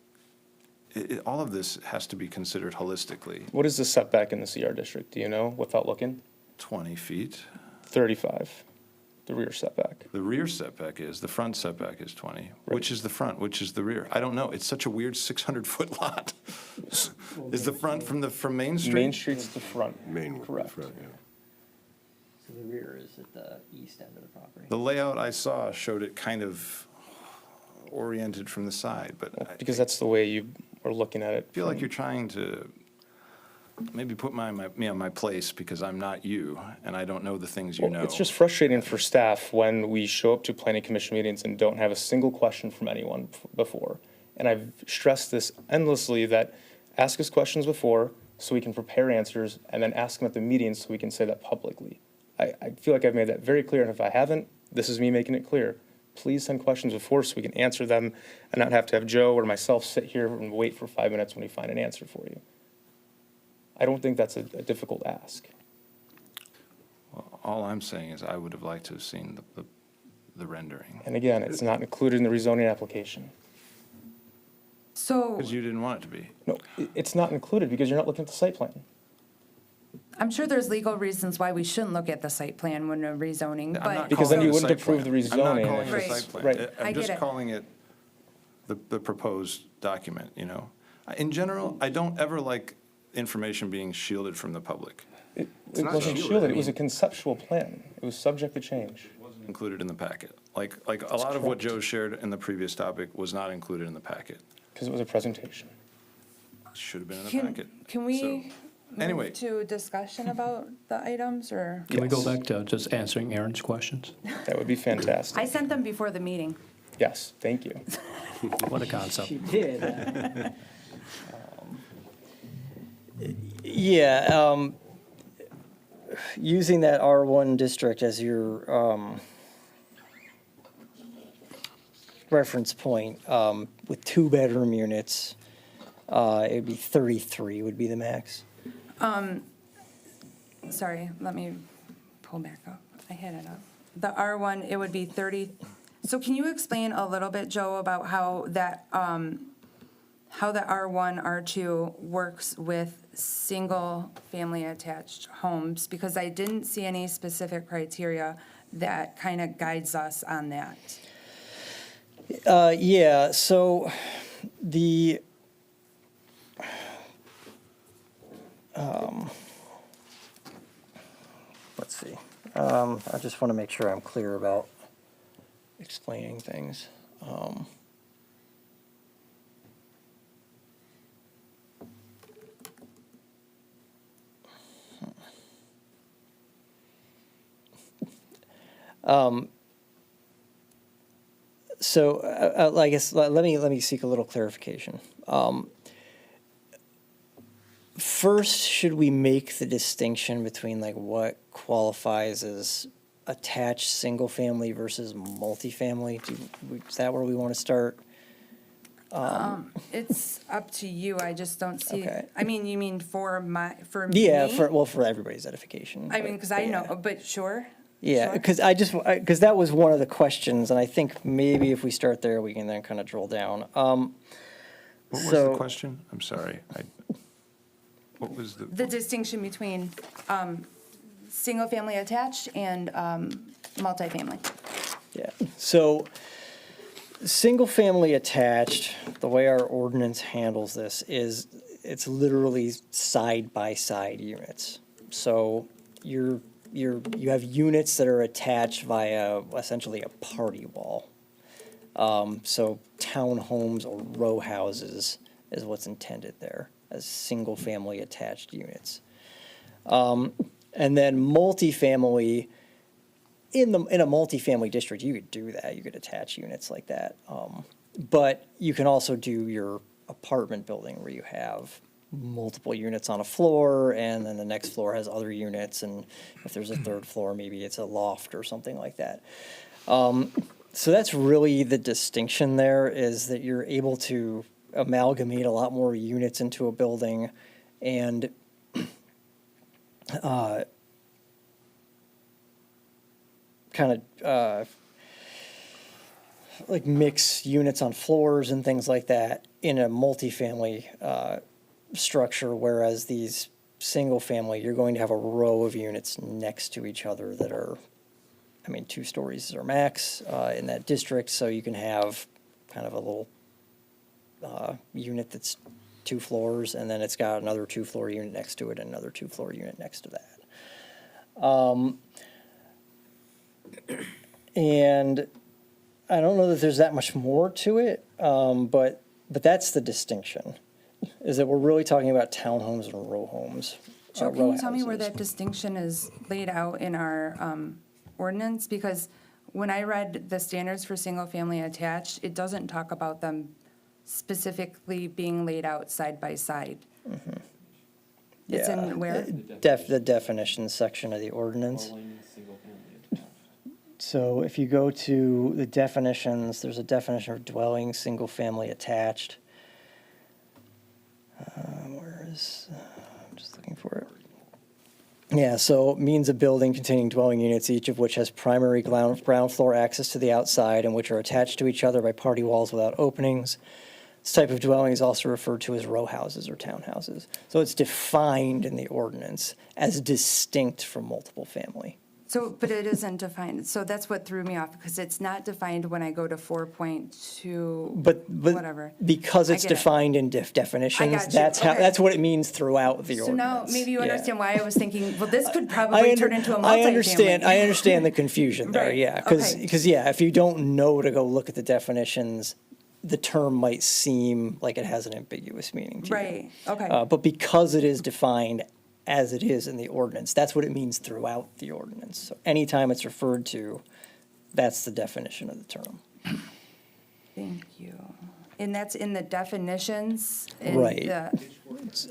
[SPEAKER 6] all of this has to be considered holistically.
[SPEAKER 4] What is the setback in the CR district? Do you know without looking?
[SPEAKER 6] 20 feet.
[SPEAKER 4] 35, the rear setback.
[SPEAKER 6] The rear setback is, the front setback is 20. Which is the front, which is the rear? I don't know. It's such a weird 600-foot lot. Is the front from Main Street?
[SPEAKER 4] Main Street's the front.
[SPEAKER 2] Main,
[SPEAKER 4] Correct.
[SPEAKER 2] front, yeah.
[SPEAKER 12] So the rear is at the east end of the property.
[SPEAKER 6] The layout I saw showed it kind of oriented from the side, but I
[SPEAKER 4] Because that's the way you are looking at it.
[SPEAKER 6] feel like
[SPEAKER 4] from-
[SPEAKER 6] you're trying to maybe put me on my place because I'm not you and I don't know the things you
[SPEAKER 4] Well,
[SPEAKER 6] know.
[SPEAKER 4] It's just frustrating for staff when we show up to planning commission meetings and don't have a single question from anyone before. And I've stressed this endlessly, that ask us questions before so we can prepare answers, and then ask them at the meetings so we can say that publicly. I feel like I've made that very clear, and if I haven't, this is me making it clear. Please send questions before so we can answer them and not have to have Joe or myself sit here and wait for 5 minutes when we find an answer for you. I don't think that's a difficult ask.
[SPEAKER 6] All I'm saying is I would have liked to have seen the rendering.
[SPEAKER 4] And again, it's not included in the rezoning application.
[SPEAKER 7] So
[SPEAKER 6] Because you didn't want it to be.
[SPEAKER 4] No, it's not included because you're not looking at the site plan.
[SPEAKER 7] I'm sure there's legal reasons why we shouldn't look at the site plan when we're rezoning,
[SPEAKER 6] I'm not
[SPEAKER 7] but
[SPEAKER 4] Because then
[SPEAKER 6] calling
[SPEAKER 4] you
[SPEAKER 6] it a
[SPEAKER 4] wouldn't
[SPEAKER 6] site
[SPEAKER 4] approve
[SPEAKER 6] plan.
[SPEAKER 4] the
[SPEAKER 6] I'm not
[SPEAKER 4] rezoning.
[SPEAKER 6] calling it a
[SPEAKER 7] Right.
[SPEAKER 6] site plan.
[SPEAKER 4] Right.
[SPEAKER 7] I
[SPEAKER 6] I'm
[SPEAKER 7] get
[SPEAKER 6] just
[SPEAKER 7] it.
[SPEAKER 6] calling it the proposed document, you know? In general, I don't ever like information being shielded from the public.
[SPEAKER 4] It
[SPEAKER 6] not
[SPEAKER 4] wasn't
[SPEAKER 6] shielded,
[SPEAKER 4] shielded,
[SPEAKER 6] I
[SPEAKER 4] it was a
[SPEAKER 6] mean-
[SPEAKER 4] conceptual plan. It was subject to change.
[SPEAKER 6] Included in the packet. Like a lot of what Joe shared in the previous topic was not included in the packet.
[SPEAKER 4] Because it was a presentation.
[SPEAKER 6] Should have been in the
[SPEAKER 7] can,
[SPEAKER 6] packet.
[SPEAKER 7] can we
[SPEAKER 6] anyway.
[SPEAKER 7] move to discussion about the items, or?
[SPEAKER 9] Can we go
[SPEAKER 4] Yes.
[SPEAKER 9] back to just answering Aaron's questions?
[SPEAKER 4] That would be fantastic.
[SPEAKER 7] I sent them before the meeting.
[SPEAKER 4] Yes, thank you.
[SPEAKER 9] What a concept.
[SPEAKER 12] She did. Yeah, using that R1 district as your reference point, with 2-bedroom units, it'd be 33 would be the max.
[SPEAKER 7] Sorry, let me pull back up. I had it up. the R1, it would be 30. So can you explain a little bit, Joe, about how that, how the R1, R2 works with single-family attached homes? Because I didn't see any specific criteria that kind of guides us on that.
[SPEAKER 12] Yeah, so the, let's see. I just want to make sure I'm clear about explaining things. So I guess let me seek a little clarification. First, should we make the distinction between like what qualifies as attached single family versus multifamily? Is that where we want to start?
[SPEAKER 7] It's up to you, I just don't see,
[SPEAKER 12] Okay.
[SPEAKER 7] I mean, you mean for me?
[SPEAKER 12] Yeah, for everybody's edification.
[SPEAKER 7] I mean, because I
[SPEAKER 12] yeah.
[SPEAKER 7] know, but sure.
[SPEAKER 12] Yeah,
[SPEAKER 7] Sure.
[SPEAKER 12] because that was one of the questions, and I think maybe if we start there, we can then kind of drill down.
[SPEAKER 6] What was the
[SPEAKER 12] So-
[SPEAKER 6] question? I'm sorry. What was the?
[SPEAKER 7] The distinction between single-family attached and multifamily.
[SPEAKER 12] Yeah, so, single-family attached, the way our ordinance handles this is, it's literally side-by-side units. So, you have units that are attached via essentially a party wall. So townhomes or row houses is what's intended there as single-family attached units. And then multifamily, in a multifamily district, you could do that. You could attach units like that. But you can also do your apartment building where you have multiple units on a floor, and then the next floor has other units, and if there's a third floor, maybe it's a loft or something like that. So that's really the distinction there, is that you're able to amalgamate a lot more units into a building and kind of like mix units on floors and things like that in a multifamily structure, whereas these single-family, you're going to have a row of units next to each other that are, 2 stories or max in that district, so you can have kind of a little unit that's 2 floors, and then it's got another 2-floor unit next to it, and another 2-floor unit next to that. And I don't know that there's that much more to it, but that's the distinction, is that we're really talking about townhomes and row homes.
[SPEAKER 7] Joe,
[SPEAKER 12] row
[SPEAKER 7] can you tell me where
[SPEAKER 12] houses.
[SPEAKER 7] that distinction is laid out in our ordinance? Because when I read the standards for single-family attached, it doesn't talk about them specifically being laid out side by side. It's
[SPEAKER 12] Yeah.
[SPEAKER 7] in where?
[SPEAKER 12] The definitions section of the ordinance. So if you go to the definitions, there's a definition of dwelling, single-family attached. I'm just looking for it. Yeah, so means a building containing dwelling units, each of which has primary ground floor access to the outside and which are attached to each other by party walls without openings. This type of dwelling is also referred to as row houses or townhouses. So it's defined in the ordinance as distinct from multiple family.
[SPEAKER 7] So, but it isn't defined, so that's what threw me off, because it's not defined when I go to 4.2,
[SPEAKER 12] But
[SPEAKER 7] whatever.
[SPEAKER 12] because it's
[SPEAKER 7] I get it.
[SPEAKER 12] defined in definitions,
[SPEAKER 7] got you.
[SPEAKER 12] that's
[SPEAKER 7] Okay.
[SPEAKER 12] that's what it means throughout the
[SPEAKER 7] So
[SPEAKER 12] ordinance.
[SPEAKER 7] now, maybe you
[SPEAKER 12] Yeah.
[SPEAKER 7] understand why I was thinking, well, this could probably turn into a multifamily.
[SPEAKER 12] I understand the confusion there,
[SPEAKER 7] Right,
[SPEAKER 12] yeah,
[SPEAKER 7] okay.
[SPEAKER 12] because yeah, if you don't know to go look at the definitions, the term might seem like it has an ambiguous meaning to you.
[SPEAKER 7] Right, okay.
[SPEAKER 12] But because it is defined as it is in the ordinance, that's what it means throughout the ordinance. So anytime it's referred to, that's the definition of the term.
[SPEAKER 7] Thank you. And that's in the definitions? in
[SPEAKER 12] Right.
[SPEAKER 7] the-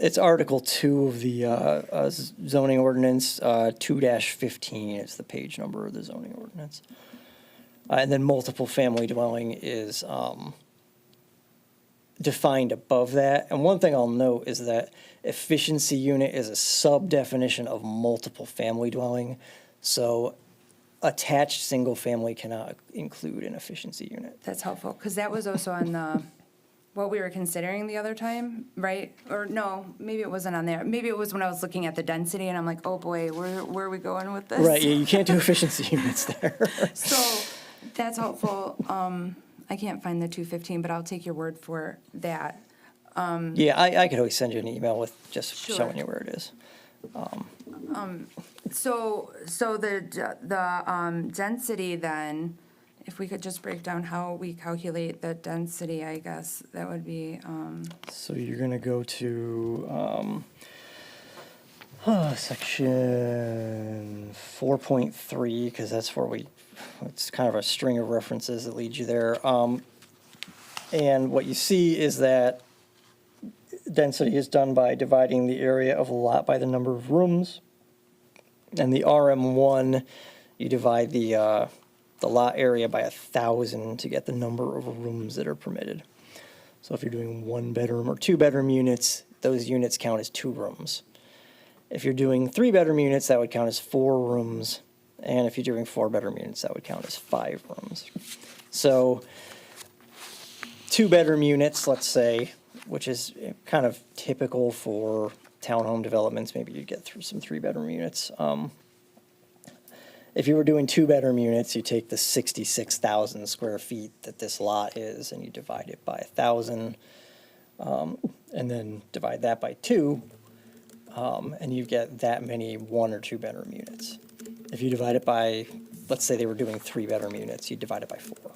[SPEAKER 12] It's Article 2 of the zoning ordinance, 2-15 is the page number of the zoning ordinance. And then multiple family dwelling is defined above that. And one thing I'll note is that efficiency unit is a sub-definition of multiple family dwelling. So attached single-family cannot include an efficiency unit.
[SPEAKER 7] That's helpful, because that was also on the, what we were considering the other time, right? Or no, maybe it wasn't on there. Maybe it was when I was looking at the density, and I'm like, oh boy, where are we going with this?
[SPEAKER 12] Right, yeah, you can't do efficiency units there.
[SPEAKER 7] So that's helpful. I can't find the 215, but I'll take your word for that.
[SPEAKER 12] Yeah, I could always send you an email with just
[SPEAKER 7] Sure.
[SPEAKER 12] showing you where it is.
[SPEAKER 7] So the density then, if we could just break down how we calculate the density, I guess, that would be,
[SPEAKER 12] So you're gonna go to, section 4.3, because that's where it's kind of a string of references that leads you there. And what you see is that density is done by dividing the area of a lot by the number of rooms. And the RM1, you divide the lot area by 1,000 to get the number of rooms that are permitted. So if you're doing 1-bedroom or 2-bedroom units, those units count as 2 rooms. If you're doing 3-bedroom units, that would count as 4 rooms. And if you're doing 4-bedroom units, that would count as 5 rooms. So 2-bedroom units, let's say, which is kind of typical for townhome developments, maybe you'd get through some 3-bedroom units. If you were doing 2-bedroom units, you take the 66,000 square feet that this lot is, and you divide it by 1,000, and then divide that by 2, and you get that many 1- or 2-bedroom units. If you divide it by, let's say they were doing 3-bedroom units, you divide it by 4.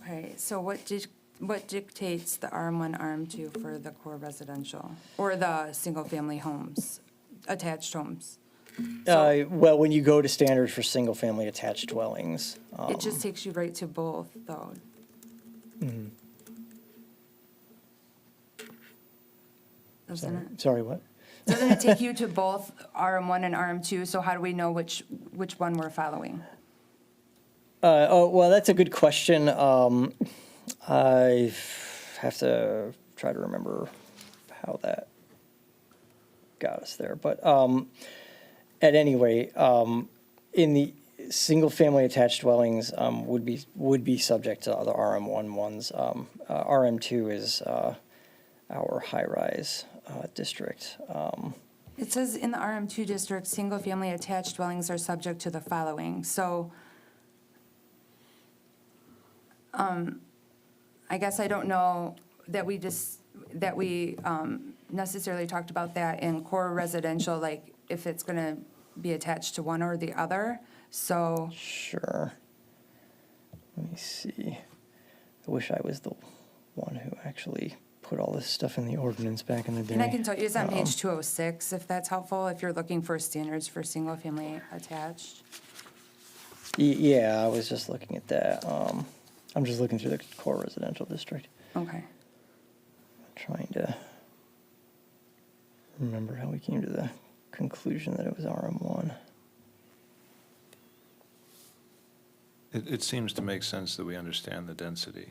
[SPEAKER 7] okay, so what dictates the RM1, RM2 for the core residential? Or the single-family homes, attached homes?
[SPEAKER 12] Well, when you go to standards for single-family attached dwellings,
[SPEAKER 7] It just takes you right to both, though. Doesn't it?
[SPEAKER 12] sorry, what?
[SPEAKER 7] Doesn't it take you to both RM1 and RM2? So how do we know which one we're following?
[SPEAKER 12] Well, that's a good question. I have to try to remember how that got us there. But at any rate, in the single-family attached dwellings would be subject to the RM1 ones. RM2 is our high-rise district.
[SPEAKER 7] It says in the RM2 district, single-family attached dwellings are subject to the following. So I guess I don't know that we necessarily talked about that in core residential, like if it's going to be attached to one or the other. So
[SPEAKER 12] Sure. Let me see. I wish I was the one who actually put all this stuff in the ordinance back in the day.
[SPEAKER 7] and I can tell you, it's on page 206, if that's helpful, if you're looking for standards for single-family attached.
[SPEAKER 12] Yeah, I was just looking at that. I'm just looking through the core residential district,
[SPEAKER 7] Okay.
[SPEAKER 12] trying to remember how we came to the conclusion that it was RM1.
[SPEAKER 6] It seems to make sense that we understand the density.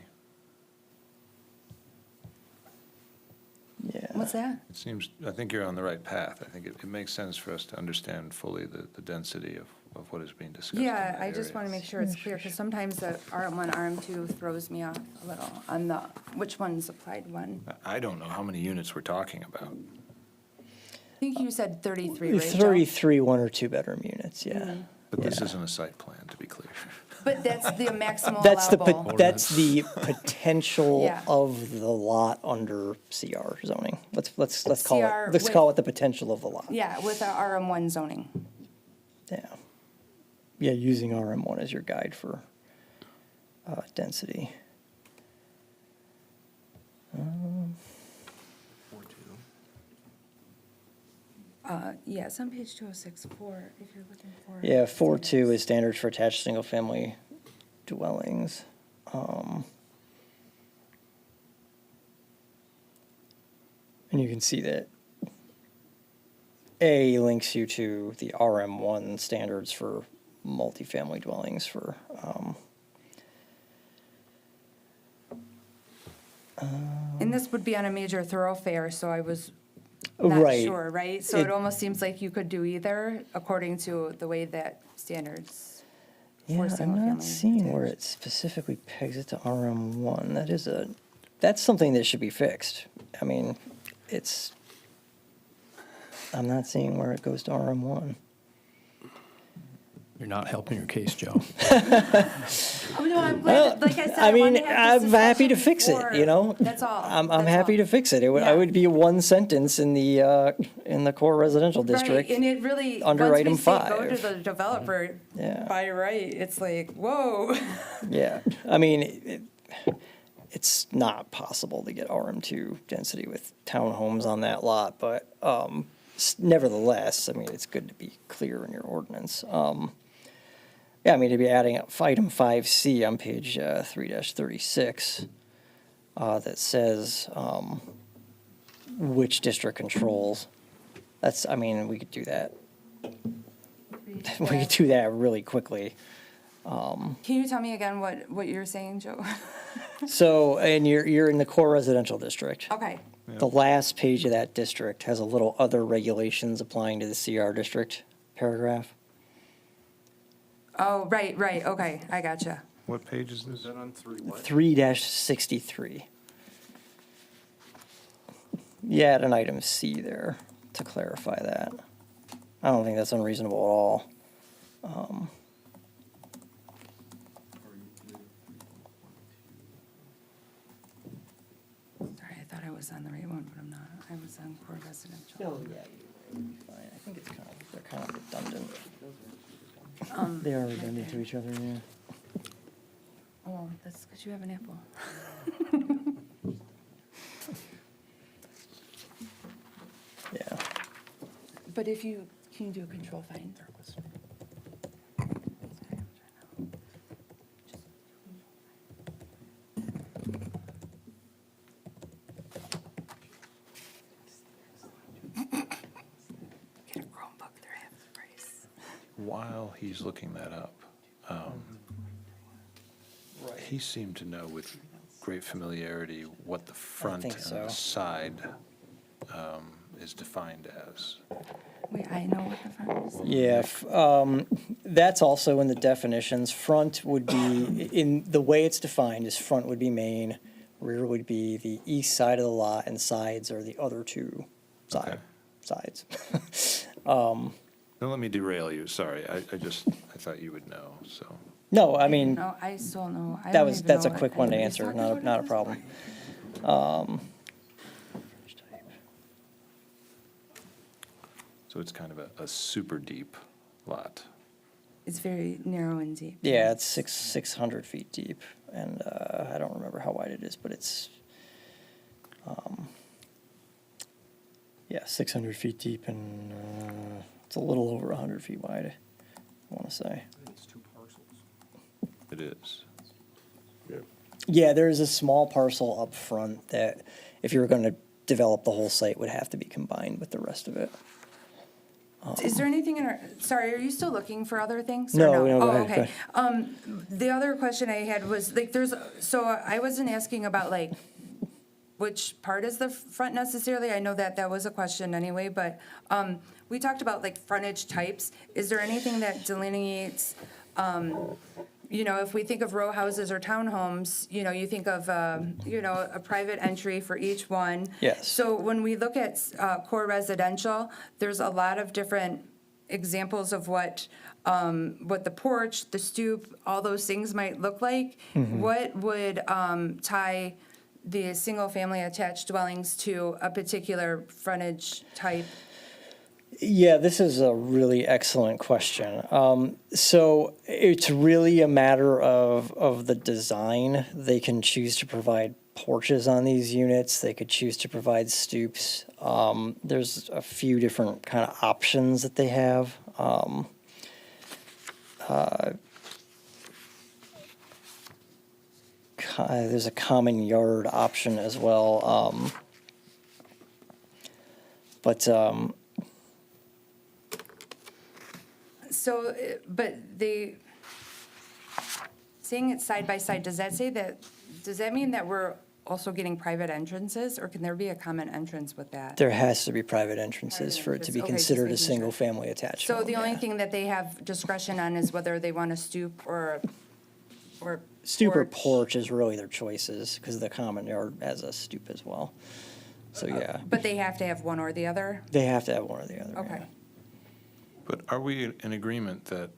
[SPEAKER 12] Yeah.
[SPEAKER 7] What's that?
[SPEAKER 6] It seems, I think you're on the right path. I think it makes sense for us to understand fully the density of what is being discussed in
[SPEAKER 7] Yeah,
[SPEAKER 6] that
[SPEAKER 7] I just
[SPEAKER 6] area.
[SPEAKER 7] want to make sure it's clear, because sometimes the RM1, RM2 throws me off a little on the, which one's applied when.
[SPEAKER 6] I don't know how many units we're talking about.
[SPEAKER 7] I think you said 33, right, Joe?
[SPEAKER 12] 33 1- or 2-bedroom units, yeah.
[SPEAKER 6] But this
[SPEAKER 12] Yeah.
[SPEAKER 6] isn't a site plan, to be clear.
[SPEAKER 7] But that's the maximum
[SPEAKER 12] That's
[SPEAKER 7] allowable.
[SPEAKER 12] that's the potential
[SPEAKER 7] Yeah.
[SPEAKER 12] of the lot under CR zoning. Let's call
[SPEAKER 7] CR
[SPEAKER 12] it, let's
[SPEAKER 7] with-
[SPEAKER 12] call it the potential of the lot.
[SPEAKER 7] Yeah, with the RM1 zoning.
[SPEAKER 12] Yeah. Yeah, using RM1 as your guide for density.
[SPEAKER 7] Yeah, it's on page 206-4, if you're looking for.
[SPEAKER 12] Yeah, 4.2 is standards for attached single-family dwellings. And you can see that A links you to the RM1 standards for multifamily dwellings for,
[SPEAKER 7] And this would be on a major thoroughfare, so not
[SPEAKER 12] Right.
[SPEAKER 7] sure, right? So it almost seems like you could do either according to the way that standards
[SPEAKER 12] Yeah,
[SPEAKER 7] for
[SPEAKER 12] I'm
[SPEAKER 7] single-family.
[SPEAKER 12] not seeing where it specifically pegs it to RM1. That's something that should be fixed. I mean, I'm not seeing where it goes to RM1.
[SPEAKER 9] You're not helping your case, Joe.
[SPEAKER 7] Oh, no, I'm glad, like I said,
[SPEAKER 12] I
[SPEAKER 7] I wanted
[SPEAKER 12] mean,
[SPEAKER 7] to have this
[SPEAKER 12] I'm happy to
[SPEAKER 7] discussion
[SPEAKER 12] fix it, you
[SPEAKER 7] before.
[SPEAKER 12] know?
[SPEAKER 7] That's all.
[SPEAKER 12] I'm
[SPEAKER 7] That's
[SPEAKER 12] happy
[SPEAKER 7] all.
[SPEAKER 12] to fix it. I
[SPEAKER 7] Yeah.
[SPEAKER 12] would be one sentence in the core residential district.
[SPEAKER 7] Right, and it really,
[SPEAKER 12] under
[SPEAKER 7] once
[SPEAKER 12] item
[SPEAKER 7] we say go to
[SPEAKER 12] 5.
[SPEAKER 7] the developer,
[SPEAKER 12] Yeah.
[SPEAKER 7] by right, it's like, whoa.
[SPEAKER 12] Yeah, I mean, it's not possible to get RM2 density with townhomes on that lot, but nevertheless, I mean, it's good to be clear in your ordinance. Yeah, I mean, to be adding up item 5C on page 3-36 that says which district controls. I mean, we could do that. We could do that really quickly.
[SPEAKER 7] Can you tell me again what you're saying, Joe?
[SPEAKER 12] So, and you're in the core residential district.
[SPEAKER 7] Okay,
[SPEAKER 12] The last page of that district has a little other regulations applying to the CR district paragraph.
[SPEAKER 7] oh, right, okay, I gotcha.
[SPEAKER 6] What page is this?
[SPEAKER 12] 3-63. You add an item C there to clarify that. I don't think that's unreasonable at all.
[SPEAKER 7] Sorry, I thought I was on the right one, but I'm not. I was on core residential.
[SPEAKER 12] Oh, yeah, you're fine. I think they're kind of redundant. They are redundant to each other, yeah.
[SPEAKER 7] Oh, that's because you have an apple.
[SPEAKER 12] Yeah.
[SPEAKER 7] But can you do a control find? Get a Chromebook, they're half the price.
[SPEAKER 3] While he's looking that up, he seemed to know with great familiarity what the front and
[SPEAKER 12] think
[SPEAKER 3] the
[SPEAKER 12] so.
[SPEAKER 3] side is defined as.
[SPEAKER 7] Wait, I know what the front is.
[SPEAKER 12] Yeah, that's also in the definitions. Front would be, in the way it's defined, is front would be main, rear would be the east side of the lot, and sides are the other two sides.
[SPEAKER 3] Don't let me derail you, sorry, I thought you would know, so.
[SPEAKER 12] No, I mean,
[SPEAKER 7] No, I still know. I
[SPEAKER 12] that
[SPEAKER 7] don't
[SPEAKER 12] was,
[SPEAKER 7] even
[SPEAKER 12] that's a
[SPEAKER 7] know what
[SPEAKER 12] quick one to
[SPEAKER 7] anybody's
[SPEAKER 12] answer,
[SPEAKER 7] talking about
[SPEAKER 12] not
[SPEAKER 7] at
[SPEAKER 12] a
[SPEAKER 7] this
[SPEAKER 12] problem.
[SPEAKER 7] point.
[SPEAKER 3] So it's kind of a super deep lot.
[SPEAKER 7] It's very narrow and deep.
[SPEAKER 12] Yeah, it's 600 feet deep, and I don't remember how wide it is, but it's, yeah, 600 feet deep, and it's a little over 100 feet wide, I want to say.
[SPEAKER 3] It is.
[SPEAKER 12] Yeah, there's a small parcel up front that, if you were going to develop the whole site, would have to be combined with the rest of it.
[SPEAKER 7] Is there anything in our, sorry, are you still looking for other things? or
[SPEAKER 12] No, no, go
[SPEAKER 7] Oh,
[SPEAKER 12] ahead, go
[SPEAKER 7] okay. The other question I had was, like, so I wasn't asking about, like, which part is the front necessarily. I know that was a question anyway, but we talked about, like, frontage types. Is there anything that delineates, if we think of row houses or townhomes, you think of, a private entry for each one.
[SPEAKER 12] Yes.
[SPEAKER 7] So when we look at core residential, there's a lot of different examples of what the porch, the stoop, all those things might look like. What would tie the single-family attached dwellings to a particular frontage type?
[SPEAKER 12] Yeah, this is a really excellent question. So it's really a matter of the design. They can choose to provide porches on these units. They could choose to provide stoops. There's a few different kind of options that they have. There's a common yard option as well.
[SPEAKER 7] So, but saying it side by side, does that mean that we're also getting private entrances, or can there be a common entrance with that?
[SPEAKER 12] There has to be private entrances for it to be
[SPEAKER 7] Okay, just
[SPEAKER 12] considered a
[SPEAKER 7] making sure.
[SPEAKER 12] single-family attached
[SPEAKER 7] So
[SPEAKER 12] home,
[SPEAKER 7] the only
[SPEAKER 12] yeah.
[SPEAKER 7] thing that they have discretion on is whether they want to stoop or
[SPEAKER 12] Stoop or porch is really their choices, because the common yard has a stoop as well. So, yeah,
[SPEAKER 7] But they have to have one or the other?
[SPEAKER 12] they have to have one or the other.
[SPEAKER 7] Okay.
[SPEAKER 12] yeah.
[SPEAKER 6] But are we in agreement that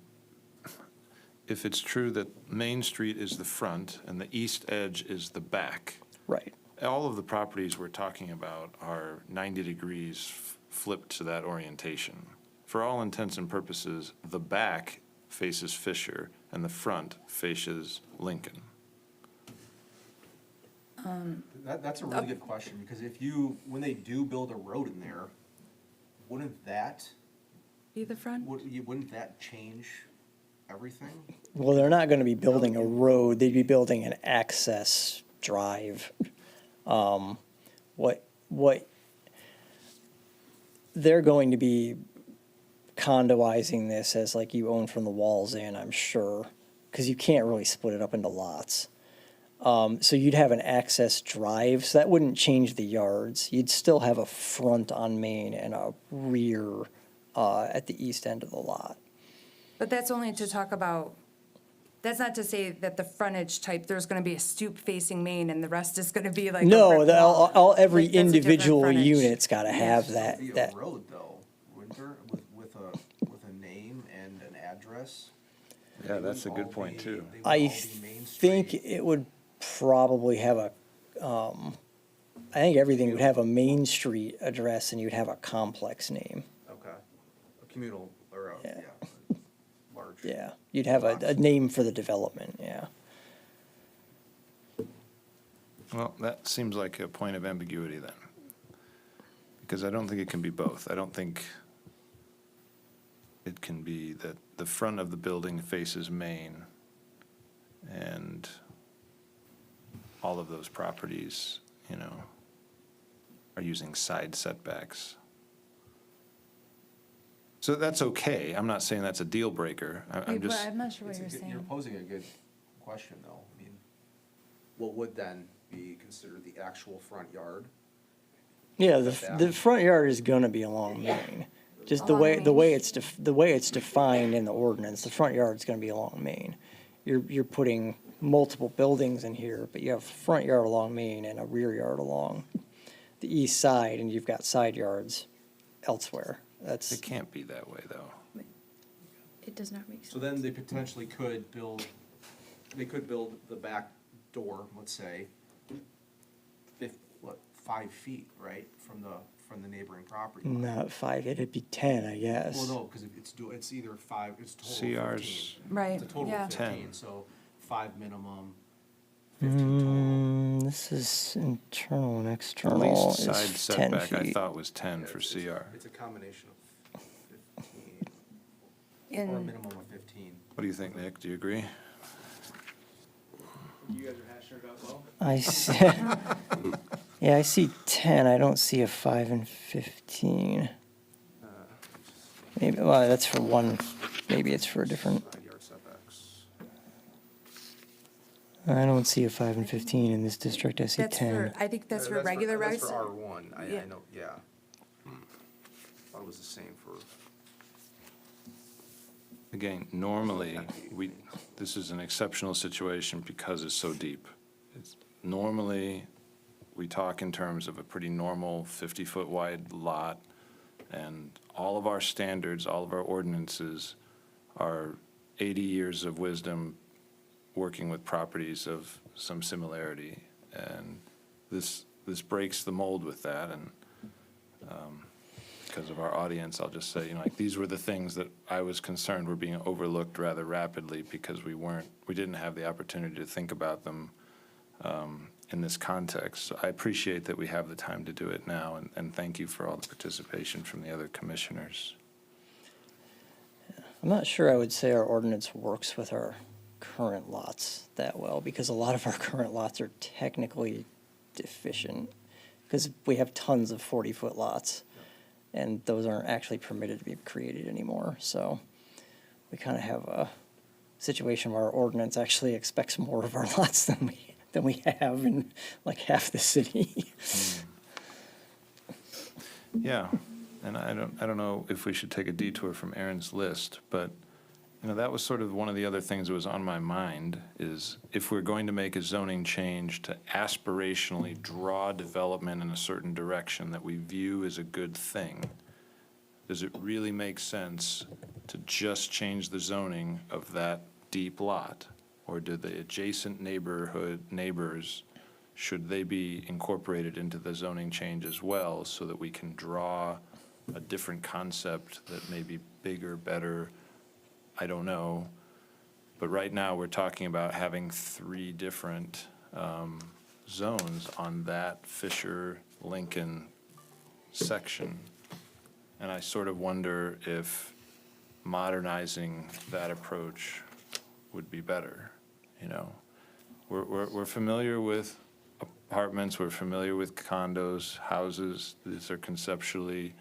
[SPEAKER 6] if it's true that Main Street is the front and the east edge is the back,
[SPEAKER 12] Right.
[SPEAKER 6] all of the properties we're talking about are 90 degrees flipped to that orientation. For all intents and purposes, the back faces Fisher and the front faces Lincoln.
[SPEAKER 15] That's a really good question, because when they do build a road in there, wouldn't that,
[SPEAKER 7] Be the front?
[SPEAKER 15] wouldn't that change everything?
[SPEAKER 12] Well, they're not gonna be building a road, they'd be building an access drive. What they're going to be condoizing this as like you own from the walls in, I'm sure, because you can't really split it up into lots. So you'd have an access drive, so that wouldn't change the yards. You'd still have a front on Main and a rear at the east end of the lot.
[SPEAKER 7] But that's only to talk about, that's not to say that the frontage type, there's going to be a stoop facing Main and the rest is going to be like a
[SPEAKER 12] No,
[SPEAKER 7] brick wall.
[SPEAKER 12] every
[SPEAKER 7] Like, that's a different
[SPEAKER 12] individual
[SPEAKER 7] frontage.
[SPEAKER 12] unit's gotta have
[SPEAKER 15] Still
[SPEAKER 12] that,
[SPEAKER 15] be a
[SPEAKER 12] that.
[SPEAKER 15] road though, wouldn't there, with a name and an address?
[SPEAKER 6] Yeah, that's a good point, too.
[SPEAKER 12] I think it would probably have I think everything would have a Main Street address and you'd have a complex name.
[SPEAKER 15] Okay, a communal, or a,
[SPEAKER 12] Yeah.
[SPEAKER 15] yeah, large.
[SPEAKER 12] Yeah, you'd have a name for the development, yeah.
[SPEAKER 6] Well, that seems like a point of ambiguity then. Because I don't think it can be both. I don't think it can be that the front of the building faces Main and all of those properties, are using side setbacks. So that's okay. I'm not saying that's a deal breaker. I'm just.
[SPEAKER 7] I'm not sure what
[SPEAKER 15] You're
[SPEAKER 7] you're saying.
[SPEAKER 15] posing a good question, though. I mean, what would then be considered the actual front yard?
[SPEAKER 12] Yeah, the front yard is gonna be along Main. Just the way it's defined in the ordinance, the front yard's gonna be along Main. You're putting multiple buildings in here, but you have front yard along Main and a rear yard along the east side, and you've got side yards elsewhere. That's,
[SPEAKER 6] It can't be that way, though.
[SPEAKER 10] It does not make sense.
[SPEAKER 15] So then they potentially could build the back door, let's say, 5 feet, right, from the neighboring property line?
[SPEAKER 12] not 5, it'd be 10, I guess.
[SPEAKER 15] Well, no, because it's either 5, it's total of 15.
[SPEAKER 6] CR's
[SPEAKER 7] Right,
[SPEAKER 15] It's a total
[SPEAKER 7] yeah.
[SPEAKER 15] of
[SPEAKER 6] 10.
[SPEAKER 15] 15, so 5 minimum, 15 total.
[SPEAKER 12] This is internal and
[SPEAKER 6] The
[SPEAKER 12] external
[SPEAKER 6] least side
[SPEAKER 12] is 10
[SPEAKER 6] setback I
[SPEAKER 12] feet.
[SPEAKER 6] thought was 10 for CR.
[SPEAKER 15] It's a combination of 15, or a
[SPEAKER 7] In,
[SPEAKER 15] minimum of 15.
[SPEAKER 6] What do you think, Nick? Do you agree?
[SPEAKER 4] You guys are hashing it out well?
[SPEAKER 12] I see, yeah, I see 10, I don't see a 5 and 15. Maybe, well, that's for one, maybe it's for a different,
[SPEAKER 15] Side yard setbacks.
[SPEAKER 12] I don't see a 5 and 15 in this district, I see
[SPEAKER 7] that's
[SPEAKER 12] 10.
[SPEAKER 7] for, I think that's for regular
[SPEAKER 8] That's
[SPEAKER 7] roads.
[SPEAKER 8] for R1, I
[SPEAKER 7] Yeah.
[SPEAKER 8] know, yeah. Thought it was the same for.
[SPEAKER 6] Again, normally, this is an exceptional situation because it's so deep. Normally, we talk in terms of a pretty normal 50-foot wide lot, and all of our standards, all of our ordinances are 80 years of wisdom working with properties of some similarity. And this breaks the mold with that, and because of our audience, I'll just say, these were the things that I was concerned were being overlooked rather rapidly because we didn't have the opportunity to think about them in this context. So I appreciate that we have the time to do it now, and thank you for all the participation from the other commissioners.
[SPEAKER 12] I'm not sure I would say our ordinance works with our current lots that well, because a lot of our current lots are technically deficient, because we have tons of 40-foot lots, and those aren't actually permitted to be created anymore. So we kind of have a situation where our ordinance actually expects more of our lots than than we have in like half the city.
[SPEAKER 6] Yeah, and I don't know if we should take a detour from Aaron's list, but, that was sort of one of the other things that was on my mind, is if we're going to make a zoning change to aspirationally draw development in a certain direction that we view as a good thing, does it really make sense to just change the zoning of that deep lot? Or do the adjacent neighbors, should they be incorporated into the zoning change as well, so that we can draw a different concept that may be bigger, better? I don't know. But right now, we're talking about having 3 different zones on that Fisher-Lincoln section. And I sort of wonder if modernizing that approach would be better, We're familiar with apartments, we're familiar with condos, houses. These are conceptually,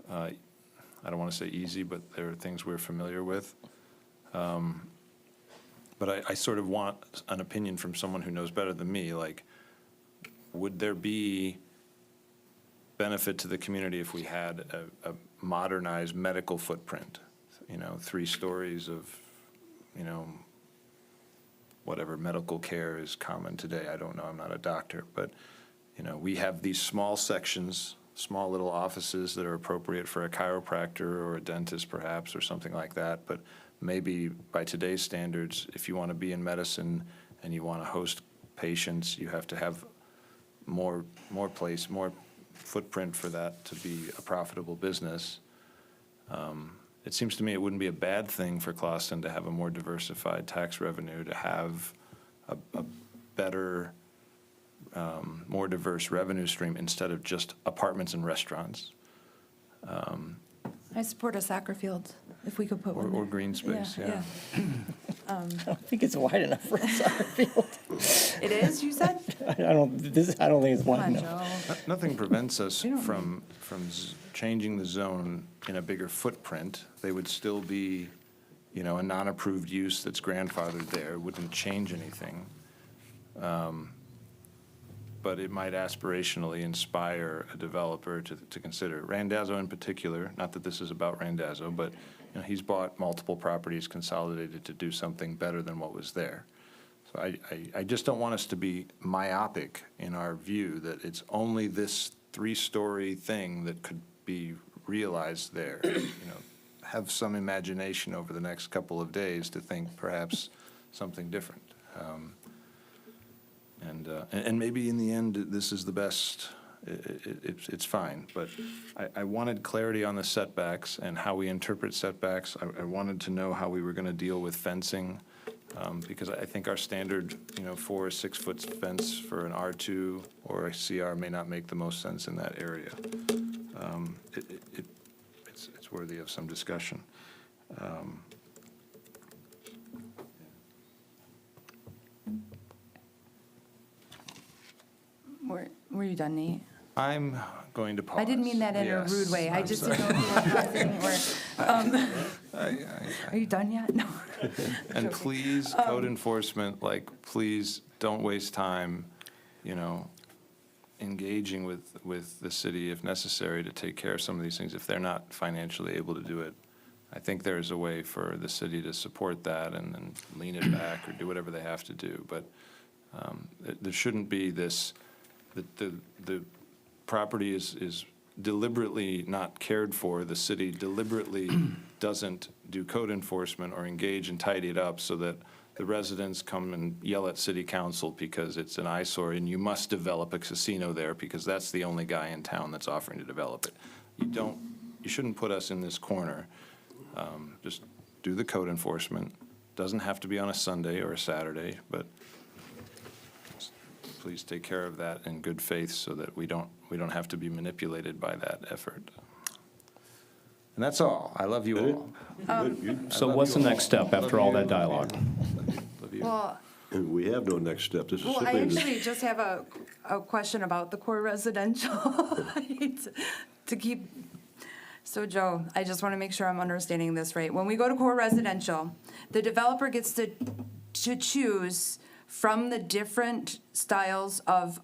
[SPEAKER 6] I don't want to say easy, but there are things we're familiar with. But I sort of want an opinion from someone who knows better than me, like, would there be benefit to the community if we had a modernized medical footprint? 3 stories of, whatever medical care is common today. I don't know, I'm not a doctor, but, we have these small sections, small little offices that are appropriate for a chiropractor or a dentist perhaps, or something like that. But maybe by today's standards, if you want to be in medicine and you want to host patients, you have to have more place, more footprint for that to be a profitable business. It seems to me it wouldn't be a bad thing for Clawson to have a more diversified tax revenue, to have a better, more diverse revenue stream instead of just apartments and restaurants.
[SPEAKER 7] I support a soccer field, if we could put one
[SPEAKER 6] Or
[SPEAKER 7] there.
[SPEAKER 6] green space, yeah.
[SPEAKER 12] I don't think it's wide enough for a soccer field.
[SPEAKER 7] It is, you said?
[SPEAKER 12] I don't think it's
[SPEAKER 7] Come
[SPEAKER 12] wide
[SPEAKER 7] on,
[SPEAKER 12] enough.
[SPEAKER 7] Joe.
[SPEAKER 6] Nothing prevents us
[SPEAKER 7] We don't-
[SPEAKER 6] from changing the zone in a bigger footprint. They would still be, a non-approved use that's grandfathered there. It wouldn't change anything. But it might aspirationally inspire a developer to consider. Randazzo in particular, not that this is about Randazzo, but he's bought multiple properties consolidated to do something better than what was there. So I just don't want us to be myopic in our view that it's only this 3-story thing that could be realized there. Have some imagination over the next couple of days to think perhaps something different. And maybe in the end, this is the best, it's fine. But I wanted clarity on the setbacks and how we interpret setbacks. I wanted to know how we were going to deal with fencing, because I think our standard, 4 or 6 foot fence for an R2 or a CR may not make the most sense in that area. It's worthy of some discussion.
[SPEAKER 7] Were you done, Nate?
[SPEAKER 6] I'm going to pause.
[SPEAKER 7] I didn't mean that in a
[SPEAKER 6] Yes,
[SPEAKER 7] rude way. I
[SPEAKER 6] I'm
[SPEAKER 7] just
[SPEAKER 6] sorry.
[SPEAKER 7] didn't know if you were pausing or, are you done yet? No.
[SPEAKER 6] And please, code enforcement, please don't waste time, engaging with the city if necessary to take care of some of these things. If they're not financially able to do it, I think there's a way for the city to support that and then lean it back or do whatever they have to do. But there shouldn't be this, the property is deliberately not cared for. The city deliberately doesn't do code enforcement or engage and tidy it up so that the residents come and yell at city council because it's an eyesore and you must develop a casino there because that's the only guy in town that's offering to develop it. You shouldn't put us in this corner. Just do the code enforcement. Doesn't have to be on a Sunday or a Saturday, but please take care of that in good faith so that we don't have to be manipulated by that effort. And that's all. I love you all.
[SPEAKER 9] So what's the next step after all that dialogue?
[SPEAKER 6] Love you.
[SPEAKER 7] Well,
[SPEAKER 2] And we have no next step. This is
[SPEAKER 7] well, I
[SPEAKER 2] simply,
[SPEAKER 7] actually just have a question about the core residential. I hate to keep, so Joe, I just want to make sure I'm understanding this right. When we go to core residential, the developer gets to choose from the different styles of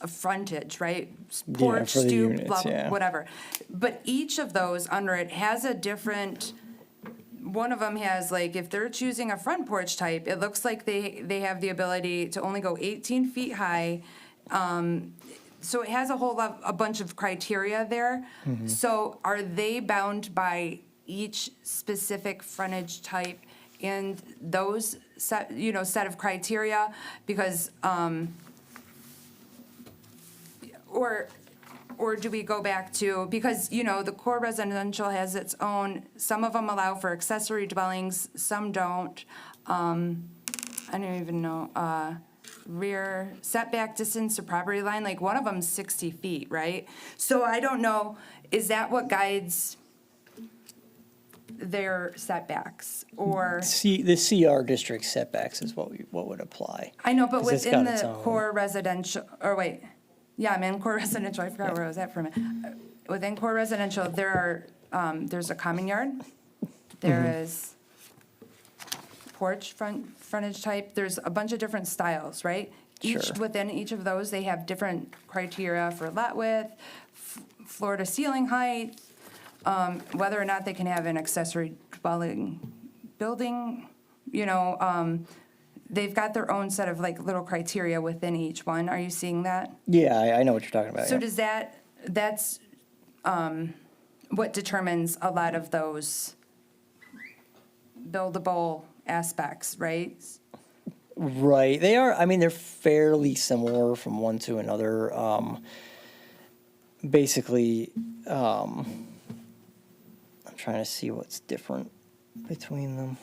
[SPEAKER 7] frontage, right?
[SPEAKER 12] Yeah,
[SPEAKER 7] Porch,
[SPEAKER 12] for the
[SPEAKER 7] stoop,
[SPEAKER 12] units,
[SPEAKER 7] blah,
[SPEAKER 12] yeah.
[SPEAKER 7] whatever. But each of those under it has a different, one of them has, like, if they're choosing a front porch type, it looks like they have the ability to only go 18 feet high. So it has a bunch of criteria there. So are they bound by each specific frontage type and those set of criteria? Because, or do we go back to, because, the core residential has its own, some of them allow for accessory dwellings, some don't. I don't even know, rear setback distance to property line, like one of them's 60 feet, right? So I don't know, is that what guides their setbacks, or?
[SPEAKER 12] The CR district setbacks is what would apply.
[SPEAKER 7] I know, but
[SPEAKER 12] 'Cause it's
[SPEAKER 7] within
[SPEAKER 12] got its
[SPEAKER 7] the
[SPEAKER 12] own.
[SPEAKER 7] core residential, or wait, yeah, I'm in core residential, I forgot where I was at for a minute. Within core residential, there's a common yard, there is porch frontage type, there's a bunch of different styles, right?
[SPEAKER 12] Sure.
[SPEAKER 7] Within each of those, they have different criteria for lot width, floor to ceiling height, whether or not they can have an accessory dwelling building, they've got their own set of like little criteria within each one. Are you seeing that?
[SPEAKER 12] Yeah, I know what you're talking about.
[SPEAKER 7] So
[SPEAKER 12] yeah.
[SPEAKER 7] does that's what determines a lot of those buildable aspects, right?
[SPEAKER 12] Right, they are, I mean, they're fairly similar from one to another. Basically, I'm trying to see what's different between them.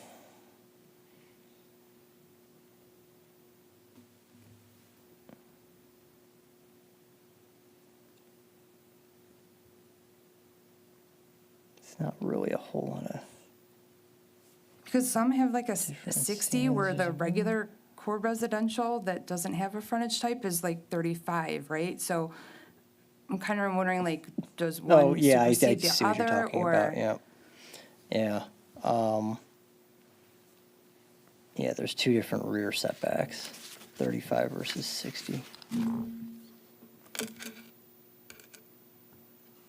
[SPEAKER 12] It's not really a whole lot of.
[SPEAKER 7] Because some have like a 60, where the regular core residential that doesn't have a frontage type is like 35, right? So I'm kind of wondering, like, does
[SPEAKER 12] Oh,
[SPEAKER 7] one
[SPEAKER 12] yeah, I
[SPEAKER 7] supersede
[SPEAKER 12] see
[SPEAKER 7] the
[SPEAKER 12] what you're
[SPEAKER 7] other,
[SPEAKER 12] talking
[SPEAKER 7] or?
[SPEAKER 12] about, yeah. Yeah. Yeah, there's two different rear setbacks, 35 versus 60.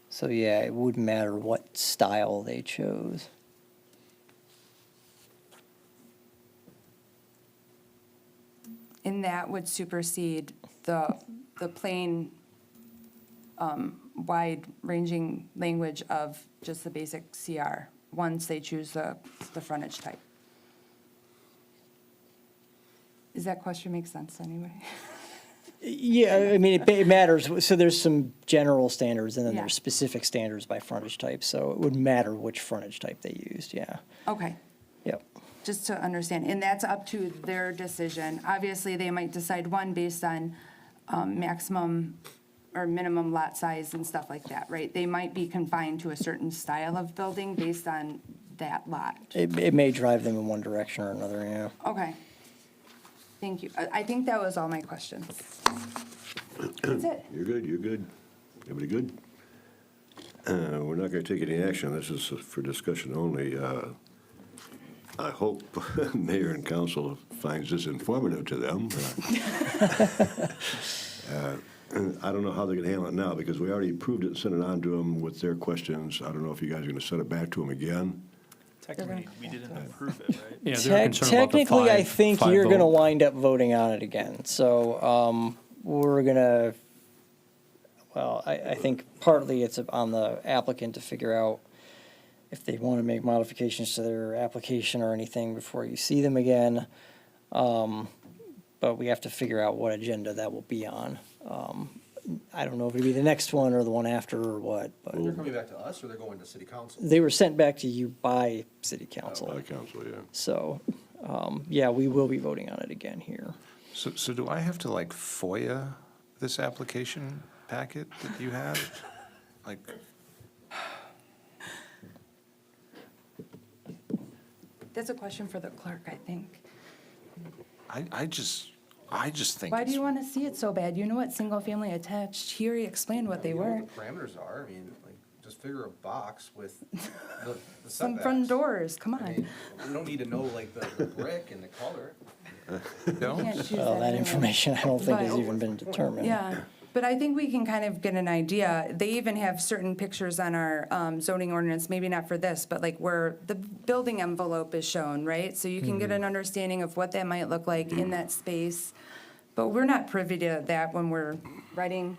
[SPEAKER 12] So, yeah, it wouldn't matter what style they chose.
[SPEAKER 7] And that would supersede the plain, wide-ranging language of just the basic CR, once they choose the frontage type. Does that question make sense anyway?
[SPEAKER 12] Yeah, I mean, it matters. So there's some general standards, and then
[SPEAKER 7] Yeah.
[SPEAKER 12] there's specific standards by frontage type. So it would matter which frontage type they used, yeah.
[SPEAKER 7] Okay,
[SPEAKER 12] Yep.
[SPEAKER 7] just to understand, and that's up to their decision. Obviously, they might decide one based on maximum or minimum lot size and stuff like that, right? They might be confined to a certain style of building based on that lot.
[SPEAKER 12] It may drive them in one direction or another, yeah.
[SPEAKER 7] Okay. Thank you. I think that was all my questions. That's it.
[SPEAKER 2] You're good, you're good. Everybody good? We're not going to take any action. This is for discussion only. I hope mayor and council finds this informative to them. I don't know how they're going to handle it now, because we already approved it and sent it on to them with their questions. I don't know if you guys are going to send it back to them again.
[SPEAKER 11] Technically, we didn't approve it, right?
[SPEAKER 9] Yeah, they're concerned about the
[SPEAKER 12] Technically, I
[SPEAKER 9] five-
[SPEAKER 12] think
[SPEAKER 9] five
[SPEAKER 12] you're going to
[SPEAKER 9] vote.
[SPEAKER 12] wind up voting on it again. So we're going to, well, I think partly it's on the applicant to figure out if they want to make modifications to their application or anything before you see them again. But we have to figure out what agenda that will be on. I don't know if it'll be the next one or the one after or what, but
[SPEAKER 15] They're coming back to us, or they're going to city council?
[SPEAKER 12] they were sent back to you by city council.
[SPEAKER 2] By council, yeah.
[SPEAKER 12] So, yeah, we will be voting on it again here.
[SPEAKER 6] So do I have to like FOIA this application packet that you have? Like,
[SPEAKER 7] That's a question for the clerk, I think.
[SPEAKER 6] I just think
[SPEAKER 7] Why
[SPEAKER 6] it's
[SPEAKER 7] do you want to see it so bad? You know what single-family attached, here he explained what they
[SPEAKER 15] You know
[SPEAKER 7] were.
[SPEAKER 15] what the parameters are, I mean, like, just figure a box with the
[SPEAKER 7] Some
[SPEAKER 15] setbacks.
[SPEAKER 7] front doors, come
[SPEAKER 15] I
[SPEAKER 7] on.
[SPEAKER 15] mean, we don't need to know like the brick and the color.
[SPEAKER 6] Don't?
[SPEAKER 7] Can't choose
[SPEAKER 12] Well, that
[SPEAKER 7] anyway.
[SPEAKER 12] information I don't think has
[SPEAKER 7] But-
[SPEAKER 12] even been determined.
[SPEAKER 7] Yeah, but I think we can kind of get an idea. They even have certain pictures on our zoning ordinance, maybe not for this, but like where the building envelope is shown, right? So you can get an understanding of what that might look like in that space. But we're not privy to that when we're writing.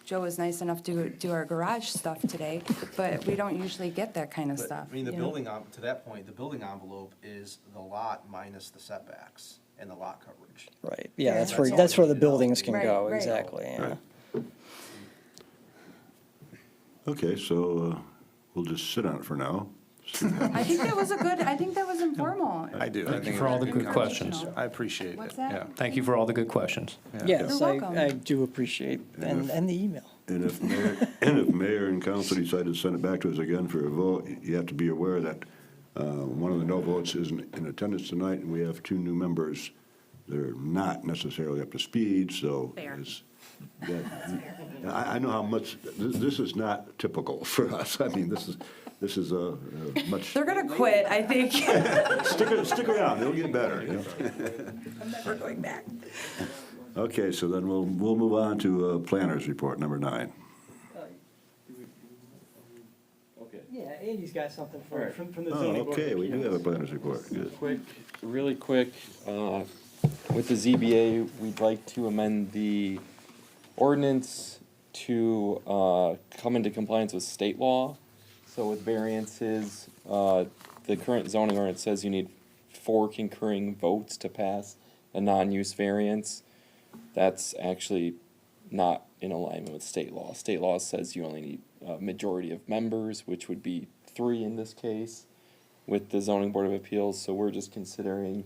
[SPEAKER 7] Joe was nice enough to do our garage stuff today, but we don't usually get that kind of
[SPEAKER 15] But,
[SPEAKER 7] stuff.
[SPEAKER 15] I mean, the
[SPEAKER 7] you know?
[SPEAKER 15] building, to that point, the building envelope is the lot minus the setbacks and the lot coverage.
[SPEAKER 12] Right, yeah,
[SPEAKER 7] Yeah.
[SPEAKER 12] that's where the buildings can
[SPEAKER 7] Right,
[SPEAKER 12] go,
[SPEAKER 7] right.
[SPEAKER 12] exactly, yeah.
[SPEAKER 2] Okay, so we'll just sit on it for now.
[SPEAKER 7] I think that was I think that was informal.
[SPEAKER 6] I do. I
[SPEAKER 9] Thank you
[SPEAKER 6] think
[SPEAKER 9] for all
[SPEAKER 6] it's
[SPEAKER 9] the
[SPEAKER 6] good
[SPEAKER 9] good
[SPEAKER 6] conversation.
[SPEAKER 9] questions.
[SPEAKER 6] I appreciate it.
[SPEAKER 7] What's that?
[SPEAKER 6] Yeah.
[SPEAKER 9] Thank you for all the good questions.
[SPEAKER 12] Yes,
[SPEAKER 7] You're
[SPEAKER 12] I
[SPEAKER 7] welcome.
[SPEAKER 12] do appreciate, and the email.
[SPEAKER 2] And if mayor and council decide to send it back to us again for a vote, you have to be aware that one of the no votes isn't in attendance tonight, and we have 2 new members that are not necessarily up to speed, so.
[SPEAKER 5] Fair.
[SPEAKER 2] I know how much, this is not typical for us. I mean, this is a much,
[SPEAKER 7] They're gonna quit, I think.
[SPEAKER 2] stick around, it'll get better. You know?
[SPEAKER 7] I'm never going back.
[SPEAKER 2] Okay, so then we'll move on to planners report, number 9.
[SPEAKER 12] Yeah, Andy's got something from the
[SPEAKER 2] Oh, okay, we do have a planners report, good.
[SPEAKER 16] Really quick, with the ZBA, we'd like to amend the ordinance to come into compliance with state law. So with variances, the current zoning ordinance says you need 4 concurring votes to pass a non-use variance. That's actually not in alignment with state law. State law says you only need a majority of members, which would be 3 in this case, with the zoning board of appeals. So we're just considering,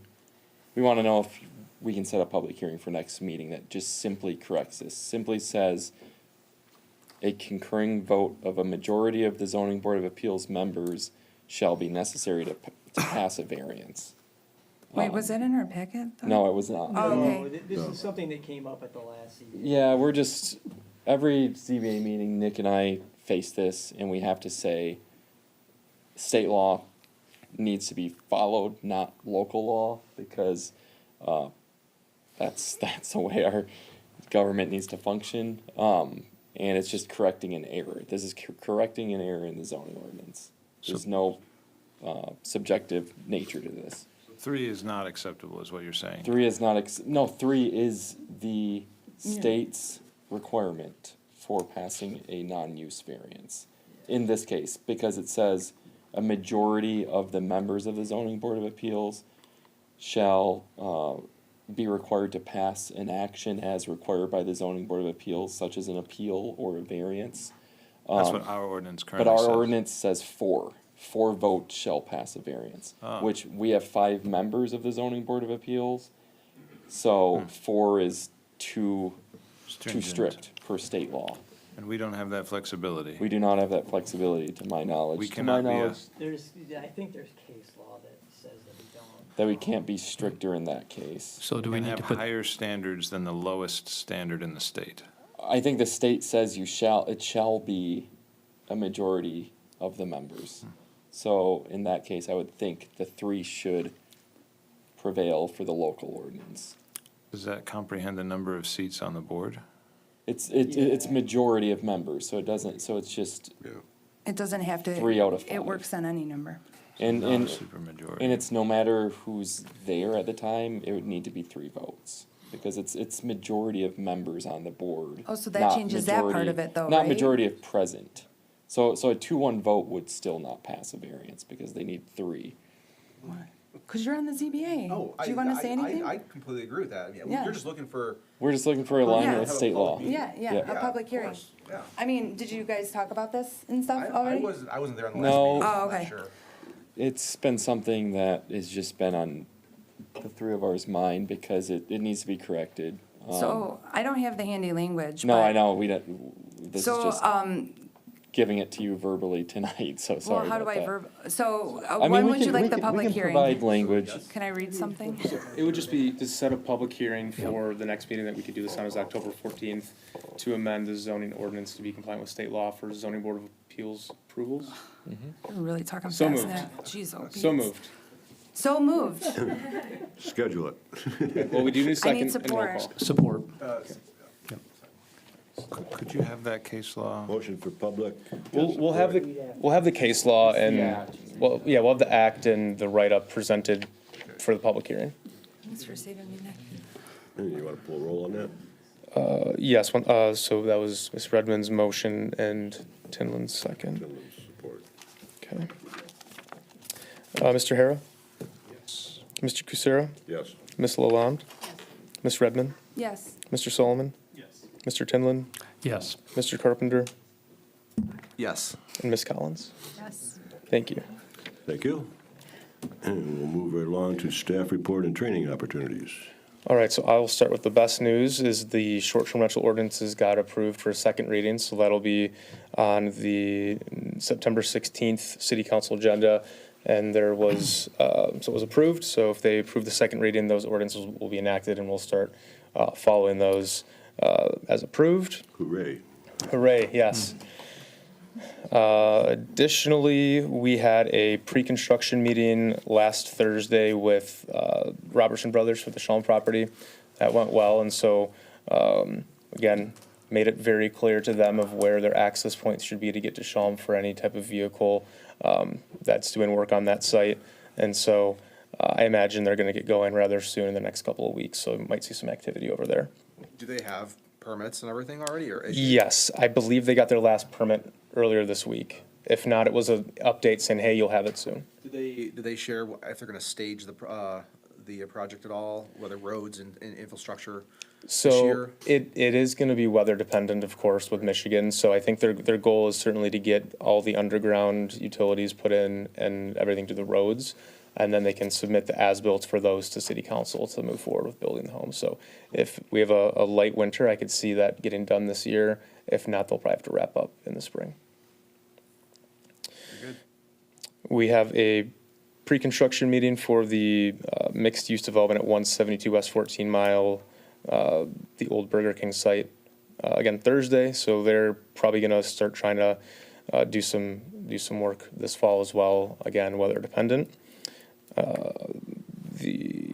[SPEAKER 16] we want to know if we can set a public hearing for next meeting that just simply corrects this. Simply says a concurring vote of a majority of the zoning board of appeals members shall be necessary to pass a variance.
[SPEAKER 7] Wait, was that in our packet? though?
[SPEAKER 16] No, it was not.
[SPEAKER 7] Oh, okay.
[SPEAKER 12] This is something that came up at the last CBA.
[SPEAKER 16] Yeah, we're just, every ZBA meeting, Nick and I face this, and we have to say, state law needs to be followed, not local law, because that's the way our government needs to function. And it's just correcting an error. This is correcting an error in the zoning ordinance. There's no subjective nature to this.
[SPEAKER 6] 3 is not acceptable, is what you're saying.
[SPEAKER 16] 3 is not, 3 is the state's requirement for passing a non-use variance. In this case, because it says a majority of the members of the zoning board of appeals shall be required to pass an action as required by the zoning board of appeals, such as an appeal or a variance.
[SPEAKER 6] That's what our ordinance
[SPEAKER 16] But
[SPEAKER 6] currently
[SPEAKER 16] our
[SPEAKER 6] says.
[SPEAKER 16] ordinance says 4 votes shall pass a variance, which we have 5 members of the zoning board of appeals. So 4 is too
[SPEAKER 6] Stringent.
[SPEAKER 16] strict per state law.
[SPEAKER 6] And we don't have that flexibility.
[SPEAKER 16] We do not have that flexibility, to my knowledge.
[SPEAKER 6] We
[SPEAKER 16] To my
[SPEAKER 6] cannot be a-
[SPEAKER 16] knowledge,
[SPEAKER 12] I think there's case law that says that we don't.
[SPEAKER 16] that we can't be stricter in that case.
[SPEAKER 9] So do we
[SPEAKER 6] And
[SPEAKER 9] need
[SPEAKER 6] have
[SPEAKER 9] to put,
[SPEAKER 6] higher standards than the lowest standard in the state.
[SPEAKER 16] I think the state says it shall be a majority of the members. So in that case, I would think the 3 should prevail for the local ordinance.
[SPEAKER 6] Does that comprehend the number of seats on the board?
[SPEAKER 16] It's majority of members, so it doesn't, so it's just,
[SPEAKER 7] It doesn't have to.
[SPEAKER 16] 3 out of 5.
[SPEAKER 7] It works on any number.
[SPEAKER 16] and,
[SPEAKER 6] Not a
[SPEAKER 16] and,
[SPEAKER 6] supermajority.
[SPEAKER 16] and it's no matter who's there at the time, it would need to be 3 votes. Because it's majority of members on the board.
[SPEAKER 7] Oh, so that
[SPEAKER 16] not
[SPEAKER 7] changes that part
[SPEAKER 16] majority-
[SPEAKER 7] of it though,
[SPEAKER 16] Not
[SPEAKER 7] right?
[SPEAKER 16] majority of present. So a 2-1 vote would still not pass a variance, because they need 3.
[SPEAKER 7] Because you're on the ZBA.
[SPEAKER 15] Oh,
[SPEAKER 7] Do you want to say anything?
[SPEAKER 15] I completely agree with that. Yeah,
[SPEAKER 7] Yeah.
[SPEAKER 15] You're just looking for.
[SPEAKER 16] We're just looking for alignment
[SPEAKER 7] Yeah.
[SPEAKER 16] with state law.
[SPEAKER 7] Yeah,
[SPEAKER 16] Yeah.
[SPEAKER 7] a public hearing.
[SPEAKER 15] course, yeah.
[SPEAKER 7] I mean, did you guys talk about this and stuff
[SPEAKER 15] I
[SPEAKER 7] already?
[SPEAKER 15] wasn't there on the
[SPEAKER 16] No.
[SPEAKER 15] last meeting.
[SPEAKER 7] Oh,
[SPEAKER 15] so I'm not
[SPEAKER 7] okay.
[SPEAKER 15] sure.
[SPEAKER 16] It's been something that has just been on the 3 of ours mind, because it needs to be corrected.
[SPEAKER 7] So I don't have the handy language.
[SPEAKER 16] No,
[SPEAKER 7] but-
[SPEAKER 16] I know, we don't, this is
[SPEAKER 7] So,
[SPEAKER 16] just giving it to you verbally tonight, so
[SPEAKER 7] well,
[SPEAKER 16] sorry
[SPEAKER 7] how do
[SPEAKER 16] about
[SPEAKER 7] I
[SPEAKER 16] that.
[SPEAKER 7] so
[SPEAKER 16] I mean,
[SPEAKER 7] when
[SPEAKER 16] we
[SPEAKER 7] would you
[SPEAKER 16] can-
[SPEAKER 7] like
[SPEAKER 16] we
[SPEAKER 7] the
[SPEAKER 16] can-
[SPEAKER 7] public
[SPEAKER 16] We
[SPEAKER 7] hearing?
[SPEAKER 16] can provide language.
[SPEAKER 7] Can I read something?
[SPEAKER 4] It would just be to set a public hearing for the next meeting that we could do this on is October 14th to amend the zoning ordinance to be compliant with state law for zoning board of appeals approvals.
[SPEAKER 7] We're really talking
[SPEAKER 4] So
[SPEAKER 7] fast
[SPEAKER 4] moved.
[SPEAKER 7] now. Jeez, oh,
[SPEAKER 4] So
[SPEAKER 7] Pete.
[SPEAKER 4] moved.
[SPEAKER 7] So moved.
[SPEAKER 2] Schedule it.
[SPEAKER 4] Well, we do need
[SPEAKER 7] I
[SPEAKER 4] second
[SPEAKER 7] need
[SPEAKER 4] and roll
[SPEAKER 7] support.
[SPEAKER 4] call.
[SPEAKER 9] Support.
[SPEAKER 6] Could you have that case law?
[SPEAKER 2] Motion for public.
[SPEAKER 4] We'll have the case law and, well, yeah, we'll have the act and the write-up presented for the public hearing.
[SPEAKER 7] Thanks for saving me, Nick.
[SPEAKER 2] You want to pull a roll on that?
[SPEAKER 4] Yes, so that was Ms. Redmond's motion and Tinlin's second.
[SPEAKER 2] Gentleman's support.
[SPEAKER 4] Okay. Mr. Hara?
[SPEAKER 2] Yes.
[SPEAKER 4] Mr. Kucera?
[SPEAKER 2] Yes.
[SPEAKER 4] Ms. Lalonde? Ms. Redmond?
[SPEAKER 7] Yes.
[SPEAKER 4] Mr. Solomon?
[SPEAKER 11] Yes.
[SPEAKER 4] Mr. Tinlin?
[SPEAKER 9] Yes.
[SPEAKER 4] Mr. Carpenter?
[SPEAKER 8] Yes.
[SPEAKER 4] And Ms. Collins?
[SPEAKER 7] Yes.
[SPEAKER 4] Thank you.
[SPEAKER 2] Thank you. And we'll move right along to staff report and training opportunities.
[SPEAKER 4] All right, so I will start with the best news is the short-term rental ordinances got approved for a second reading, so that'll be on the September 16th city council agenda. And there was, so it was approved, so if they approve the second reading, those ordinances will be enacted and we'll start following those as approved.
[SPEAKER 2] Hooray.
[SPEAKER 4] Hooray, yes. Additionally, we had a pre-construction meeting last Thursday with Robertson Brothers for the Shalom property. That went well, and so, again, made it very clear to them of where their access points should be to get to Shalom for any type of vehicle that's doing work on that site. And so I imagine they're gonna get going rather soon in the next couple of weeks, so we might see some activity over there.
[SPEAKER 8] Do they have permits and everything already, or?
[SPEAKER 4] Yes, I believe they got their last permit earlier this week. If not, it was an update saying, hey, you'll have it soon.
[SPEAKER 8] Do they share if they're gonna stage the project at all, whether roads and infrastructure this
[SPEAKER 4] So
[SPEAKER 8] year?
[SPEAKER 4] it is gonna be weather dependent, of course, with Michigan. So I think their goal is certainly to get all the underground utilities put in and everything to the roads. And then they can submit the as-built for those to city council to move forward with building the home. So if we have a light winter, I could see that getting done this year. If not, they'll probably have to wrap up in the spring.
[SPEAKER 8] Good.
[SPEAKER 4] We have a pre-construction meeting for the mixed-use development at 172 West 14 Mile, the old Burger King site, again Thursday. So they're probably going to start trying to do some work this fall as well. Again, weather dependent. The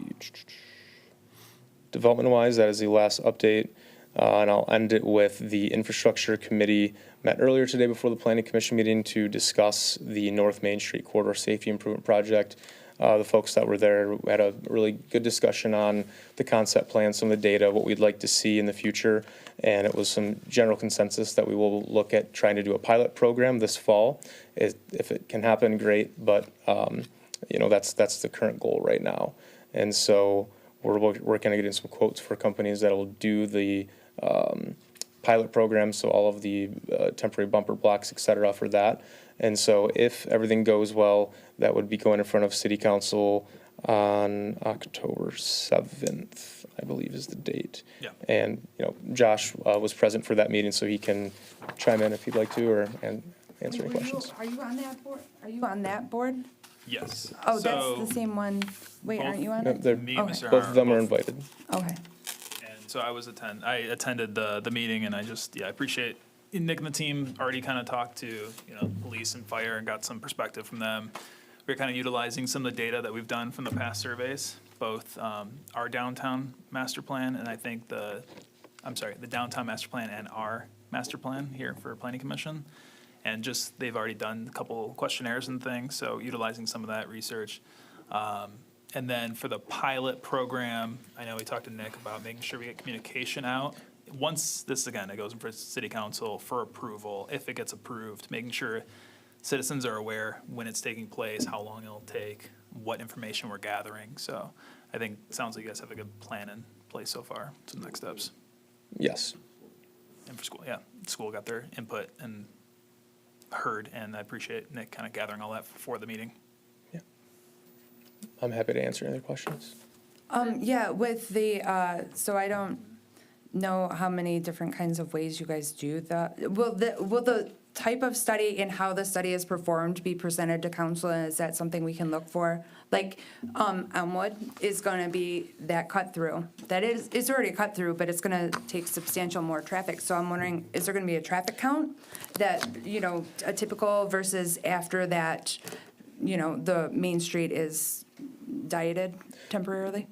[SPEAKER 4] development-wise, that is the last update. And I'll end it with the infrastructure committee met earlier today before the planning commission meeting to discuss the North Main Street Corridor Safety Improvement Project. The folks that were there had a really good discussion on the concept plan, some of the data, what we'd like to see in the future. And it was some general consensus that we will look at trying to do a pilot program this fall. If it can happen, great, but that's the current goal right now. And so we're working on getting some quotes for companies that will do the pilot program, so all of the temporary bumper blocks, et cetera, for that. And so if everything goes well, that would be going in front of city council on October 7th, I believe is the date.
[SPEAKER 11] Yeah.
[SPEAKER 4] And, Josh was present for that meeting, so he can chime in if he'd like to, and answer any questions.
[SPEAKER 7] Are you on that board? Are you on that board?
[SPEAKER 11] Yes.
[SPEAKER 7] Oh,
[SPEAKER 11] So
[SPEAKER 7] that's the same one. Wait, aren't you on
[SPEAKER 4] No,
[SPEAKER 7] it?
[SPEAKER 4] they're-
[SPEAKER 11] me and
[SPEAKER 7] Okay.
[SPEAKER 11] Mr.
[SPEAKER 4] Both
[SPEAKER 11] Hara
[SPEAKER 4] of them are
[SPEAKER 11] both-
[SPEAKER 4] invited.
[SPEAKER 7] Okay.
[SPEAKER 11] And so I attended the meeting, and I appreciate Nick and the team already kind of talked to, police and fire and got some perspective from them. We're kind of utilizing some of the data that we've done from the past surveys, both our downtown master plan and I think the downtown master plan and our master plan here for planning commission. And just, they've already done a couple questionnaires and things, so utilizing some of that research. And then for the pilot program, I know we talked to Nick about making sure we get communication out. Once this, again, it goes in for city council for approval, if it gets approved, making sure citizens are aware when it's taking place, how long it'll take, what information we're gathering. So I think, it sounds like you guys have a good plan in place so far, some next steps.
[SPEAKER 4] Yes.
[SPEAKER 11] And for school, school got their input and heard, and I appreciate Nick kind of gathering all that for the meeting.
[SPEAKER 4] I'm happy to answer any other questions.
[SPEAKER 7] Yeah, with the, so I don't know how many different kinds of ways you guys do will the type of study and how the study is performed be presented to council, and is that something we can look for? Like, Elmwood is gonna be that cut through. It's already cut through, but it's gonna take substantial more traffic. So I'm wondering, is there gonna be a traffic count that, a typical versus after that, the Main Street is dieted temporarily?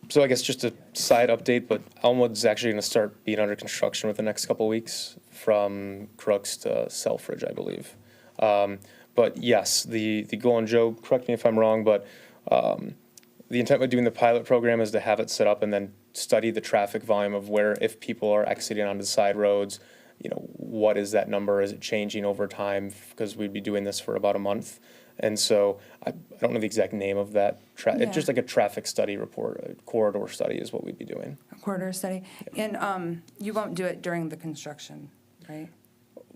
[SPEAKER 4] So I guess just a side update, but Elmwood's actually going to start being under construction within the next couple of weeks from Crooks to Selfridge, I believe. But yes, the goal, and Joe, correct me if I'm wrong, but the intent with doing the pilot program is to have it set up and then study the traffic volume of where, if people are exiting onto the side roads, you know, what is that number? Is it changing over time? Because we'd be doing this for about a month. And so I don't know the exact name of that.
[SPEAKER 7] Yeah.
[SPEAKER 4] It's just like a traffic study report, a corridor study is what we'd be doing.
[SPEAKER 7] A corridor study? And you won't do it during the construction, right?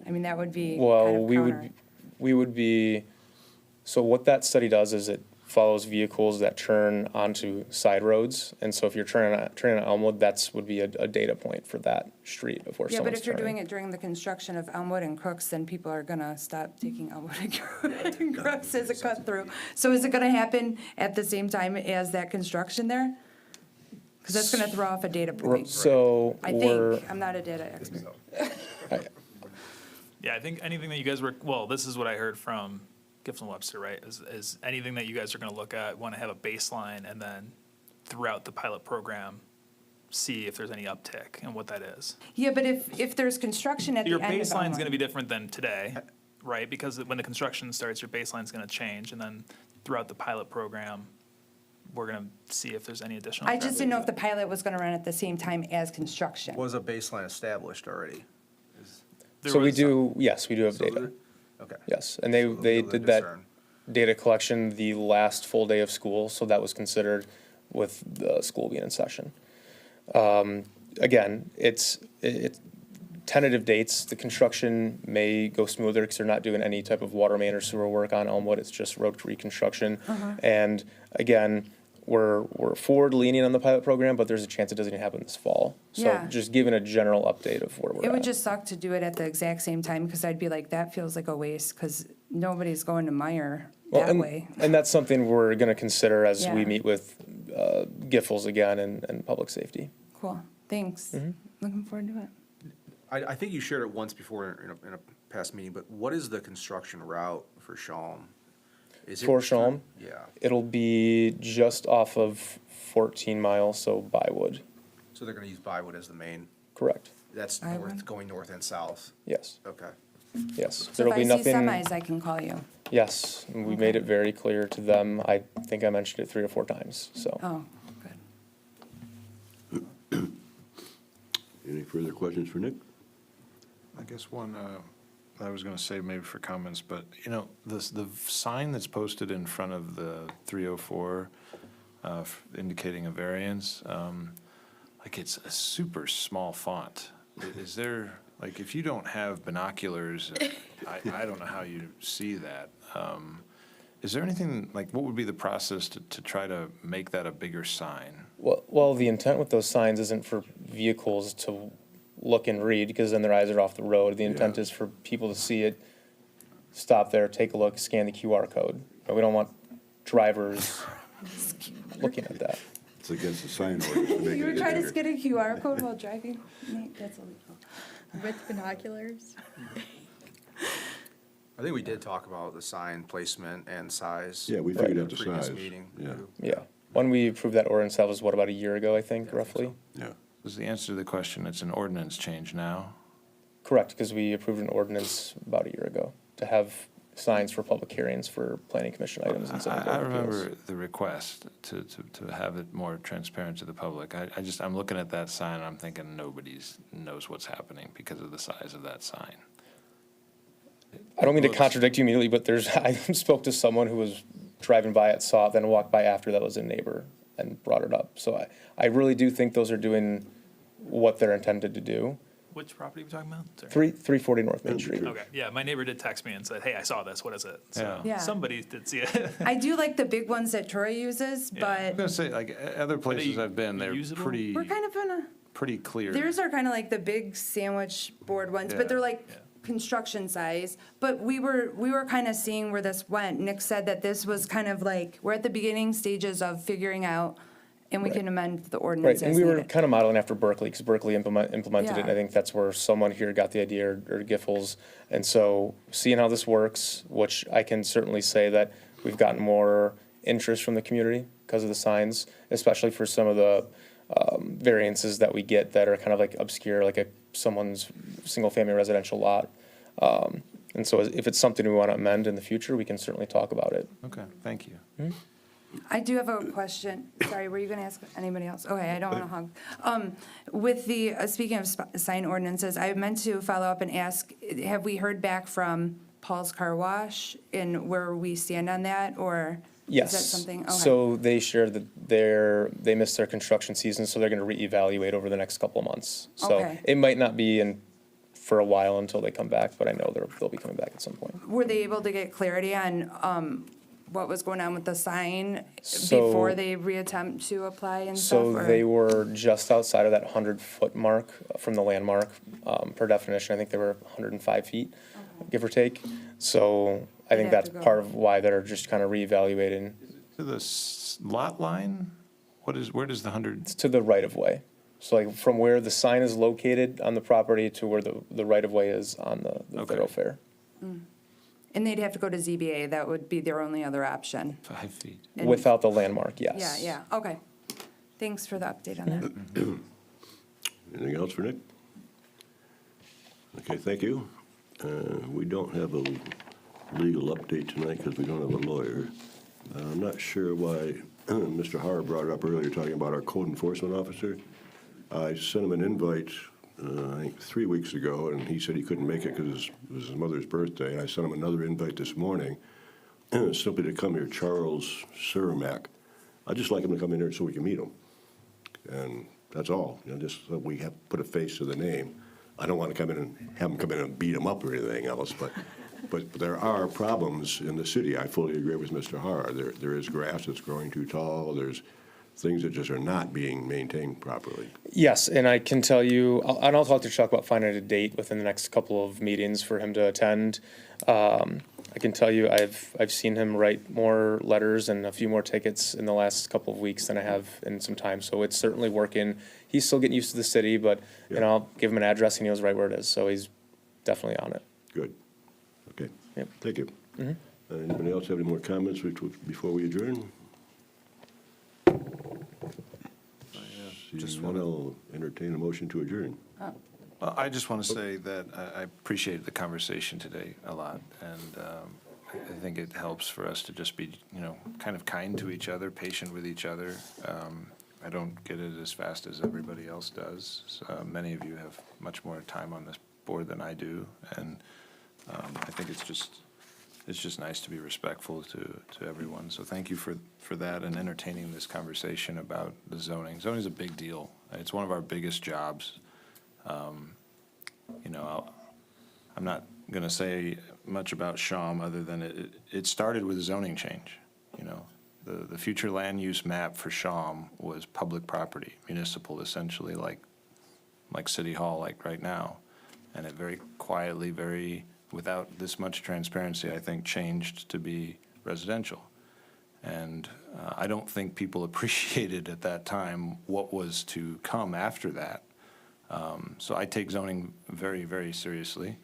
[SPEAKER 7] I mean, that would be
[SPEAKER 4] Well,
[SPEAKER 7] kind of counter.
[SPEAKER 4] we would be, so what that study does is it follows vehicles that turn onto side roads. And so if you're turning on Elmwood, would be a data point for that street of where
[SPEAKER 7] Yeah, but
[SPEAKER 4] someone's
[SPEAKER 7] if you're
[SPEAKER 4] turning.
[SPEAKER 7] doing it during the construction of Elmwood and Crooks, then people are gonna stop taking Elmwood and Crooks as a cut through. So is it gonna happen at the same time as that construction there? Because that's gonna throw off a data point.
[SPEAKER 4] So
[SPEAKER 7] I
[SPEAKER 4] we're,
[SPEAKER 7] think, I'm not a data expert.
[SPEAKER 11] Yeah, I think anything that you guys well, this is what I heard from Gifton Webster, right? Is anything that you guys are gonna look at, wanna have a baseline, and then throughout the pilot program, see if there's any uptick and what that is.
[SPEAKER 7] Yeah, but if there's construction at the
[SPEAKER 11] Your
[SPEAKER 7] end of
[SPEAKER 11] baseline's
[SPEAKER 7] Elmwood.
[SPEAKER 11] gonna be different than today, right? Because when the construction starts, your baseline's gonna change, and then throughout the pilot program, we're gonna see if there's any additional.
[SPEAKER 7] I just didn't know if the pilot was gonna run at the same time as construction.
[SPEAKER 8] Was a baseline established already?
[SPEAKER 4] so we do, yes, we do have
[SPEAKER 8] So
[SPEAKER 4] data.
[SPEAKER 8] there- Okay.
[SPEAKER 4] Yes, and they
[SPEAKER 8] So
[SPEAKER 4] they
[SPEAKER 8] we'll be able to
[SPEAKER 4] did that
[SPEAKER 8] discern.
[SPEAKER 4] data collection the last full day of school, so that was considered with the school being in session. Again, it's tentative dates. The construction may go smoother because they're not doing any type of water main or sewer work on Elmwood. It's just road reconstruction. And again, we're forward leaning on the pilot program, but there's a chance it doesn't even happen this fall. So
[SPEAKER 7] Yeah.
[SPEAKER 4] just giving a general update of where we're
[SPEAKER 7] It
[SPEAKER 4] at.
[SPEAKER 7] would just suck to do it at the exact same time, because I'd be like, that feels like a waste, because nobody's going to Meyer
[SPEAKER 4] Well,
[SPEAKER 7] that
[SPEAKER 4] and,
[SPEAKER 7] way.
[SPEAKER 4] and that's something we're going to consider as we
[SPEAKER 7] Yeah.
[SPEAKER 4] meet with Giffords again and public safety.
[SPEAKER 7] Cool, thanks.
[SPEAKER 4] Mm-hmm.
[SPEAKER 7] Looking forward to it.
[SPEAKER 8] I think you shared it once before in a past meeting, but what is the construction route for Shalom? Is it
[SPEAKER 4] For
[SPEAKER 8] through-
[SPEAKER 4] Shalom,
[SPEAKER 8] Yeah,
[SPEAKER 4] it'll be just off of 14 miles, so Bywood.
[SPEAKER 8] so they're gonna use Bywood as the main,
[SPEAKER 4] Correct.
[SPEAKER 8] that's
[SPEAKER 7] Bywood.
[SPEAKER 8] going north and south,
[SPEAKER 4] Yes.
[SPEAKER 8] okay.
[SPEAKER 4] Yes.
[SPEAKER 7] So
[SPEAKER 4] There'll
[SPEAKER 7] if
[SPEAKER 4] be
[SPEAKER 7] I see
[SPEAKER 4] nothing.
[SPEAKER 7] semis, I can call you.
[SPEAKER 4] Yes, and we made it very clear to them. I think I mentioned it 3 or 4 times. So
[SPEAKER 7] Oh, good.
[SPEAKER 2] Any further questions for Nick?
[SPEAKER 6] I guess one, I was gonna say maybe for comments, but, you know, the sign that's posted in front of the 304 indicating a variance, like it's a super small font. Is there, like, if you don't have binoculars, I don't know how you see that. Is there anything, like, what would be the process to try to make that a bigger sign?
[SPEAKER 4] well, the intent with those signs isn't for vehicles to look and read because then their eyes are off the road. The intent is for people to see it, stop there, take a look, scan the QR code. And we don't want drivers looking at that.
[SPEAKER 2] It's against the sign ordinance to make
[SPEAKER 7] You were
[SPEAKER 2] it
[SPEAKER 7] trying to
[SPEAKER 2] bigger.
[SPEAKER 7] scan a QR code while driving? Nate, that's illegal.
[SPEAKER 10] With binoculars?
[SPEAKER 8] I think we did talk about the sign placement and size.
[SPEAKER 2] Yeah, we figured
[SPEAKER 8] in
[SPEAKER 2] out the
[SPEAKER 8] previous
[SPEAKER 2] size.
[SPEAKER 8] meeting.
[SPEAKER 2] Yeah.
[SPEAKER 4] Yeah. When we approved that ordinance, that was what, about a year ago, I think, roughly?
[SPEAKER 2] Yeah.
[SPEAKER 6] Was the answer to the question, it's an ordinance change now?
[SPEAKER 4] Correct, because we approved an ordinance about a year ago to have signs for public hearings for planning commission items and zoning board
[SPEAKER 6] I
[SPEAKER 4] of appeals.
[SPEAKER 6] remember the request to have it more transparent to the public. I'm looking at that sign, and I'm thinking nobody's knows what's happening because of the size of that sign.
[SPEAKER 4] I don't mean to contradict you immediately, but I spoke to someone who was driving by it, saw it, then walked by after that was a neighbor and brought it up. So I really do think those are doing what they're intended to do.
[SPEAKER 11] Which property are we talking about? Sorry.
[SPEAKER 4] 340 North Main Street.
[SPEAKER 11] Okay, yeah, my neighbor did text me and said, hey, I saw this, what is it? So
[SPEAKER 7] Yeah.
[SPEAKER 11] somebody did see it.
[SPEAKER 7] I do like the big ones that Troy uses,
[SPEAKER 6] I'm
[SPEAKER 7] but
[SPEAKER 6] gonna say, like, other places I've been, they're
[SPEAKER 11] usable?
[SPEAKER 6] pretty,
[SPEAKER 7] we're kind of in a,
[SPEAKER 6] pretty clear.
[SPEAKER 7] theirs are kind of like the big sandwich board ones, but they're like construction size. But we were kind of seeing where this went. Nick said that this was kind of like, we're at the beginning stages of figuring out, and we can amend the
[SPEAKER 4] Right,
[SPEAKER 7] ordinance
[SPEAKER 4] and
[SPEAKER 7] as
[SPEAKER 4] we were
[SPEAKER 7] needed.
[SPEAKER 4] kind of modeling after Berkeley, because Berkeley implemented it, and I
[SPEAKER 7] Yeah.
[SPEAKER 4] think that's where someone here got the idea, or Giffords. And so, seeing how this works, which I can certainly say that we've gotten more interest from the community because of the signs, especially for some of the variances that we get that are kind of like obscure, like someone's single-family residential lot. And so if it's something we want to amend in the future, we can certainly talk about it.
[SPEAKER 6] Okay, thank you.
[SPEAKER 7] I do have a question. Sorry, were you going to ask anybody else? Okay, I don't want to hog. With the, speaking of sign ordinances, I meant to follow up and ask, have we heard back from Paul's Car Wash and where we stand on that, or
[SPEAKER 4] Yes.
[SPEAKER 7] is that something? Okay.
[SPEAKER 4] So they shared that they missed their construction season, so they're going to reevaluate over the next couple of months. So
[SPEAKER 7] Okay.
[SPEAKER 4] it might not be for a while until they come back, but I know they'll be coming back at some point.
[SPEAKER 7] Were they able to get clarity on what was going on with the sign
[SPEAKER 4] So-
[SPEAKER 7] before they reattempt to apply and stuff?
[SPEAKER 4] So
[SPEAKER 7] or-
[SPEAKER 4] they were just outside of that 100-foot mark from the landmark. Per definition, I think they were 105 feet, give or take. So I think
[SPEAKER 7] They'd have
[SPEAKER 4] that's
[SPEAKER 7] to go.
[SPEAKER 4] part of why they're just kind of reevaluating.
[SPEAKER 6] To the lot line, where does the 100?
[SPEAKER 4] It's to the right of way. So like from where the sign is located on the property to where the right of way is on the
[SPEAKER 6] Okay.
[SPEAKER 4] thoroughfare.
[SPEAKER 7] And they'd have to go to ZBA, that would be their only other option.
[SPEAKER 6] 5 feet.
[SPEAKER 7] And-
[SPEAKER 4] Without the landmark,
[SPEAKER 7] Yeah,
[SPEAKER 4] yes.
[SPEAKER 7] yeah, okay. Thanks for the update on that.
[SPEAKER 2] Anything else for Nick? Okay, thank you. We don't have a legal update tonight because we don't have a lawyer. I'm not sure why Mr. Harr brought it up earlier, talking about our code enforcement officer. I sent him an invite, I think 3 weeks ago, and he said he couldn't make it because it was his mother's birthday. And I sent him another invite this morning, simply to come here, Charles Cermak. I'd just like him to come in here so we can meet him. And that's all, just so we have put a face to the name. I don't want to come in and have him come in and beat him up or anything else, but there are problems in the city. I fully agree with Mr. Harr. There is grass that's growing too tall. There's things that just are not being maintained properly.
[SPEAKER 4] Yes, and I can tell you, I'll talk to Chuck about finding a date within the next couple of meetings for him to attend. I can tell you, I've seen him write more letters and a few more tickets in the last couple of weeks than I have in some time, so it's certainly working. He's still getting used to the city, but, I'll give him an address and he knows right where it is, so he's definitely on it.
[SPEAKER 2] Good. Okay.
[SPEAKER 4] Yep.
[SPEAKER 2] Thank you. Anybody else have any more comments before we adjourn?
[SPEAKER 6] just
[SPEAKER 2] Seeing none, I'll entertain a motion to adjourn.
[SPEAKER 6] Well, I just want to say that I appreciated the conversation today a lot, and I think it helps for us to just be, kind of kind to each other, patient with each other. I don't get it as fast as everybody else does. So, many of you have much more time on this board than I do, and I think it's just nice to be respectful to everyone. So thank you for that and entertaining this conversation about the zoning. Zoning is a big deal. It's one of our biggest jobs. I'm not going to say much about Shawm other than it started with a zoning change. The future land use map for Shawm was public property, municipal essentially, like City Hall, like right now. And it very quietly, without this much transparency, I think, changed to be residential. And I don't think people appreciated at that time what was to come after that. So I take zoning very, very seriously,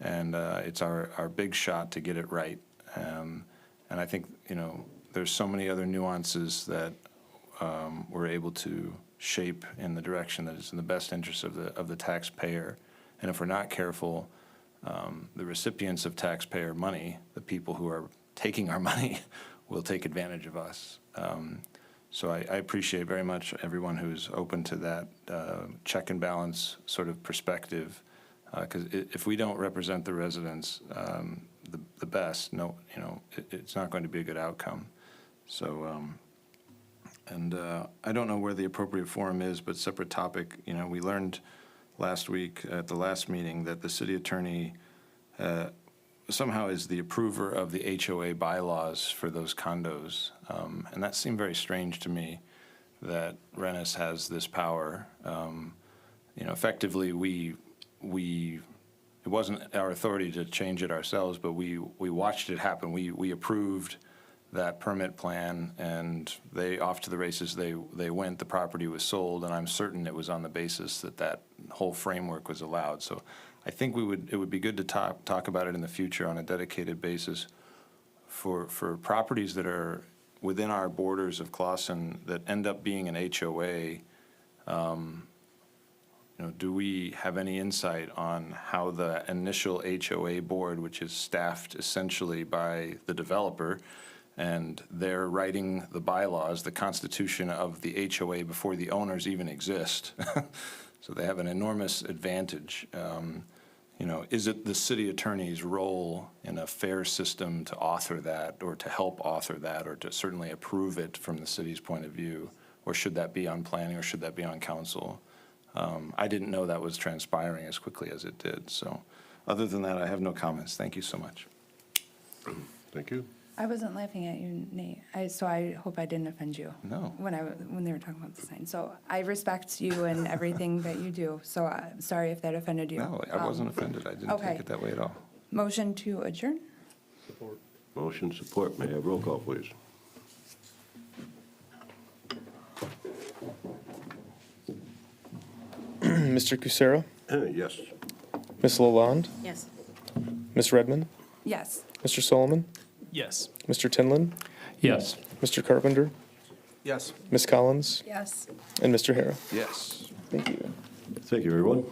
[SPEAKER 6] and it's our big shot to get it right. And I think, there's so many other nuances that we're able to shape in the direction that is in the best interest of the taxpayer. And if we're not careful, the recipients of taxpayer money, the people who are taking our money, will take advantage of us. So I appreciate very much everyone who's open to that check and balance sort of perspective, because if we don't represent the residents the best, it's not going to be a good outcome. So, I don't know where the appropriate forum is, but separate topic. We learned last week at the last meeting that the city attorney somehow is the approver of the HOA bylaws for those condos. And that seemed very strange to me, that Rennis has this power. Effectively, it wasn't our authority to change it ourselves, but we watched it happen. We approved that permit plan, and they off to the races they went. The property was sold, and I'm certain it was on the basis that whole framework was allowed. So I think it would be good to talk about it in the future on a dedicated basis for properties that are within our borders of Clausen that end up being an HOA, do we have any insight on how the initial HOA board, which is staffed essentially by the developer, and they're writing the bylaws, the constitution of the HOA before the owners even exist. So they have an enormous advantage. Is it the city attorney's role in a fair system to author that, or to help author that, or to certainly approve it from the city's point of view? Or should that be on planning, or should that be on council? I didn't know that was transpiring as quickly as it did. So other than that, I have no comments. Thank you so much.
[SPEAKER 2] Thank you.
[SPEAKER 7] I wasn't laughing at you, Nate, so I hope I didn't offend you.
[SPEAKER 6] No.
[SPEAKER 7] When they were talking about the sign. So I respect you and everything that you do, so I'm sorry if that offended you.
[SPEAKER 6] No, I wasn't offended. I didn't
[SPEAKER 7] okay.
[SPEAKER 6] take it that way at all.
[SPEAKER 7] Motion to adjourn?
[SPEAKER 2] Motion support. May I have roll call, please?
[SPEAKER 4] Mr. Kucera,
[SPEAKER 2] Yes.
[SPEAKER 4] Ms. Lalonde,
[SPEAKER 5] Yes.
[SPEAKER 4] Ms. Redmond,
[SPEAKER 7] Yes.
[SPEAKER 4] Mr. Solomon,
[SPEAKER 11] Yes.
[SPEAKER 4] Mr. Tinlin,
[SPEAKER 9] Yes.
[SPEAKER 4] Mr. Carpenter,
[SPEAKER 15] Yes.
[SPEAKER 4] Ms. Collins,
[SPEAKER 10] Yes.
[SPEAKER 4] and Mr. Hara.
[SPEAKER 6] Yes.
[SPEAKER 4] Thank you.
[SPEAKER 2] Thank you, everyone.